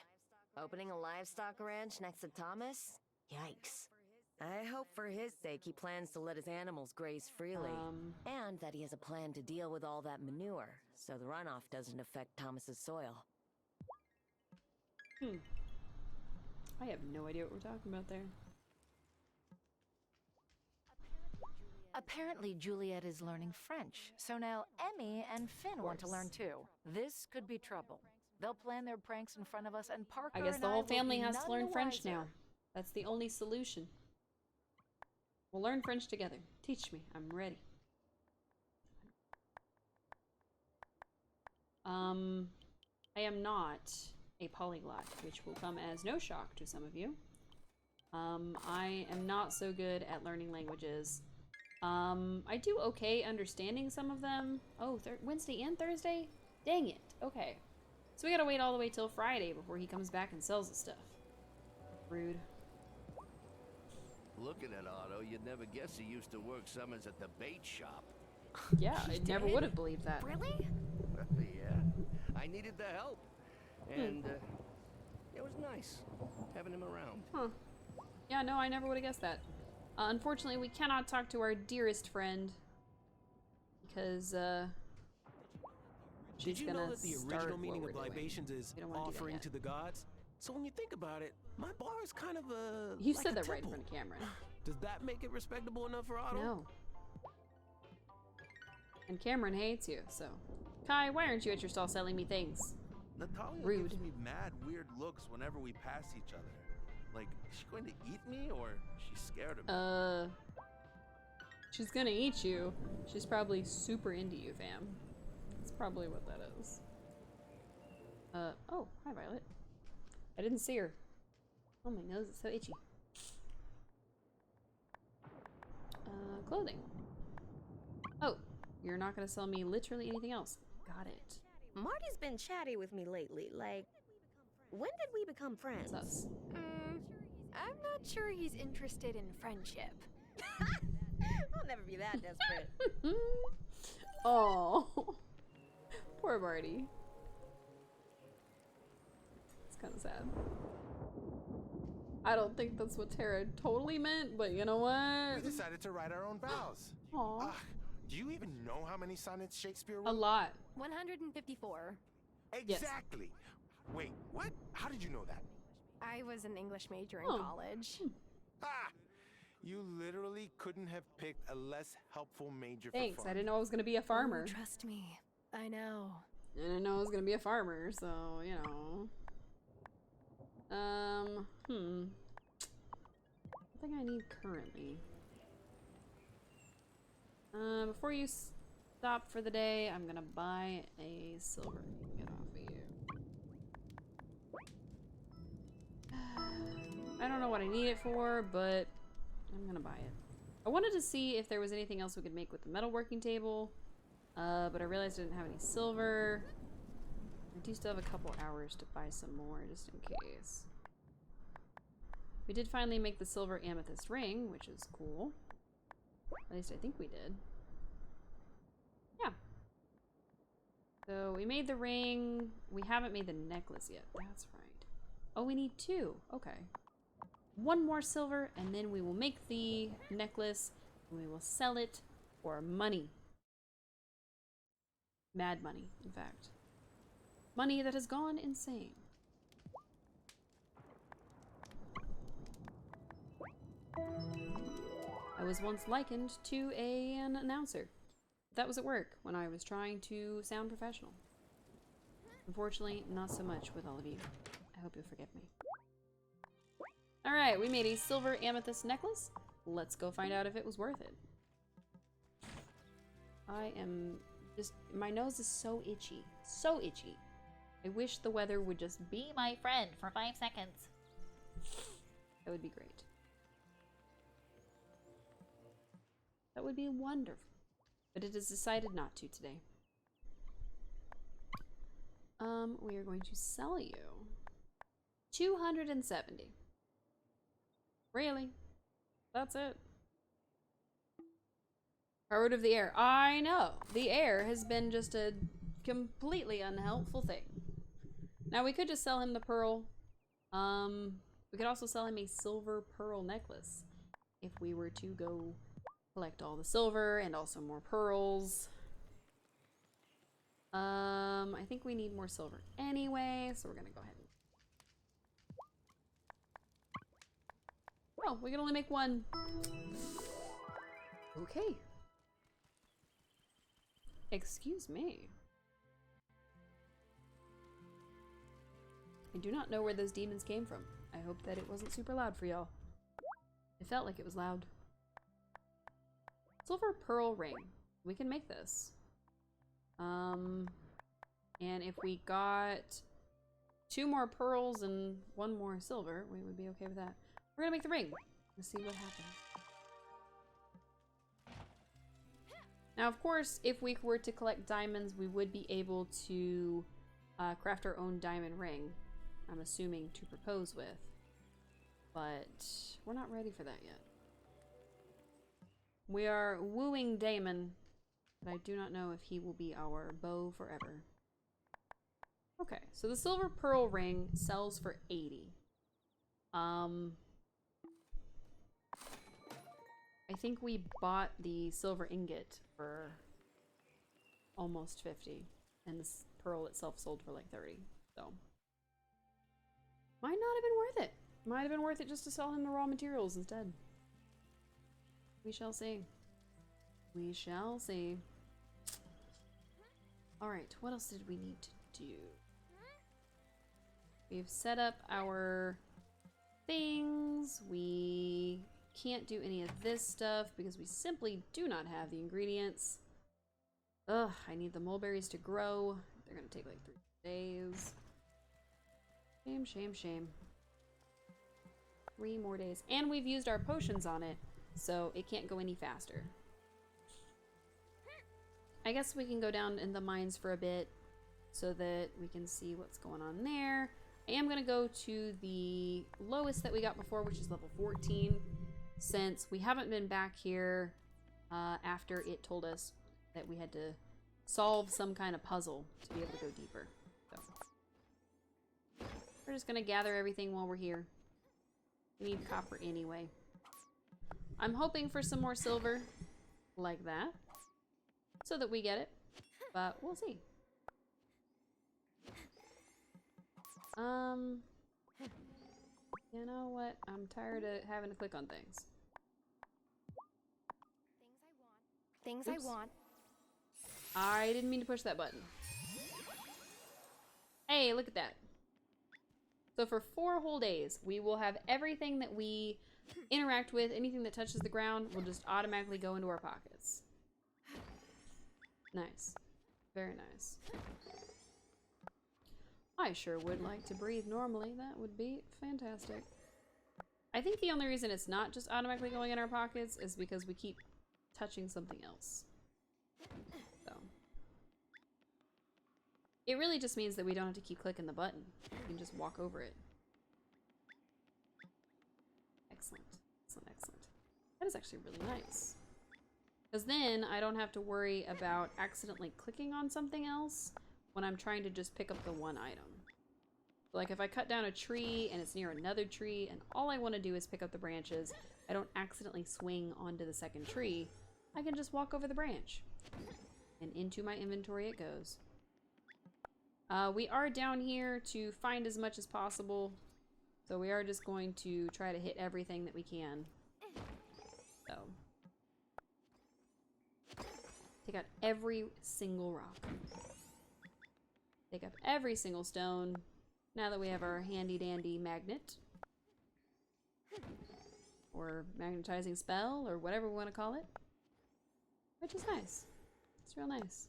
Opening a livestock ranch next to Thomas? Yikes. I hope for his sake he plans to let his animals graze freely. And that he has a plan to deal with all that manure, so the runoff doesn't affect Thomas's soil. I have no idea what we're talking about there. Apparently Juliet is learning French, so now Emmy and Finn want to learn too. This could be trouble. They'll plan their pranks in front of us, and Parker I guess and the whole will family be has to none learn the French wiser. now. That's the only solution. We'll learn French together. Teach me. I'm ready. I am not a polyglot, which will come as no shock to some of you. I am not so good at learning languages. I do okay understanding some of them. Oh, Wednesday and Thursday? Dang it. Okay. So we gotta wait all the way till Friday before he comes back and sells the stuff. Rude. Looking at Otto, you'd never guess he used to work summers at the bait shop. Yeah, I never would have believed that. Really? Yeah. I needed the help. And it was nice having him around. Huh. Yeah, no, I never would have guessed that. Unfortunately, we cannot talk to our dearest friend because she's Did you gonna know that the start original meaning what of we're doing. libations is We don't wanna do that offering yet. to the gods? So when you think about it, my bar is kind of a You like said a that right in temple. front of Cameron. Does that make it respectable enough for Otto? No. And Cameron hates you, so. Kai, why aren't you at your stall selling me things? Natalia Rude. gives me mad weird looks whenever we pass each other. Like, is she going to eat me or she's scared of me? She's gonna eat you. She's probably super into you, fam. That's probably what that is. Oh, hi, Violet. I didn't see her. Oh, my nose is so itchy. Clothing. Oh, you're not gonna sell me literally anything else. Got it. Marty's been chatty with me lately. Like, when did we become friends? Sus. I'm not sure he's interested in friendship. I'll never be that desperate. Oh, poor Marty. It's kind of sad. I don't think that's what Tara totally meant, but you know what? We decided to write our own vows. Aw. Do you even know how many sonnets Shakespeare wrote? A lot. 154. Exactly. Wait, what? How did you know that? I was an English major in Oh. college. Ah! You literally couldn't have picked a less helpful major for Thanks. fun. I didn't know I was gonna be a farmer. Oh, trust me. I know. I didn't know I was gonna be a farmer, so you know. I think I need currently. Before you stop for the day, I'm gonna buy a silver. Get off of you. I don't know what I need it for, but I'm gonna buy it. I wanted to see if there was anything else we could make with the metalworking table, but I realized I didn't have any silver. I do still have a couple hours to buy some more, just in case. We did finally make the silver amethyst ring, which is cool. At least I think we did. Yeah. So we made the ring. We haven't made the necklace yet. That's right. Oh, we need 2. Okay. 1 more silver, and then we will make the necklace, and we will sell it for money. Mad money, in fact. Money that has gone insane. I was once likened to an announcer. That was at work when I was trying to sound professional. Unfortunately, not so much with all of you. I hope you'll forgive me. Alright, we made a silver amethyst necklace. Let's go find out if it was worth it. I am just... my nose is so itchy. So itchy. I wish the weather would just be my friend for 5 seconds. That would be great. That would be wonderful. But it has decided not to today. We are going to sell you 270. Really? That's it? Powered of the air. I know. The air has been just a completely unhelpful thing. Now we could just sell him the pearl. We could also sell him a silver pearl necklace if we were to go collect all the silver and also more pearls. I think we need more silver anyway, so we're gonna go ahead and... Oh, we can only make one. Okay. Excuse me. I do not know where those demons came from. I hope that it wasn't super loud for y'all. It felt like it was loud. Silver pearl ring. We can make this. And if we got 2 more pearls and 1 more silver, we would be okay with that. We're gonna make the ring. Let's see what happens. Now, of course, if we were to collect diamonds, we would be able to craft our own diamond ring. I'm assuming to propose with. But we're not ready for that yet. We are wooing Damon, but I do not know if he will be our beau forever. Okay, so the silver pearl ring sells for 80. I think we bought the silver ingot for almost 50, and this pearl itself sold for like 30, so might not have been worth it. Might have been worth it just to sell him the raw materials instead. We shall see. We shall see. Alright, what else did we need to do? We've set up our things. We can't do any of this stuff because we simply do not have the ingredients. Ugh, I need the mulberries to grow. They're gonna take like 3 days. Shame, shame, shame. 3 more days. And we've used our potions on it, so it can't go any faster. I guess we can go down in the mines for a bit so that we can see what's going on there. I am going to go to the lowest that we got before, which is level 14, since we haven't been back here after it told us that we had to solve some kind of puzzle to be able to go deeper. So we're just going to gather everything while we're here. We need copper anyway. I'm hoping for some more silver like that so that we get it, but we'll see. You know what? I'm tired of having to click on things. Things Oops. I want. I didn't mean to push that button. Hey, look at that. So for 4 whole days, we will have everything that we interact with, anything that touches the ground, will just automatically go into our pockets. Nice. Very nice. I sure would like to breathe normally. That would be fantastic. I think the only reason it's not just automatically going in our pockets is because we keep touching something else. So it really just means that we don't have to keep clicking the button. We can just walk over it. Excellent. Excellent, excellent. That is actually really nice. Because then I don't have to worry about accidentally clicking on something else when I'm trying to just pick up the one item. Like if I cut down a tree and it's near another tree and all I want to do is pick up the branches, I don't accidentally swing onto the second tree, I can just walk over the branch. And into my inventory it goes. We are down here to find as much as possible, so we are just going to try to hit everything that we can. So take out every single rock. Take up every single stone. Now that we have our handy dandy magnet. Or magnetizing spell, or whatever we want to call it. Which is nice. It's real nice.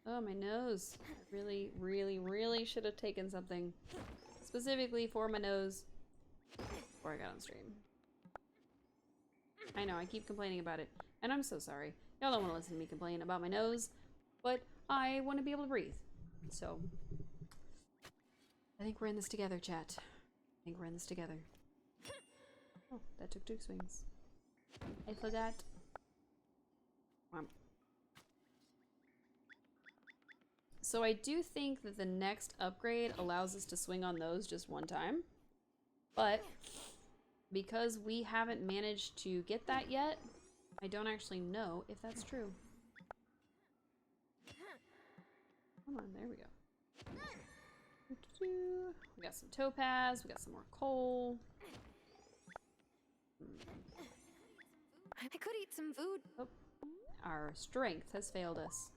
Oh, my nose. I really, really, really should have taken something specifically for my nose before I got on stream. I know, I keep complaining about it. And I'm so sorry. Y'all don't want to listen to me complain about my nose. But I want to be able to breathe. So, I think we're in this together, chat. I think we're in this together. Oh, that took 2 swings. I forgot. So I do think that the next upgrade allows us to swing on those just one time. But because we haven't managed to get that yet, I don't actually know if that's true. Come on, there we go. We got some topaz, we got some more coal. I could eat some food. Oh, our strength has failed us.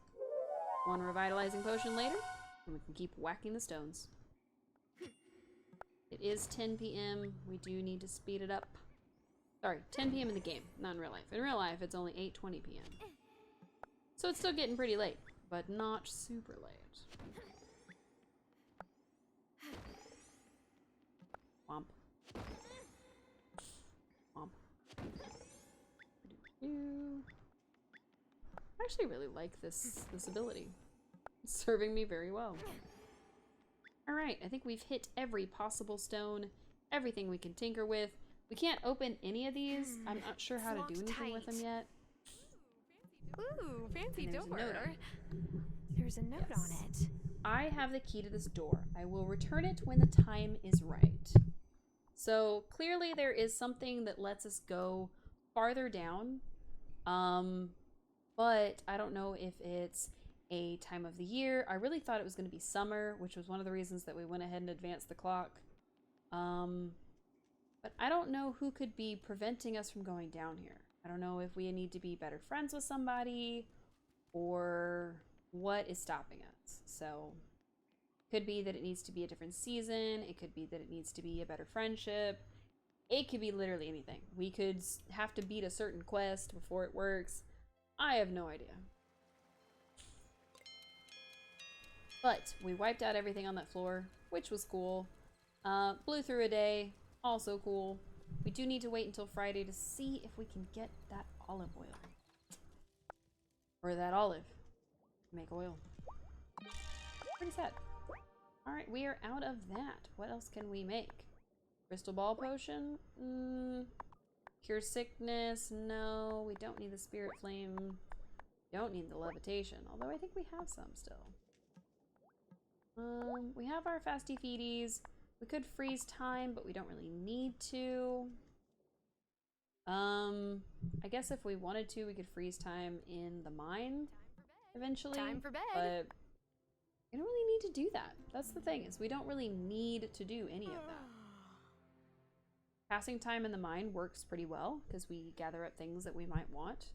1 revitalizing potion later, and we can keep whacking the stones. It is 10 p.m. We do need to speed it up. Sorry, 10 p.m. in the game, not in real life. In real life, it's only 8:20 p.m. So it's still getting pretty late, but not super late. Womp. Womp. I actually really like this ability. It's serving me very well. Alright, I think we've hit every possible stone, everything we can tinker with. We can't open any of these. I'm not sure how to do anything with them yet. Ooh, fancy There's door. a note on it. There's a note on it. I have the key to this door. I will return it when the time is right. So clearly there is something that lets us go farther down. But I don't know if it's a time of the year. I really thought it was going to be summer, which was one of the reasons that we went ahead and advanced the clock. But I don't know who could be preventing us from going down here. I don't know if we need to be better friends with somebody or what is stopping us. So could be that it needs to be a different season. It could be that it needs to be a better friendship. It could be literally anything. We could have to beat a certain quest before it works. I have no idea. But we wiped out everything on that floor, which was cool. Blew through a day, also cool. We do need to wait until Friday to see if we can get that olive oil. Or that olive. Make oil. Pretty sad. Alright, we are out of that. What else can we make? Crystal ball potion? Cure sickness? No. We don't need the spirit flame. Don't need the levitation. Although I think we have some still. We have our fasty feeties. We could freeze time, but we don't really need to. I guess if we wanted to, we could freeze time in the mine eventually. Time for bed. But we don't really need to do that. That's the thing, is we don't really need to do any of that. Passing time in the mine works pretty well because we gather up things that we might want.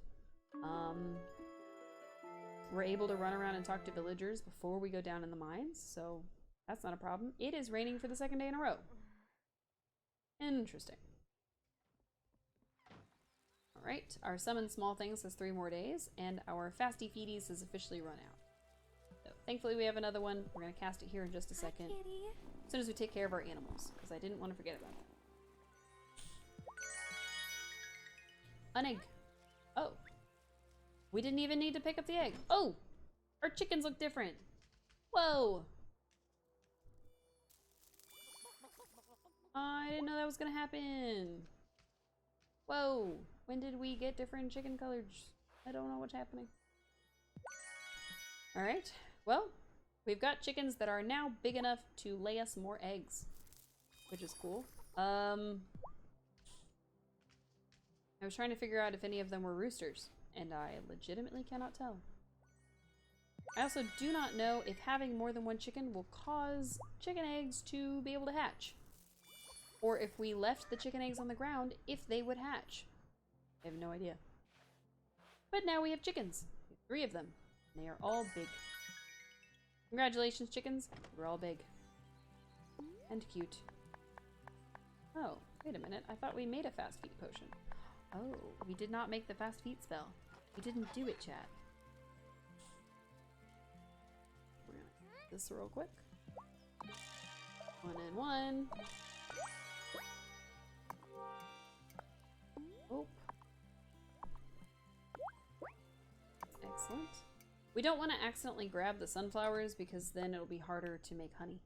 We're able to run around and talk to villagers before we go down in the mines, so that's not a problem. It is raining for the 2nd day in a row. Interesting. Alright, our summon small things has 3 more days, and our fasty feeties has officially run out. So thankfully we have another one. We're going to cast it here in just a second. As soon as we take care of our animals, because I didn't want to forget about that. An egg. Oh. We didn't even need to pick up the egg. Oh! Our chickens look different. Whoa! I didn't know that was gonna happen. Whoa! When did we get different chicken colors? I don't know what's happening. Alright. Well, we've got chickens that are now big enough to lay us more eggs. Which is cool. I was trying to figure out if any of them were roosters, and I legitimately cannot tell. I also do not know if having more than one chicken will cause chicken eggs to be able to hatch. Or if we left the chicken eggs on the ground, if they would hatch. I have no idea. But now we have chickens. We have 3 of them. And they are all big. Congratulations, chickens. We're all big. And cute. Oh, wait a minute. I thought we made a fast feet potion. Oh, we did not make the fast feet spell. We didn't do it, chat. We're gonna do this real quick. 1 and 1. Oh. We don't want to accidentally grab the sunflowers because then it'll be harder to make honey.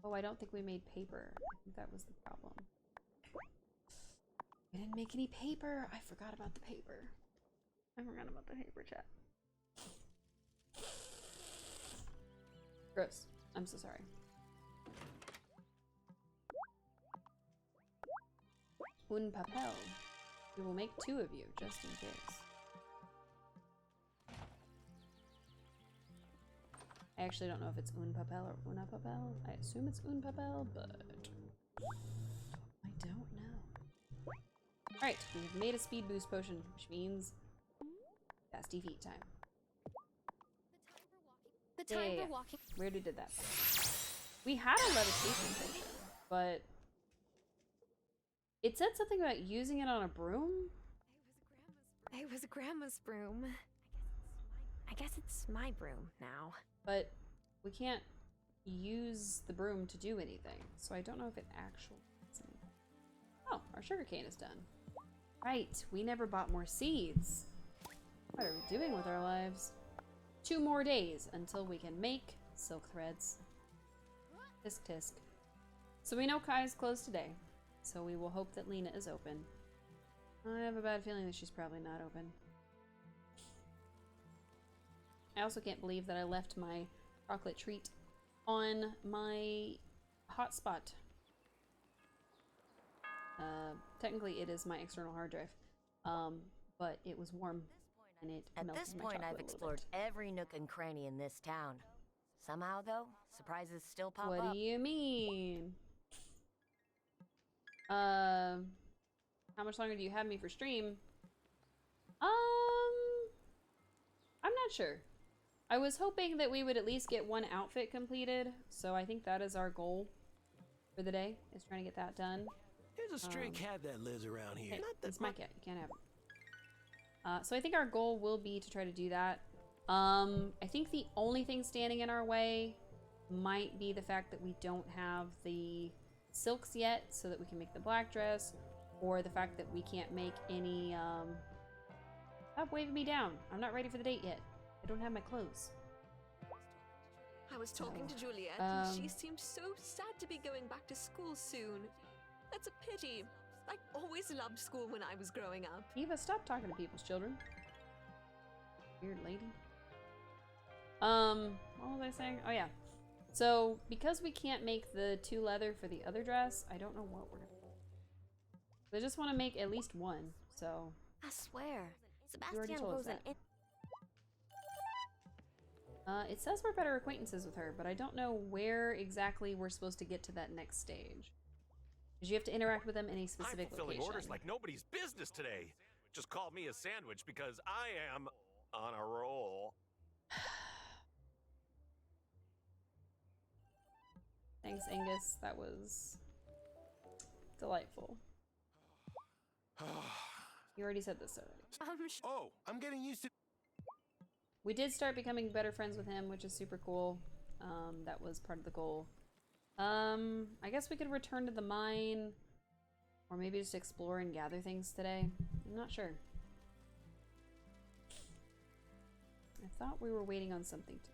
Oh, I don't think we made paper. I think that was the problem. We didn't make any paper. I forgot about the paper. I forgot about the paper, chat. Gross. I'm so sorry. Un papel. We will make 2 of you, just in case. I actually don't know if it's un papel or una papel. I assume it's un papel, but I don't know. Alright, we've made a speed boost potion, which means fasty feet time. The time for walking. We already did that. We had a levitation potion, but it said something about using it on a broom? It was Grandma's broom. I guess it's my broom now. But we can't use the broom to do anything, so I don't know if it actually does anything. Oh, our sugarcane is done. Right, we never bought more seeds. What are we doing with our lives? 2 more days until we can make silk threads. Tisk tisk. So we know Kai is closed today, so we will hope that Lena is open. I have a bad feeling that she's probably not open. I also can't believe that I left my chocolate treat on my hotspot. Technically it is my external hard drive, but it was warm and it melted my chocolate. At this point, I've explored every nook and cranny in this town. Somehow, though, surprises still pop up. What do you mean? How much longer do you have me for stream? I'm not sure. I was hoping that we would at least get 1 outfit completed, so I think that is our goal for the day, is trying to get that done. There's a stray cat that lives around here. It's my cat. You can't have it. So I think our goal will be to try to do that. I think the only thing standing in our way might be the fact that we don't have the silks yet so that we can make the black dress, or the fact that we can't make any, Stop waving me down. I'm not ready for the date yet. I don't have my clothes. I was talking to Juliet, and she seemed so sad to be going back to school soon. That's a pity. I always loved school when I was growing up. Eva, stop talking to people's children. Weird lady. What was I saying? Oh yeah. So, because we can't make the 2 leather for the other dress, I don't know what we're gonna do. I just want to make at least 1, so... I swear, You already Sebastian told us goes that. It says we're better acquaintances with her, but I don't know where exactly we're supposed to get to that next stage. Because you have to interact with them in a specific I'm fulfilling location. orders like nobody's business today. Just call me a sandwich because I am on a roll. Thanks, Angus. That was delightful. You already said this already. Oh, I'm getting used to... We did start becoming better friends with him, which is super cool. That was part of the goal. I guess we could return to the mine, or maybe just explore and gather things today. I'm not sure. I thought we were waiting on something to...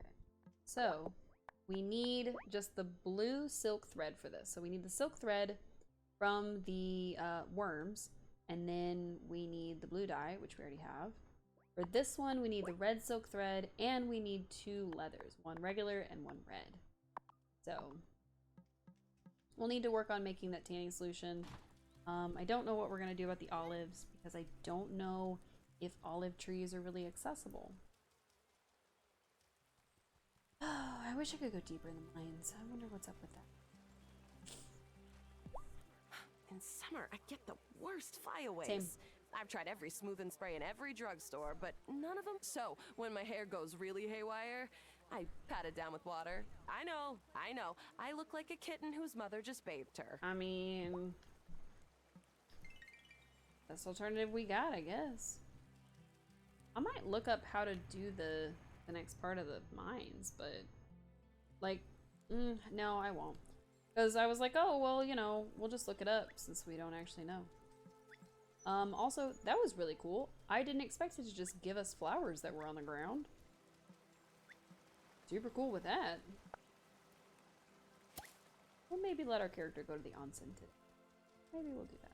Okay. So, we need just the blue silk thread for this. So we need the silk thread from the worms, and then we need the blue dye, which we already have. For this one, we need the red silk thread, and we need 2 leathers, 1 regular and 1 red. So we'll need to work on making that tanning solution. I don't know what we're going to do about the olives, because I don't know if olive trees are really accessible. Oh, I wish I could go deeper in the mines. I wonder what's up with that. In summer, I get the worst flyaways. Same. I've tried every smoothing spray in every drugstore, but none of them. So when my hair goes really haywire, I pat it down with water. I know. I look like a kitten whose mother just bathed her. I mean, best alternative we got, I guess. I might look up how to do the next part of the mines, but like, no, I won't. Because I was like, oh, well, you know, we'll just look it up since we don't actually know. Also, that was really cool. I didn't expect it to just give us flowers that were on the ground. Super cool with that. We'll maybe let our character go to the onsen today. Maybe we'll do that.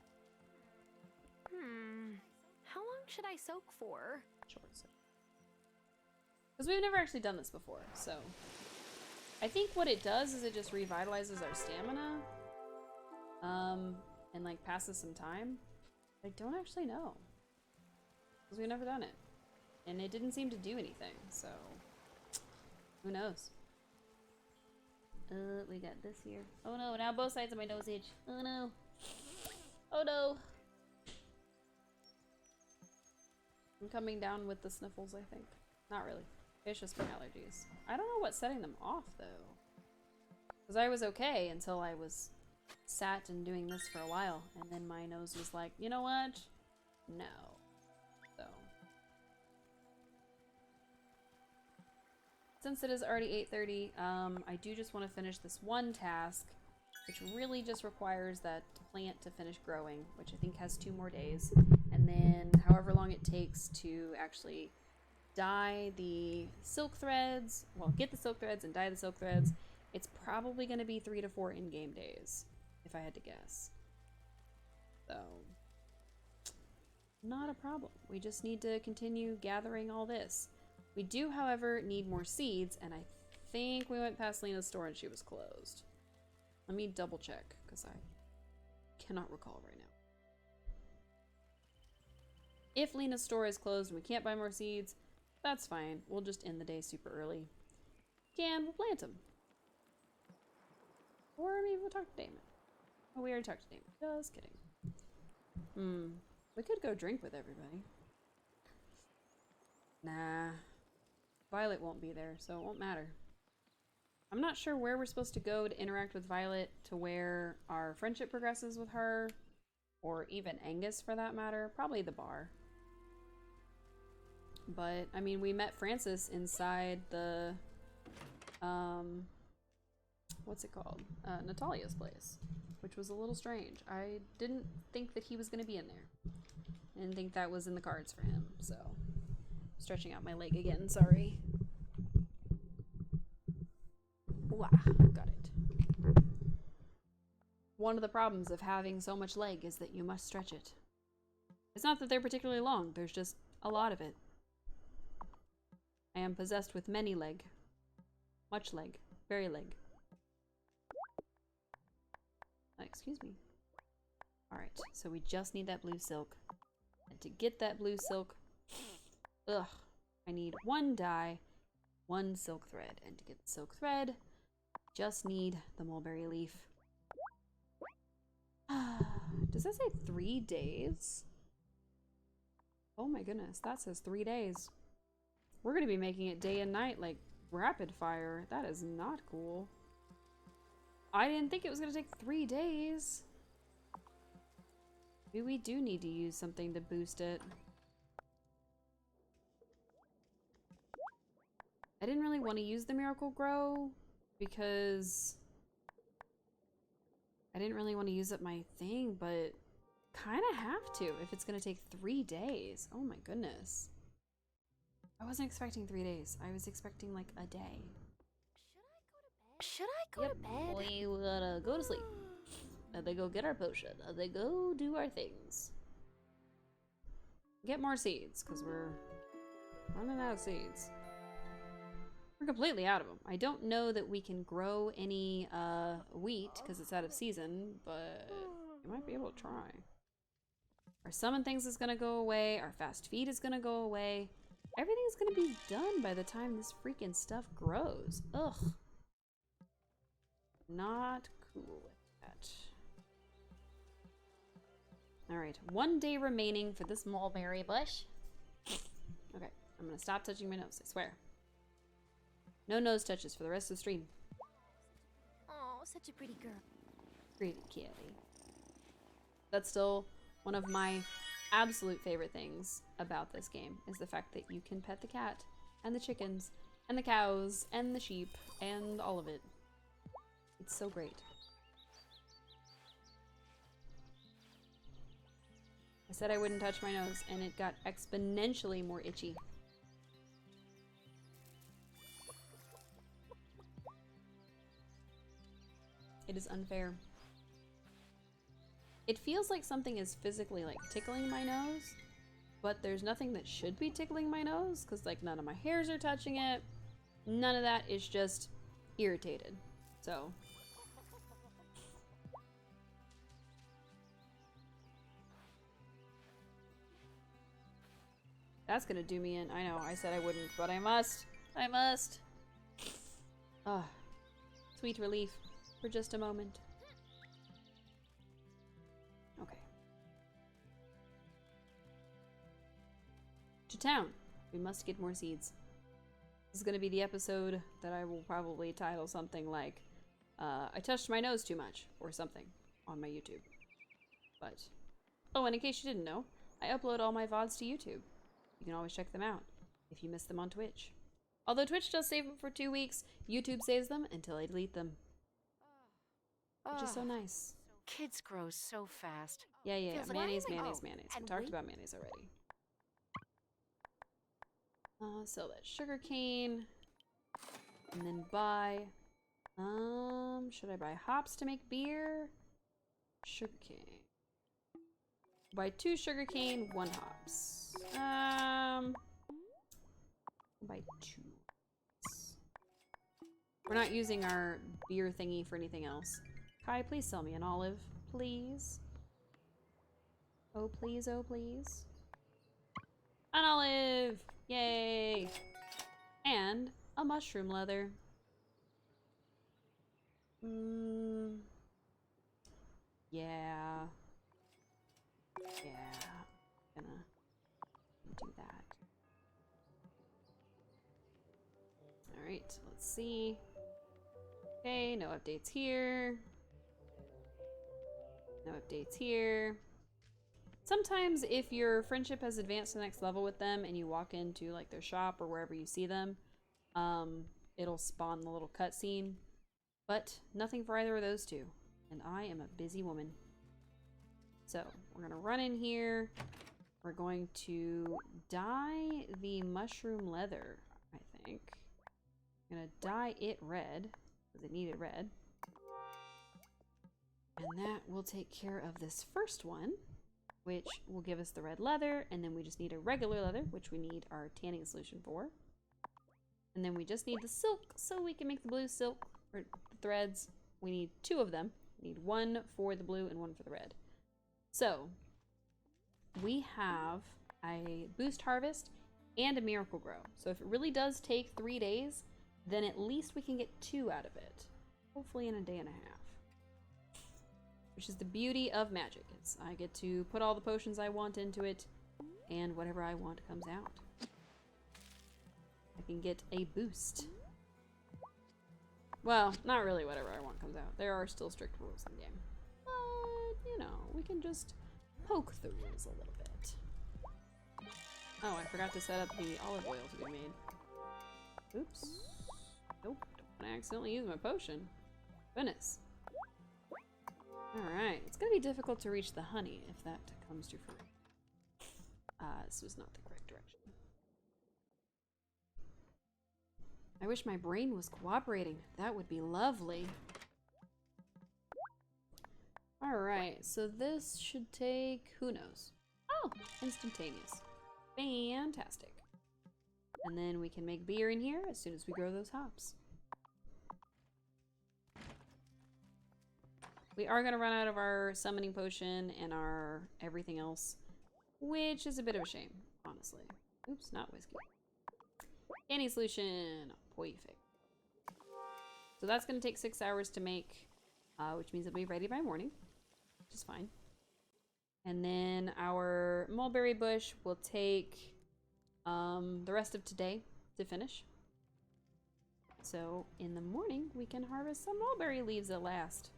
How long should I soak for? Short soak. Because we've never actually done this before, so... I think what it does is it just revitalizes our stamina. And like passes some time. I don't actually know. Because we've never done it. And it didn't seem to do anything, so... Who knows? We got this here. Oh no, now both sides of my nose itch. Oh no. Oh no. I'm coming down with the sniffles, I think. Not really. It's just my allergies. I don't know what's setting them off, though. Because I was okay until I was sat and doing this for a while. And then my nose was like, you know what? No. So. Since it is already 8:30, I do just want to finish this one task, which really just requires that plant to finish growing, which I think has 2 more days. And then however long it takes to actually dye the silk threads, well, get the silk threads and dye the silk threads, it's probably going to be 3 to 4 in-game days, if I had to guess. So, not a problem. We just need to continue gathering all this. We do, however, need more seeds, and I think we went past Lena's store and she was closed. Let me double check, because I cannot recall right now. If Lena's store is closed and we can't buy more seeds, that's fine. We'll just end the day super early. We'll plant them. Or maybe we'll talk to Damon. Oh, we already talked to Damon. Just kidding. We could go drink with everybody. Nah. Violet won't be there, so it won't matter. I'm not sure where we're supposed to go to interact with Violet to where our friendship progresses with her. Or even Angus, for that matter. Probably the bar. But, I mean, we met Francis inside the, what's it called? Natalia's place, which was a little strange. I didn't think that he was going to be in there. I didn't think that was in the cards for him, so. Stretching out my leg again, sorry. Wow, got it. One of the problems of having so much leg is that you must stretch it. It's not that they're particularly long, there's just a lot of it. I am possessed with many leg. Much leg. Very leg. Excuse me. Alright, so we just need that blue silk. And to get that blue silk, I need 1 dye, 1 silk thread. And to get the silk thread, just need the mulberry leaf. Does that say 3 days? Oh my goodness, that says 3 days. We're gonna be making it day and night like rapid fire. That is not cool. I didn't think it was gonna take 3 days. Maybe we do need to use something to boost it. I didn't really want to use the Miracle Grow because I didn't really want to use up my thing, but kind of have to if it's gonna take 3 days. Oh my goodness. I wasn't expecting 3 days. I was expecting like a day. Should I go to bed? We gotta go to sleep. And then go get our potion. And then go do our things. Get more seeds, because we're running out of seeds. We're completely out of them. I don't know that we can grow any wheat, because it's out of season, but we might be able to try. Our summon things is gonna go away. Our fast feed is gonna go away. Everything's gonna be done by the time this freaking stuff grows. Ugh. Not cool with that. Alright, 1 day remaining for this mulberry bush. Okay, I'm gonna stop touching my nose, I swear. No nose touches for the rest of the stream. Oh, such a pretty girl. Pretty kitty. That's still one of my absolute favorite things about this game, is the fact that you can pet the cat, and the chickens, and the cows, and the sheep, and all of it. It's so great. said I wouldn't touch my nose, and it got exponentially more itchy. It is unfair. It feels like something is physically like tickling my nose, but there's nothing that should be tickling my nose because like none of my hairs are touching it. None of that is just irritated. So that's gonna do me in. I know, I said I wouldn't, but I must. I must. Ah, sweet relief for just a moment. Okay. To town. We must get more seeds. This is gonna be the episode that I will probably title something like, I touched my nose too much, or something, on my YouTube. But, oh, and in case you didn't know, I upload all my VODs to YouTube. You can always check them out if you miss them on Twitch. Although Twitch does save them for 2 weeks, YouTube saves them until I delete them. Which is so nice. Kids grow so fast. Yeah. Feels like Mayonnaise. anything. We And talked wait. about mayonnaise already. Sell that sugar cane. And then buy... should I buy hops to make beer? Sugar cane. Buy 2 sugar cane, 1 hops. Buy 2. We're not using our beer thingy for anything else. Kai, please sell me an olive, please. Oh, please, oh, please. An olive! Yay! And a mushroom leather. Yeah. Gonna do that. Alright, let's see. Okay, no updates here. No updates here. Sometimes if your friendship has advanced to the next level with them and you walk into like their shop or wherever you see them, it'll spawn the little cutscene. But nothing for either of those two. And I am a busy woman. So we're gonna run in here. We're going to dye the mushroom leather, I think. I'm gonna dye it red, because it needed red. And that will take care of this first one, which will give us the red leather, and then we just need a regular leather, which we need our tanning solution for. And then we just need the silk, so we can make the blue silk, or the threads. We need 2 of them. We need 1 for the blue and 1 for the red. So, we have a boost harvest and a miracle grow. So if it really does take 3 days, then at least we can get 2 out of it. Hopefully in a day and a half. Which is the beauty of magic. I get to put all the potions I want into it, and whatever I want comes out. I can get a boost. Well, not really whatever I want comes out. There are still strict rules in the game. But, you know, we can just poke the rules a little bit. Oh, I forgot to set up the olive oil to be made. Oops. Nope. Don't want to accidentally use my potion. Goodness. Alright. It's going to be difficult to reach the honey if that comes to fruition. This was not the correct direction. I wish my brain was cooperating. That would be lovely. Alright, so this should take... who knows? Oh! Instantaneous. Fantastic. And then we can make beer in here as soon as we grow those hops. We are going to run out of our summoning potion and our everything else, which is a bit of a shame, honestly. Oops, not whiskey. Candy solution. Perfect. So that's going to take 6 hours to make, which means it'll be ready by morning, which is fine. And then our mulberry bush will take the rest of today to finish. So in the morning, we can harvest some mulberry leaves at last.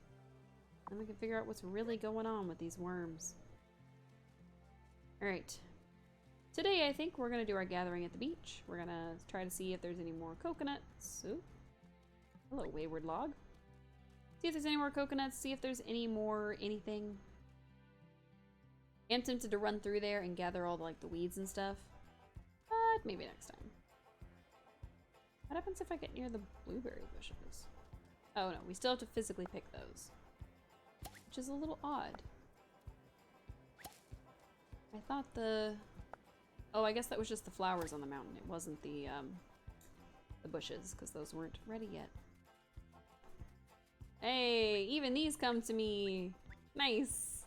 Then we can figure out what's really going on with these worms. Alright. Today, I think we're going to do our gathering at the beach. We're going to try to see if there's any more coconuts. Ooh. Hello, wayward log. See if there's any more coconuts. See if there's any more anything. I'm tempted to run through there and gather all like the weeds and stuff, but maybe next time. What happens if I get near the blueberry bushes? Oh no, we still have to physically pick those, which is a little odd. I thought oh, I guess that was just the flowers on the mountain. It wasn't the bushes, because those weren't ready yet. Hey, even these come to me. Nice.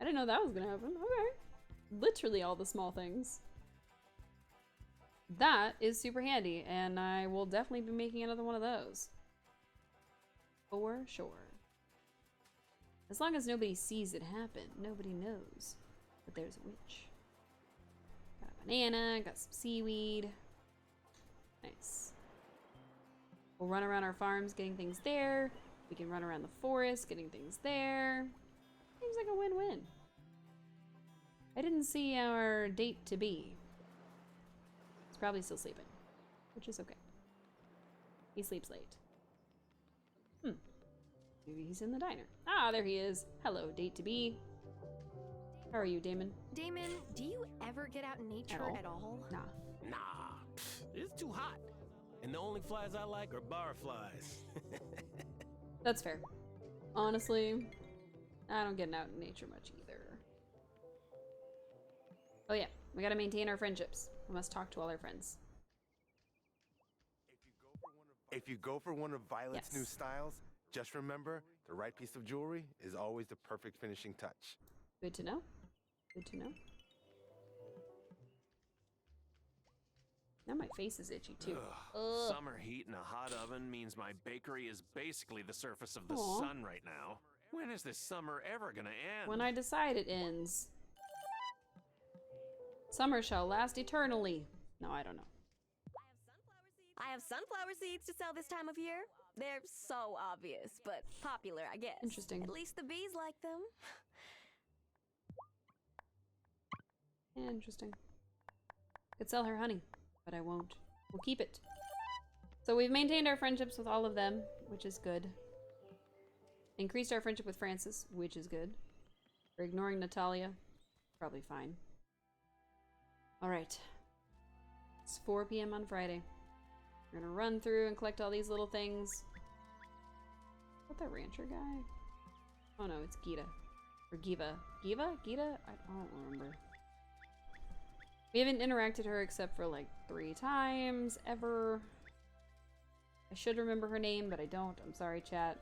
I didn't know that was gonna happen. Okay. Literally all the small things. That is super handy, and I will definitely be making another one of those. For sure. As long as nobody sees it happen, nobody knows that there's a witch. Got a banana, got some seaweed. Nice. We'll run around our farms getting things there. We can run around the forest getting things there. Seems like a win-win. I didn't see our date to be. He's probably still sleeping, which is okay. He sleeps late. Maybe he's in the diner. Ah, there he is. Hello, date to be. How are you, Damon? Damon, do you ever get out in nature at all? Nah. Nah, it's too hot. And the only flies I like are bar flies. That's fair. Honestly, I don't get out in nature much either. Oh yeah, we gotta maintain our friendships. We must talk to all our friends. If you go for one of Violet's new styles, just remember, the right piece of jewelry is always the perfect finishing touch. Good to know. Good to know. Now my face is itchy too. Ugh. Summer heat in a hot oven means my bakery is basically the surface of the sun right now. When is this summer ever gonna end? When I decide it ends. Summer shall last eternally. No, I don't know. I have sunflower seeds to sell this time of year. They're so obvious, but popular, I guess. Interesting. At least the bees like them. Interesting. Could sell her honey, but I won't. We'll keep it. So we've maintained our friendships with all of them, which is good. Increased our friendship with Francis, which is good. We're ignoring Natalia. Probably fine. Alright. It's 4 p.m. on Friday. We're gonna run through and collect all these little things. Is that the rancher guy? Oh no, it's Gita. Or Giva. Giva? Gita? I don't remember. We haven't interacted her except for like 3 times ever. I should remember her name, but I don't. I'm sorry, chat.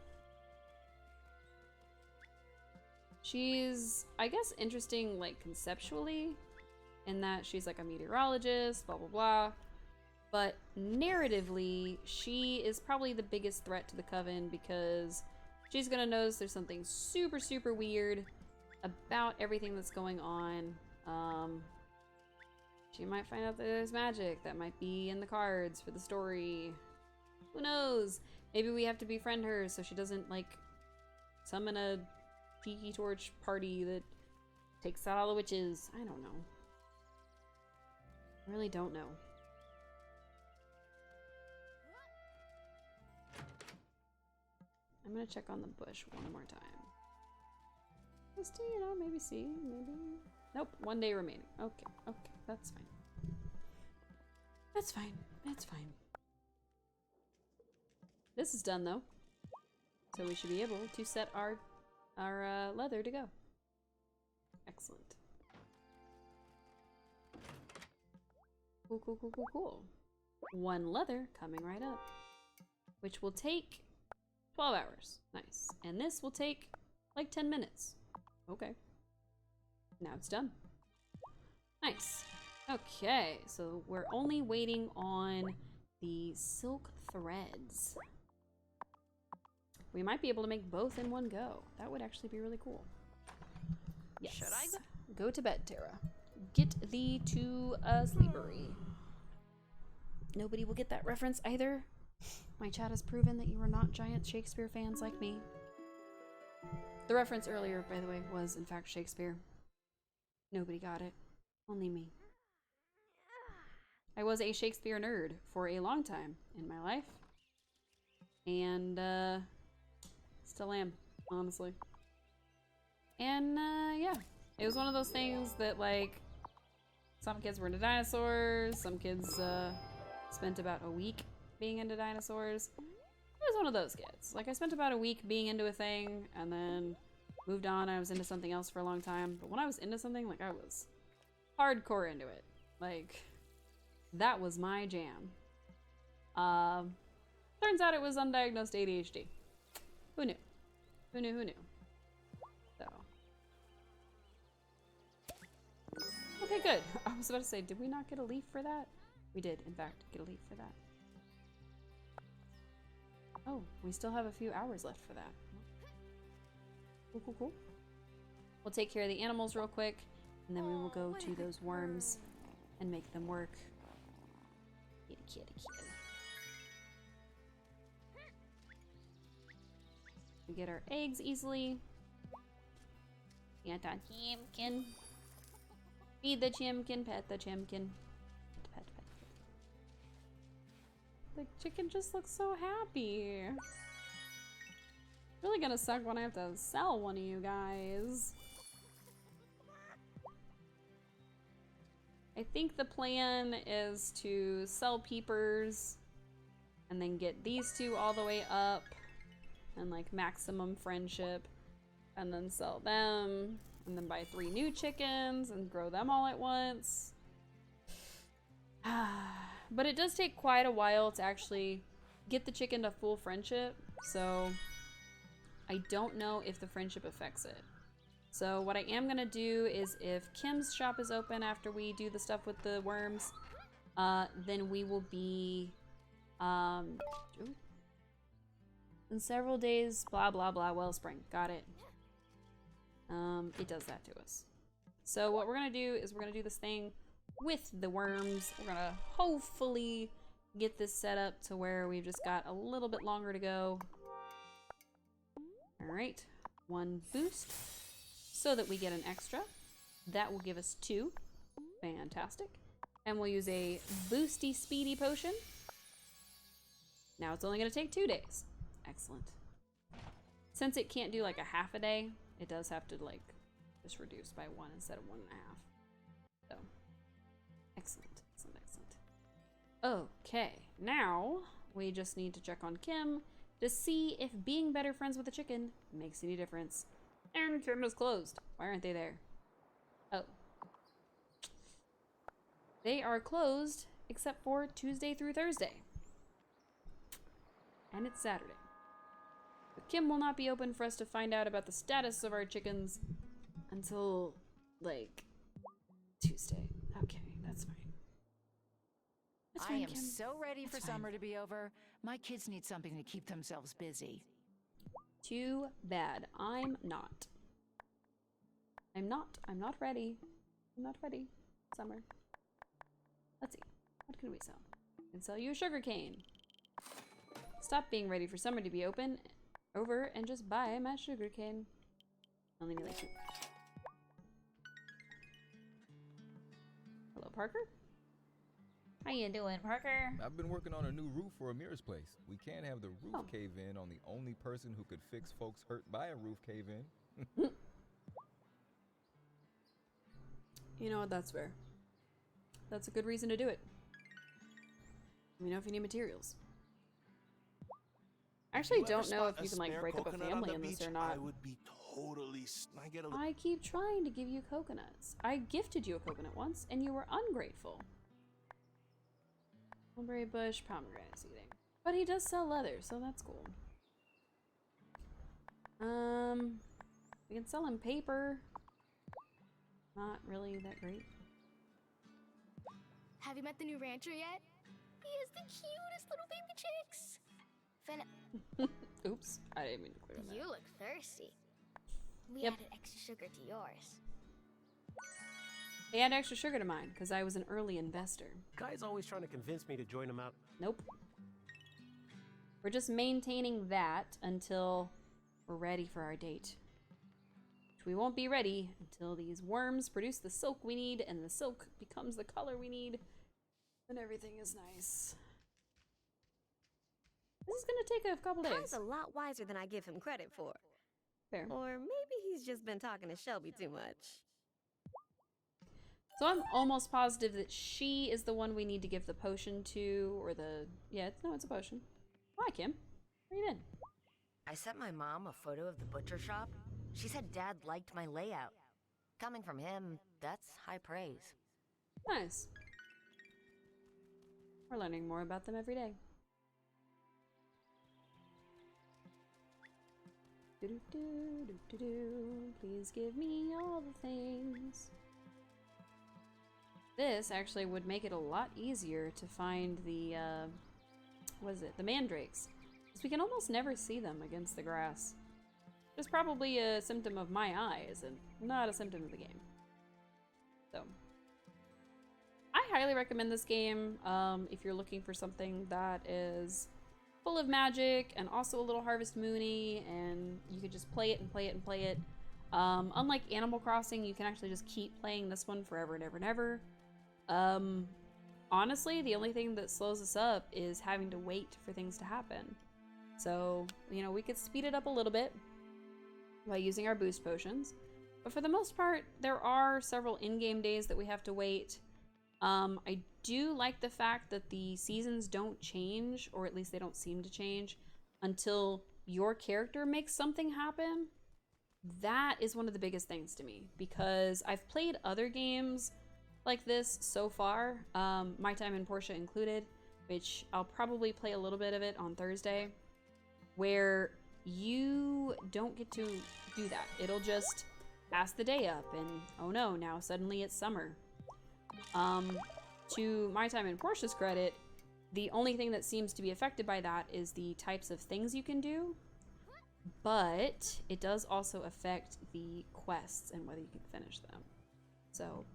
She's, I guess, interesting like conceptually in that she's like a meteorologist, blah blah blah. But narratively, she is probably the biggest threat to the coven because she's gonna notice there's something super, super weird about everything that's going on. She might find out that there's magic that might be in the cards for the story. Who knows? Maybe we have to befriend her so she doesn't, like, summon a tiki torch party that takes out all the witches. I don't know. I really don't know. I'm gonna check on the bush one more time. Just to, you know, maybe see, maybe... Nope, 1 day remaining. Okay, okay, that's fine. That's fine, that's fine. This is done, though. So we should be able to set our leather to go. Excellent. Cool, cool, cool, cool, cool. 1 leather coming right up. Which will take 12 hours. Nice. And this will take like 10 minutes. Okay. Now it's done. Nice. Okay, so we're only waiting on the silk threads. We might be able to make both in one go. That would actually be really cool. Yes. Should I go to bed, Tara? Get thee to a sleepery. Nobody will get that reference either. My chat has proven that you are not giant Shakespeare fans like me. The reference earlier, by the way, was in fact Shakespeare. Nobody got it. Only me. I was a Shakespeare nerd for a long time in my life. And, still am, honestly. And yeah, it was one of those things that like some kids were into dinosaurs, some kids spent about a week being into dinosaurs. I was one of those kids. Like I spent about a week being into a thing and then moved on. I was into something else for a long time. But when I was into something, like I was hardcore into it. Like that was my jam. Turns out it was undiagnosed ADHD. Who knew? Who knew? Who knew? So. Okay, good. I was about to say, did we not get a leaf for that? We did, in fact, get a leaf for that. Oh, we still have a few hours left for that. Cool, cool, cool. We'll take care of the animals real quick, and then we will go to those worms and make them work. Kitty, kitty, kitty. We get our eggs easily. Pet the chimkin. Feed the chimkin, pet the chimkin. Pet, pet, pet. The chicken just looks so happy. Really gonna suck when I have to sell one of you guys. I think the plan is to sell peepers and then get these two all the way up and like maximum friendship and then sell them and then buy 3 new chickens and grow them all at once. But it does take quite a while to actually get the chicken to full friendship, so I don't know if the friendship affects it. So what I am gonna do is if Kim's shop is open after we do the stuff with the worms, then we will be, in several days, blah, blah, blah, Wellspring. Got it. It does that to us. So what we're gonna do is we're gonna do this thing with the worms. We're gonna hopefully get this set up to where we've just got a little bit longer to go. All right, 1 boost so that we get an extra. That will give us 2. Fantastic. And we'll use a boosty speedy potion. Now it's only gonna take 2 days. Excellent. Since it can't do like a half a day, it does have to like just reduce by 1 instead of 1.5. So, excellent, excellent, excellent. Okay, now we just need to check on Kim to see if being better friends with the chicken makes any difference. And Kim is closed. Why aren't they there? Oh. They are closed except for Tuesday through Thursday. And it's Saturday. But Kim will not be open for us to find out about the status of our chickens until, like, Tuesday. Okay, that's fine. That's fine, I am Kim. so ready That's for fine. summer to be over. My kids need something to keep themselves busy. Too bad. I'm not. I'm not ready. I'm not ready. Summer. Let's see. What can we sell? I can sell you a sugarcane. Stop being ready for summer to be over and just buy my sugarcane. Only need like 2. Hello, Parker? How you doing, Parker? I've been working on a new roof for Amira's place. We can't have the roof cave in on the only person who could fix folks hurt by a roof cave in. You know what? That's fair. That's a good reason to do it. Let me know if you need materials. I actually don't know if you can like break up a family in this or not. I would be totally. I keep trying to give you coconuts. I gifted you a coconut once, and you were ungrateful. Mulberry bush, pomegranate seeding. But he does sell leather, so that's cool. We can sell him paper. Not really that great. Have you met the new rancher yet? He has the cutest little baby chicks. Oops, I didn't mean to clear that. You look thirsty. We Yep. added extra sugar to yours. They add extra sugar to mine because I was an early investor. Guy's always trying to convince me to join him out. Nope. We're just maintaining that until we're ready for our date. Which we won't be ready until these worms produce the silk we need and the silk becomes the color we need and everything is nice. This is gonna take a couple days. Kai's a lot wiser than I give him credit for. Fair. Or maybe he's just been talking to Shelby too much. So I'm almost positive that she is the one we need to give the potion to, or the... Yeah, it's a potion. Hi, Kim. How you been? I sent my mom a photo of the butcher shop. She said Dad liked my layout. Coming from him, that's high praise. Nice. We're learning more about them every day. Please give me all the things. This actually would make it a lot easier to find the, what is it? The mandrakes. Because we can almost never see them against the grass. It's probably a symptom of my eyes and not a symptom of the game. So, I highly recommend this game if you're looking for something that is full of magic and also a little Harvest Moony, and you could just play it and play it and play it. Unlike Animal Crossing, you can actually just keep playing this one forever and ever and ever. Honestly, the only thing that slows us up is having to wait for things to happen. So, you know, we could speed it up a little bit by using our boost potions. But for the most part, there are several in-game days that we have to wait. I do like the fact that the seasons don't change, or at least they don't seem to change, until your character makes something happen. That is one of the biggest things to me, because I've played other games like this so far, My Time in Portia included, which I'll probably play a little bit of it on Thursday, where you don't get to do that. It'll just pass the day up and, oh no, now suddenly it's summer. To My Time in Portia's credit, the only thing that seems to be affected by that is the types of things you can do, but it does also affect the quests and whether you can finish them. So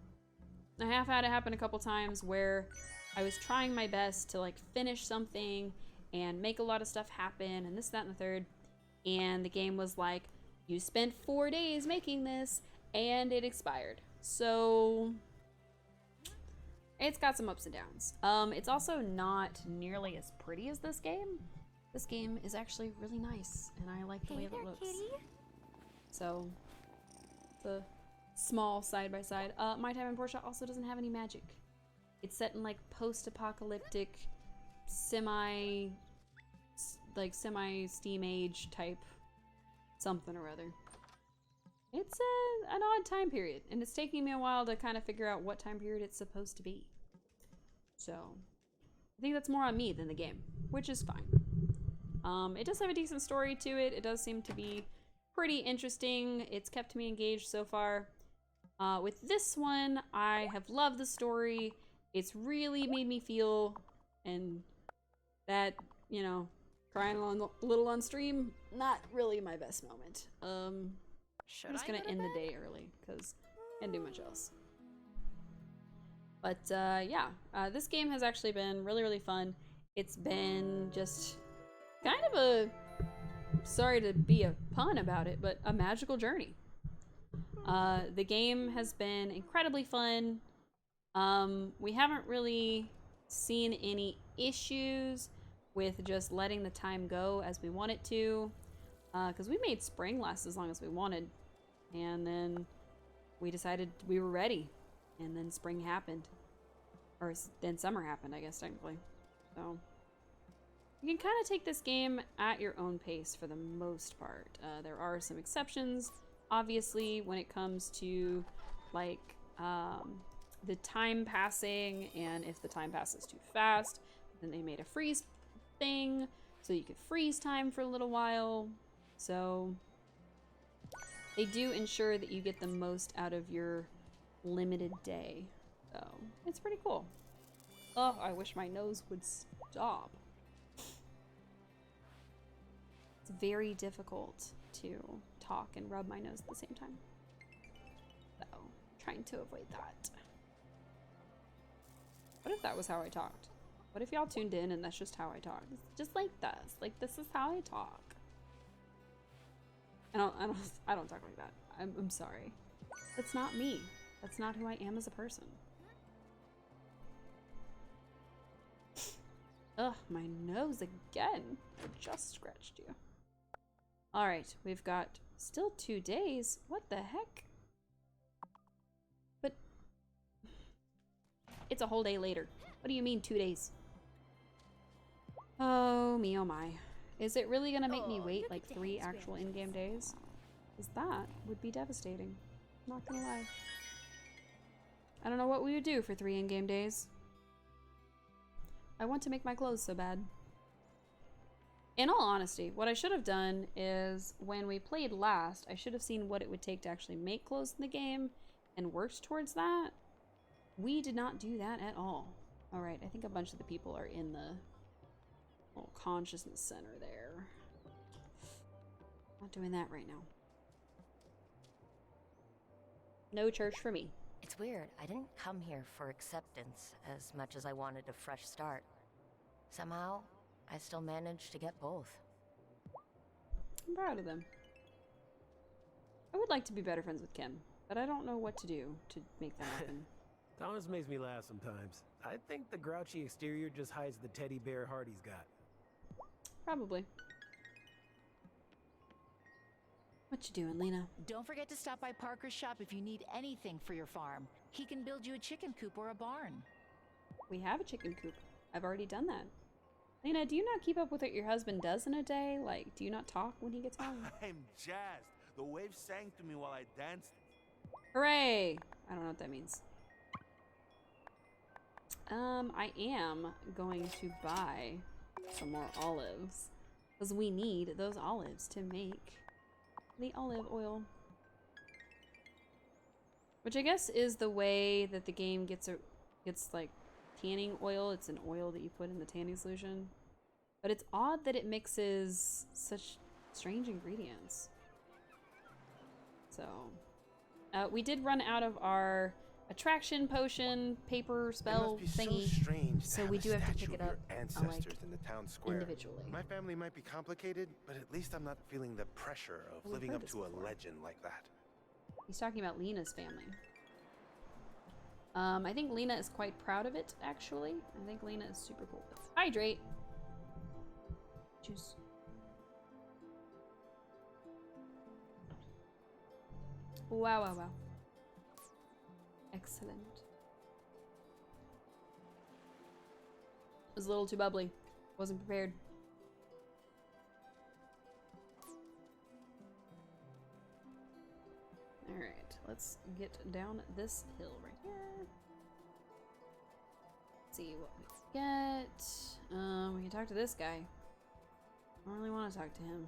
I have had it happen a couple times where I was trying my best to like finish something and make a lot of stuff happen and this, that, and the third, and the game was like, you spent 4 days making this and it expired. So it's got some ups and downs. It's also not nearly as pretty as this game. This game is actually really nice, and I like the way that it looks. Kitty. So, it's a small side-by-side. My Time in Portia also doesn't have any magic. It's set in, like, post-apocalyptic, semi-Steam Age type something or other. It's an odd time period, and it's taking me a while to kind of figure out what time period it's supposed to be. So, I think that's more on me than the game, which is fine. It does have a decent story to it. It does seem to be pretty interesting. It's kept me engaged so far. With this one, I have loved the story. It's really made me feel, and that, you know, crying a little on stream, not really my best moment. I'm just gonna end the day early because I can't do much else. But yeah, this game has actually been really, really fun. It's been just kind of a, sorry to be a pun about it, but a magical journey. The game has been incredibly fun. We haven't really seen any issues with just letting the time go as we want it to, because we made spring last as long as we wanted, and then we decided we were ready, and then spring happened, or then summer happened, I guess, technically. So you can kind of take this game at your own pace for the most part. There are some exceptions, obviously, when it comes to like the time passing, and if the time passes too fast, then they made a freeze thing so you could freeze time for a little while. So they do ensure that you get the most out of your limited day. So it's pretty cool. Oh, I wish my nose would stop. It's very difficult to talk and rub my nose at the same time. So, trying to avoid that. What if that was how I talked? What if y'all tuned in and that's just how I talk? Just like this. Like, this is how I talk. I don't talk like that. I'm sorry. That's not me. That's not who I am as a person. Ugh, my nose again. I just scratched you. Alright, we've got still 2 days. What the heck? But it's a whole day later. What do you mean 2 days? Oh me, oh my. Is it really gonna make me wait like 3 actual in-game days? Because that would be devastating. Not gonna lie. I don't know what we would do for 3 in-game days. I want to make my clothes so bad. In all honesty, what I should have done is when we played last, I should have seen what it would take to actually make clothes in the game and worked towards that. We did not do that at all. Alright, I think a bunch of the people are in the little consciousness center there. Not doing that right now. No church for me. It's weird. I didn't come here for acceptance as much as I wanted a fresh start. Somehow, I still managed to get both. I'm proud of them. I would like to be better friends with Kim, but I don't know what to do to make that happen. Thomas makes me laugh sometimes. I think the grouchy exterior just hides the teddy bear heart he's got. Probably. What you doing, Lena? Don't forget to stop by Parker's shop if you need anything for your farm. He can build you a chicken coop or a barn. We have a chicken coop. I've already done that. Lena, do you not keep up with what your husband does in a day? Like, do you not talk when he gets home? I'm jazzed. The waves sang to me while I danced. Hooray! I don't know what that means. I am going to buy some more olives. Because we need those olives to make the olive oil. Which I guess is the way that the game gets like tanning oil. It's an oil that you put in the tanning solution. But it's odd that it mixes such strange ingredients. So, we did run out of our attraction potion paper spell thingy, so we do have to pick it up ancestors in the town square. individually. My family might be complicated, but at least I'm not feeling the pressure of We've living heard up this to a before. legend like that. He's talking about Lena's family. I think Lena is quite proud of it, actually. I think Lena is super cool with it. Hydrate. Juice. Wow, wow, wow. Excellent. It was a little too bubbly. Wasn't prepared. Alright, let's get down this hill right here. See what we get. We can talk to this guy. I don't really want to talk to him.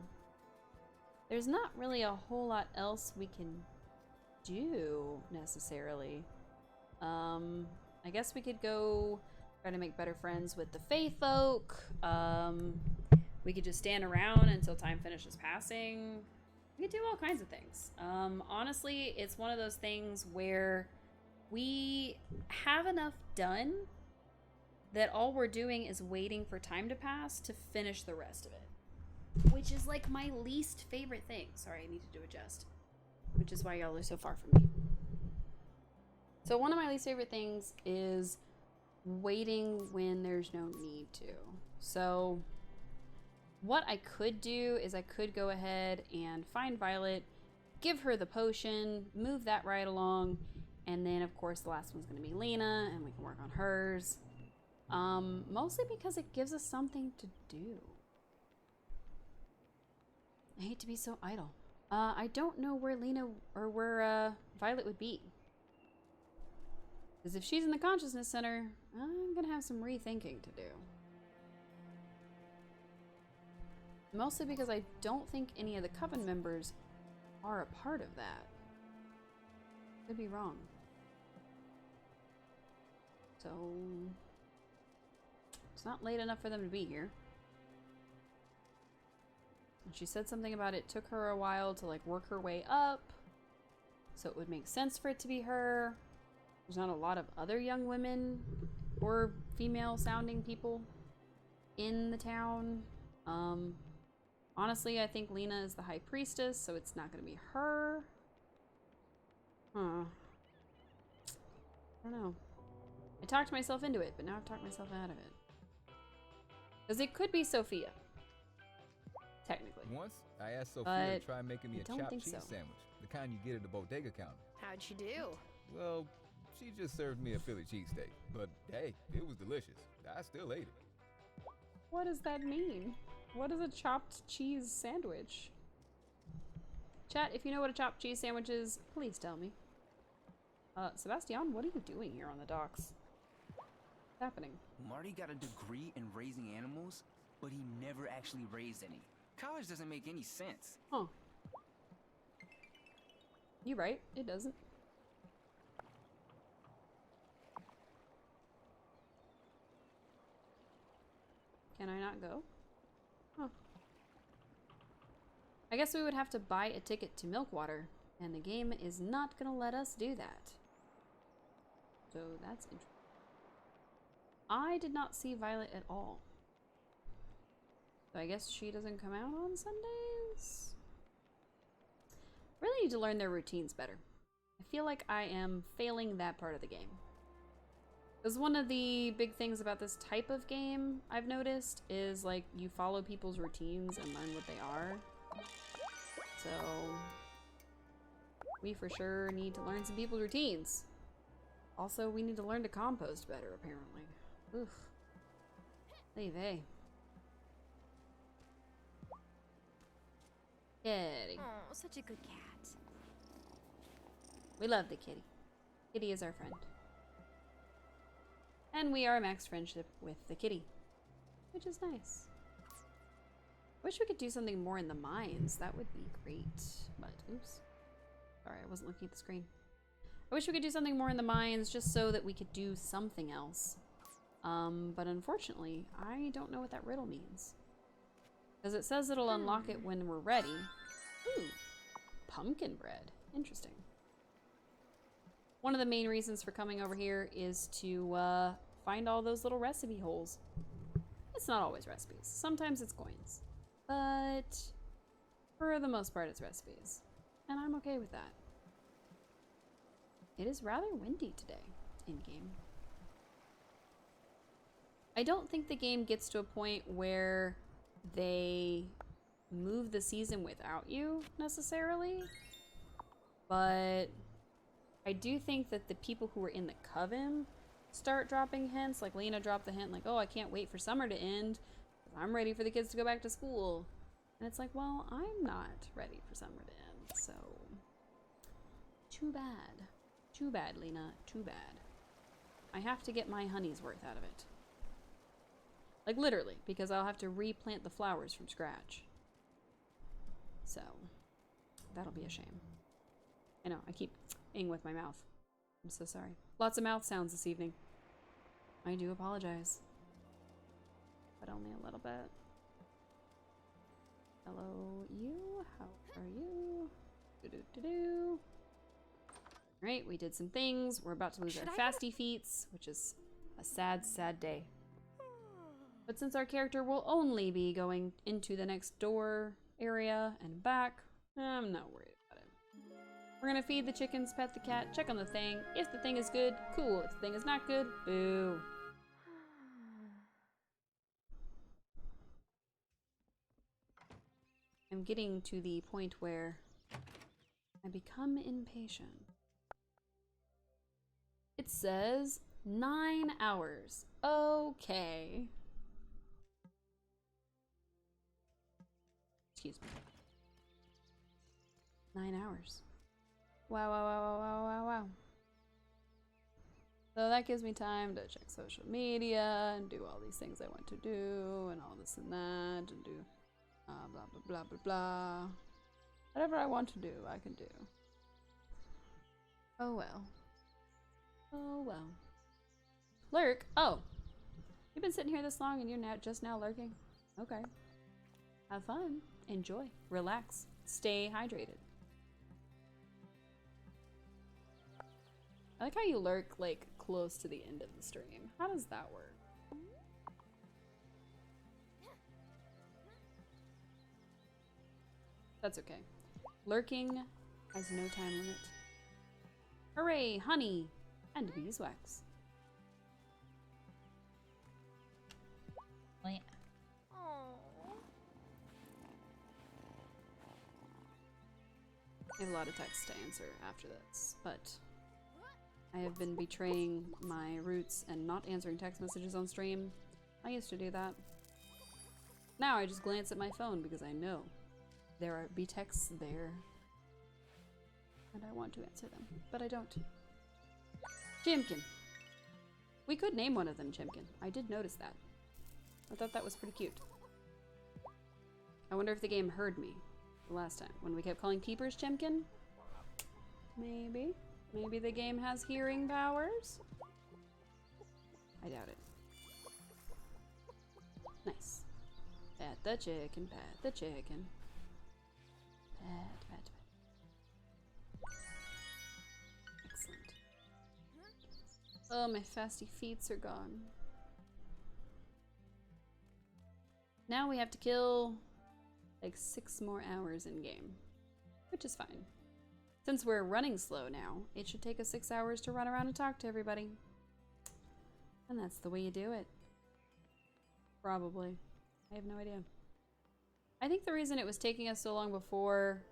There's not really a whole lot else we can do necessarily. I guess we could go try to make better friends with the Fae folk. We could just stand around until time finishes passing. We could do all kinds of things. Honestly, it's one of those things where we have enough done that all we're doing is waiting for time to pass to finish the rest of it. Which is like my least favorite thing. Sorry, I need to do adjust. Which is why y'all are so far from me. So one of my least favorite things is waiting when there's no need to. So what I could do is I could go ahead and find Violet, give her the potion, move that right along, and then of course the last one's going to be Lena, and we can work on hers. Mostly because it gives us something to do. I hate to be so idle. I don't know where Lena or where Violet would be. Because if she's in the consciousness center, I'm gonna have some rethinking to do. Mostly because I don't think any of the coven members are a part of that. Could be wrong. So it's not late enough for them to be here. And she said something about it took her a while to like work her way up. So it would make sense for it to be her. There's not a lot of other young women or female sounding people in the town. Honestly, I think Lena is the high priestess, so it's not going to be her. Huh. I don't know. I talked myself into it, but now I've talked myself out of it. Because it could be Sophia. technically. Once, I asked Sophia But to try making me a I don't chopped think cheese so. sandwich, the kind you get at the bodega counter. How'd she do? Well, she just served me a Philly cheesesteak, but hey, it was delicious. I still ate it. What does that mean? What is a chopped cheese sandwich? Chat, if you know what a chopped cheese sandwich is, please tell me. Sebastian, what are you doing here on the docks? What's happening? Marty got a degree in raising animals, but he never actually raised any. College doesn't make any sense. Huh. You're right, it doesn't. Can I not go? Huh. I guess we would have to buy a ticket to Milkwater, and the game is not gonna let us do that. So that's interesting. I did not see Violet at all. So I guess she doesn't come out on Sundays? Really need to learn their routines better. I feel like I am failing that part of the game. Because one of the big things about this type of game I've noticed is like you follow people's routines and learn what they are. So we for sure need to learn some people's routines. Also, we need to learn to compost better, apparently. Oof. Leave, eh? Kitty. Oh, such a good cat. We love the kitty. Kitty is our friend. And we are a max friendship with the kitty, which is nice. Wish we could do something more in the mines. That would be great. But, oops. Sorry, I wasn't looking at the screen. I wish we could do something more in the mines just so that we could do something else. But unfortunately, I don't know what that riddle means. Because it says it'll unlock it when we're ready. Ooh, pumpkin bread. Interesting. One of the main reasons for coming over here is to find all those little recipe holes. It's not always recipes. Sometimes it's coins. But for the most part, it's recipes. And I'm okay with that. It is rather windy today in-game. I don't think the game gets to a point where they move the season without you, necessarily. But I do think that the people who are in the coven start dropping hints. Like Lena dropped the hint like, oh, I can't wait for summer to end. I'm ready for the kids to go back to school. And it's like, well, I'm not ready for summer to end, so too bad. Too bad, Lena. Too bad. I have to get my honey's worth out of it. Like, literally, because I'll have to replant the flowers from scratch. So, that'll be a shame. I know, I keep ing with my mouth. I'm so sorry. Lots of mouth sounds this evening. I do apologize. But only a little bit. Hello, you. How are you? Do-do-do-do. Alright, we did some things. We're about to lose our fasty feats, which is a sad, sad day. But since our character will only be going into the next door area and back, I'm not worried about it. We're gonna feed the chickens, pet the cat, check on the thing. If the thing is good, cool. If the thing is not good, boo. I'm getting to the point where I become impatient. It says 9 hours. Okay. Excuse me. 9 hours. Wow, wow, wow, wow, wow, wow, wow. So that gives me time to check social media and do all these things I want to do and all this and that and do blah, blah, blah, blah, blah. Whatever I want to do, I can do. Oh well. Oh well. Lurk? Oh. You've been sitting here this long and you're just now lurking? Okay. Have fun. Enjoy. Relax. Stay hydrated. I like how you lurk, like, close to the end of the stream. How does that work? That's okay. Lurking has no time limit. Hooray! Honey! And beeswax. I have a lot of texts to answer after this, but I have been betraying my roots and not answering text messages on stream. I used to do that. Now I just glance at my phone because I know there be texts there. And I want to answer them, but I don't. Chimkin. We could name one of them Chimkin. I did notice that. I thought that was pretty cute. I wonder if the game heard me the last time when we kept calling keepers Chimkin. Maybe. Maybe the game has hearing powers? I doubt it. Nice. Pat the chicken, pat the chicken. Pat, pat, pat. Excellent. Oh, my fasty feets are gone. Now we have to kill like 6 more hours in game, which is fine. Since we're running slow now, it should take us 6 hours to run around and talk to everybody. And that's the way you do it. Probably. I have no idea. I think the reason it was taking us so long before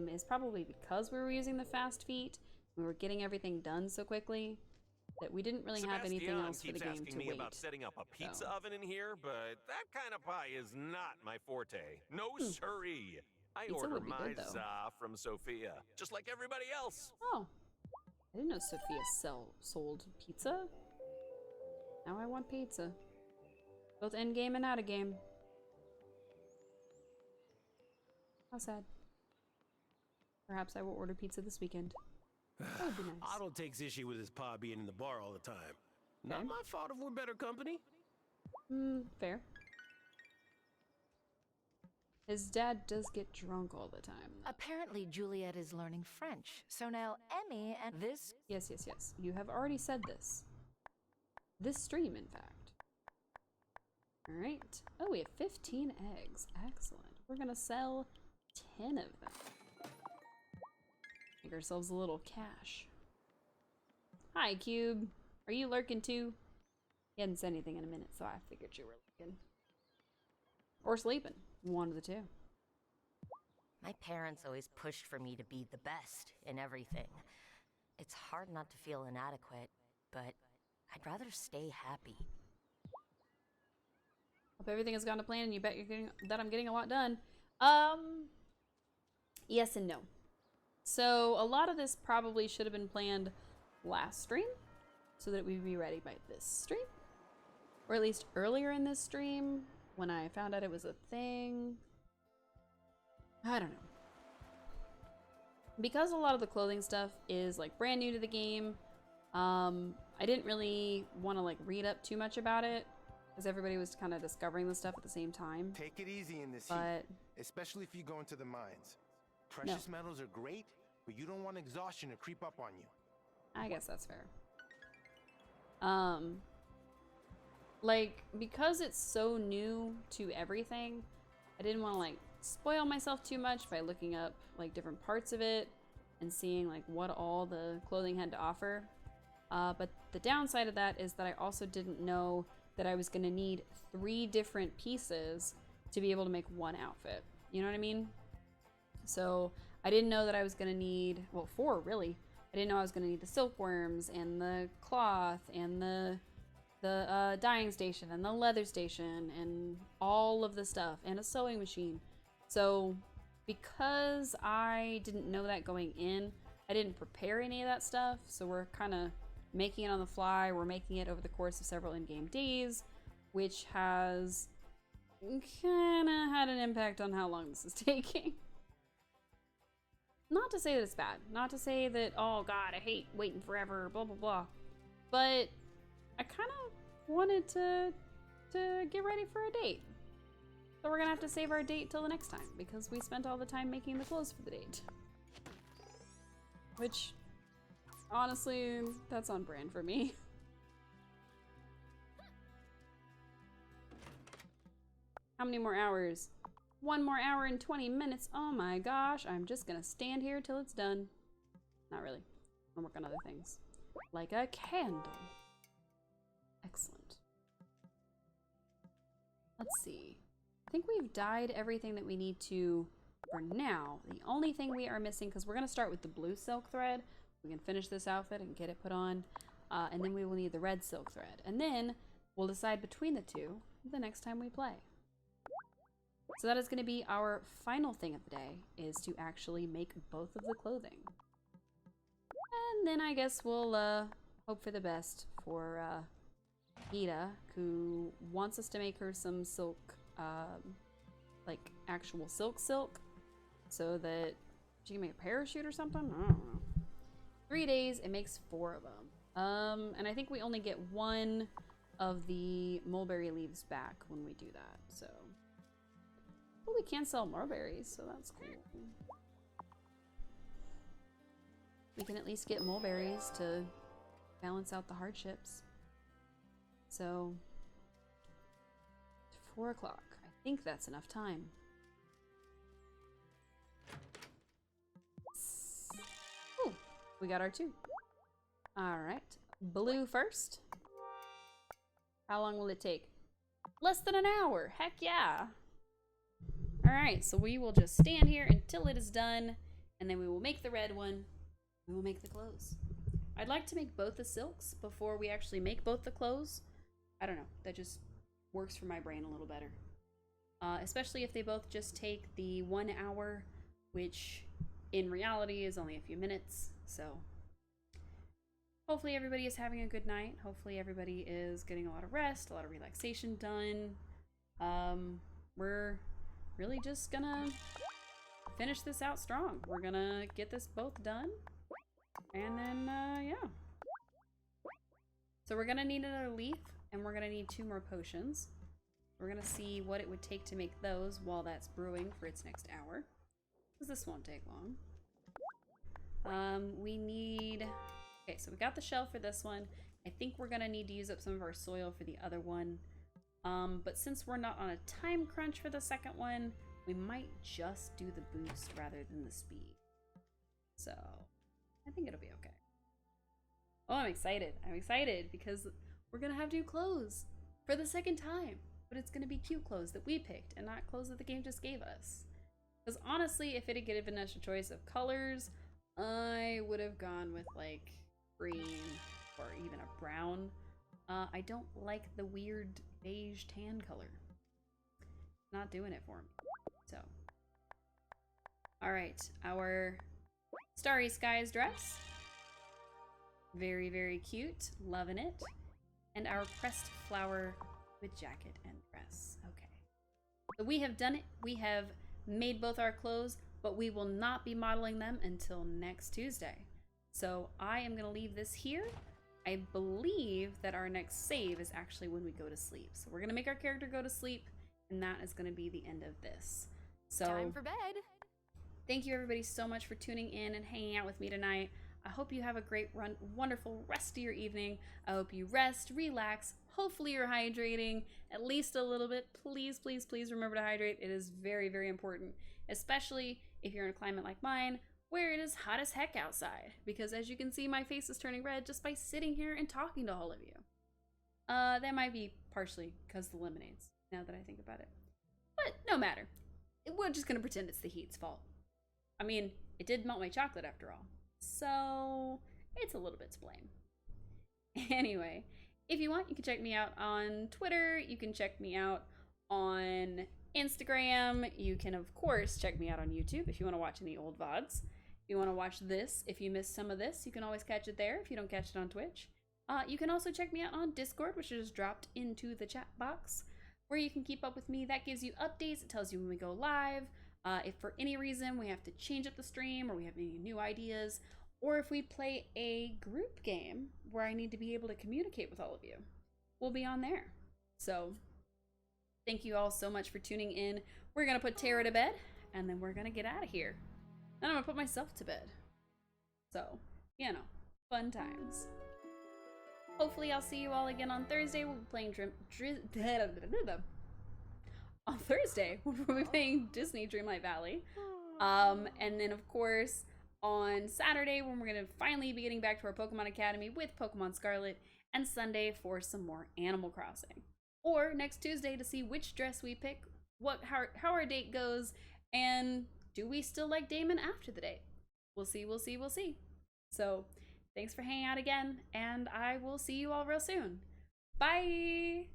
is probably because we were using the fast feet. We were getting everything done so quickly that we didn't really have anything else for the game to wait. About setting up a pizza oven in here, but that kind of pie is not my forte. No siree. I Pizza order would be my good, though. za from Sophia, just like everybody else. Oh, I didn't know Sophia sold pizza. Now I want pizza. Both in game and out of game. How sad. Perhaps I will order pizza this weekend. That would be nice. Otto takes issue with his pa being in the bar all the time. Not my fault if we're better company. Fair. His dad does get drunk all the time. Apparently, Juliet is learning French. So now Emmy and this... Yes, yes, yes. You have already said this. This stream, in fact. Alright. Oh, we have 15 eggs. Excellent. We're gonna sell 10 of them. Make ourselves a little cash. Hi, Cube. Are you lurking too? You hadn't said anything in a minute, so I figured you were lurking. Or sleeping. One of the two. My parents always pushed for me to be the best in everything. It's hard not to feel inadequate, but I'd rather stay happy. Hope everything has gone to plan and you bet that I'm getting a lot done. Yes and no. So a lot of this probably should have been planned last stream so that we'd be ready by this stream. Or at least earlier in this stream when I found out it was a thing. I don't know. Because a lot of the clothing stuff is like brand new to the game, I didn't really want to like read up too much about it because everybody was kind of discovering the stuff at the same time. Take it easy in this heat, especially if you go into the mines. Precious metals are great, but you don't want exhaustion to creep up on you. I guess that's fair. Like, because it's so new to everything, I didn't want to like spoil myself too much by looking up like different parts of it and seeing like what all the clothing had to offer. But the downside of that is that I also didn't know that I was going to need 3 different pieces to be able to make one outfit. You know what I mean? So I didn't know that I was going to need, well, 4 really. I didn't know I was going to need the silkworms and the cloth and the dyeing station and the leather station and all of the stuff and a sewing machine. So because I didn't know that going in, I didn't prepare any of that stuff. So we're kind of making it on the fly. We're making it over the course of several in-game days, which has kind of had an impact on how long this is taking. Not to say that it's bad. Not to say that, oh god, I hate waiting forever, blah, blah, blah. But I kind of wanted to get ready for a date. So we're gonna have to save our date till the next time because we spent all the time making the clothes for the date. Which, honestly, that's on brand for me. How many more hours? 1 more hour and 20 minutes. Oh my gosh, I'm just gonna stand here till it's done. Not really. I'll work on other things. Like a candle. Excellent. Let's see. I think we've dyed everything that we need to for now, the only thing we are missing, because we're going to start with the blue silk thread. We can finish this outfit and get it put on. And then we will need the red silk thread. And then we'll decide between the two the next time we play. So that is going to be our final thing of the day, is to actually make both of the clothing. And then I guess we'll hope for the best for Ida, who wants us to make her some silk, like actual silk, so that she can make a parachute or something. I don't know. 3 days, it makes 4 of them. And I think we only get 1 of the mulberry leaves back when we do that, so. Well, we can sell mulberries, so that's cool. We can at least get mulberries to balance out the hardships. So, 4 o'clock. I think that's enough time. Ooh, we got our 2. All right, blue first. How long will it take? Less than an hour. Heck yeah. All right, so we will just stand here until it is done, and then we will make the red one. We will make the clothes. I'd like to make both the silks before we actually make both the clothes. I don't know, that just works for my brain a little better. Especially if they both just take the 1 hour, which in reality is only a few minutes, so. Hopefully everybody is having a good night. Hopefully everybody is getting a lot of rest, a lot of relaxation done. We're really just gonna finish this out strong. We're gonna get this both done. And then, yeah. So we're gonna need another leaf, and we're gonna need 2 more potions. We're gonna see what it would take to make those while that's brewing for its next hour. Because this won't take long. We need... Okay, so we got the shell for this one. I think we're gonna need to use up some of our soil for the other one. But since we're not on a time crunch for the second one, we might just do the boost rather than the speed. So, I think it'll be okay. Oh, I'm excited. I'm excited because we're gonna have new clothes for the second time. But it's gonna be cute clothes that we picked and not clothes that the game just gave us. Because honestly, if it had given us a choice of colors, I would have gone with like green or even a brown. I don't like the weird beige tan color. Not doing it for me. So. Alright, our Starry Skies dress. Very, very cute. Loving it. And our pressed flower with jacket and dress. Okay. So we have done it. We have made both our clothes, but we will not be modeling them until next Tuesday. So I am going to leave this here. I believe that our next save is actually when we go to sleep. So we're going to make our character go to sleep, and that is going to be the end of this. So time for bed. Thank you everybody so much for tuning in and hanging out with me tonight. I hope you have a great, wonderful rest of your evening. I hope you rest, relax. Hopefully you're hydrating at least a little bit. Please, please, please remember to hydrate. It is very, very important, especially if you're in a climate like mine, where it is hot as heck outside, because as you can see, my face is turning red just by sitting here and talking to all of you. That might be partially because the lemonades, now that I think about it. But no matter. We're just gonna pretend it's the heat's fault. I mean, it did melt my chocolate after all. So, it's a little bit to blame. Anyway, if you want, you can check me out on Twitter. You can check me out on Instagram. You can, of course, check me out on YouTube if you want to watch any old VODs. If you want to watch this, if you missed some of this, you can always catch it there if you don't catch it on Twitch. You can also check me out on Discord, which is dropped into the chat box, where you can keep up with me. That gives you updates. It tells you when we go live. If for any reason we have to change up the stream, or we have any new ideas, or if we play a group game where I need to be able to communicate with all of you, we'll be on there. So thank you all so much for tuning in. We're going to put Tara to bed, and then we're going to get out of here. Then I'm going to put myself to bed. So, you know, fun times. Hopefully I'll see you all again on Thursday. We'll be playing on Thursday, we'll be playing Disney Dreamlight Valley. And then, of course, on Saturday, when we're going to finally be getting back to our Pokemon Academy with Pokemon Scarlet, and Sunday for some more Animal Crossing. Or next Tuesday to see which dress we pick, how our date goes, and do we still like Damon after the date? We'll see, we'll see, we'll see. So thanks for hanging out again, and I will see you all real soon. Bye!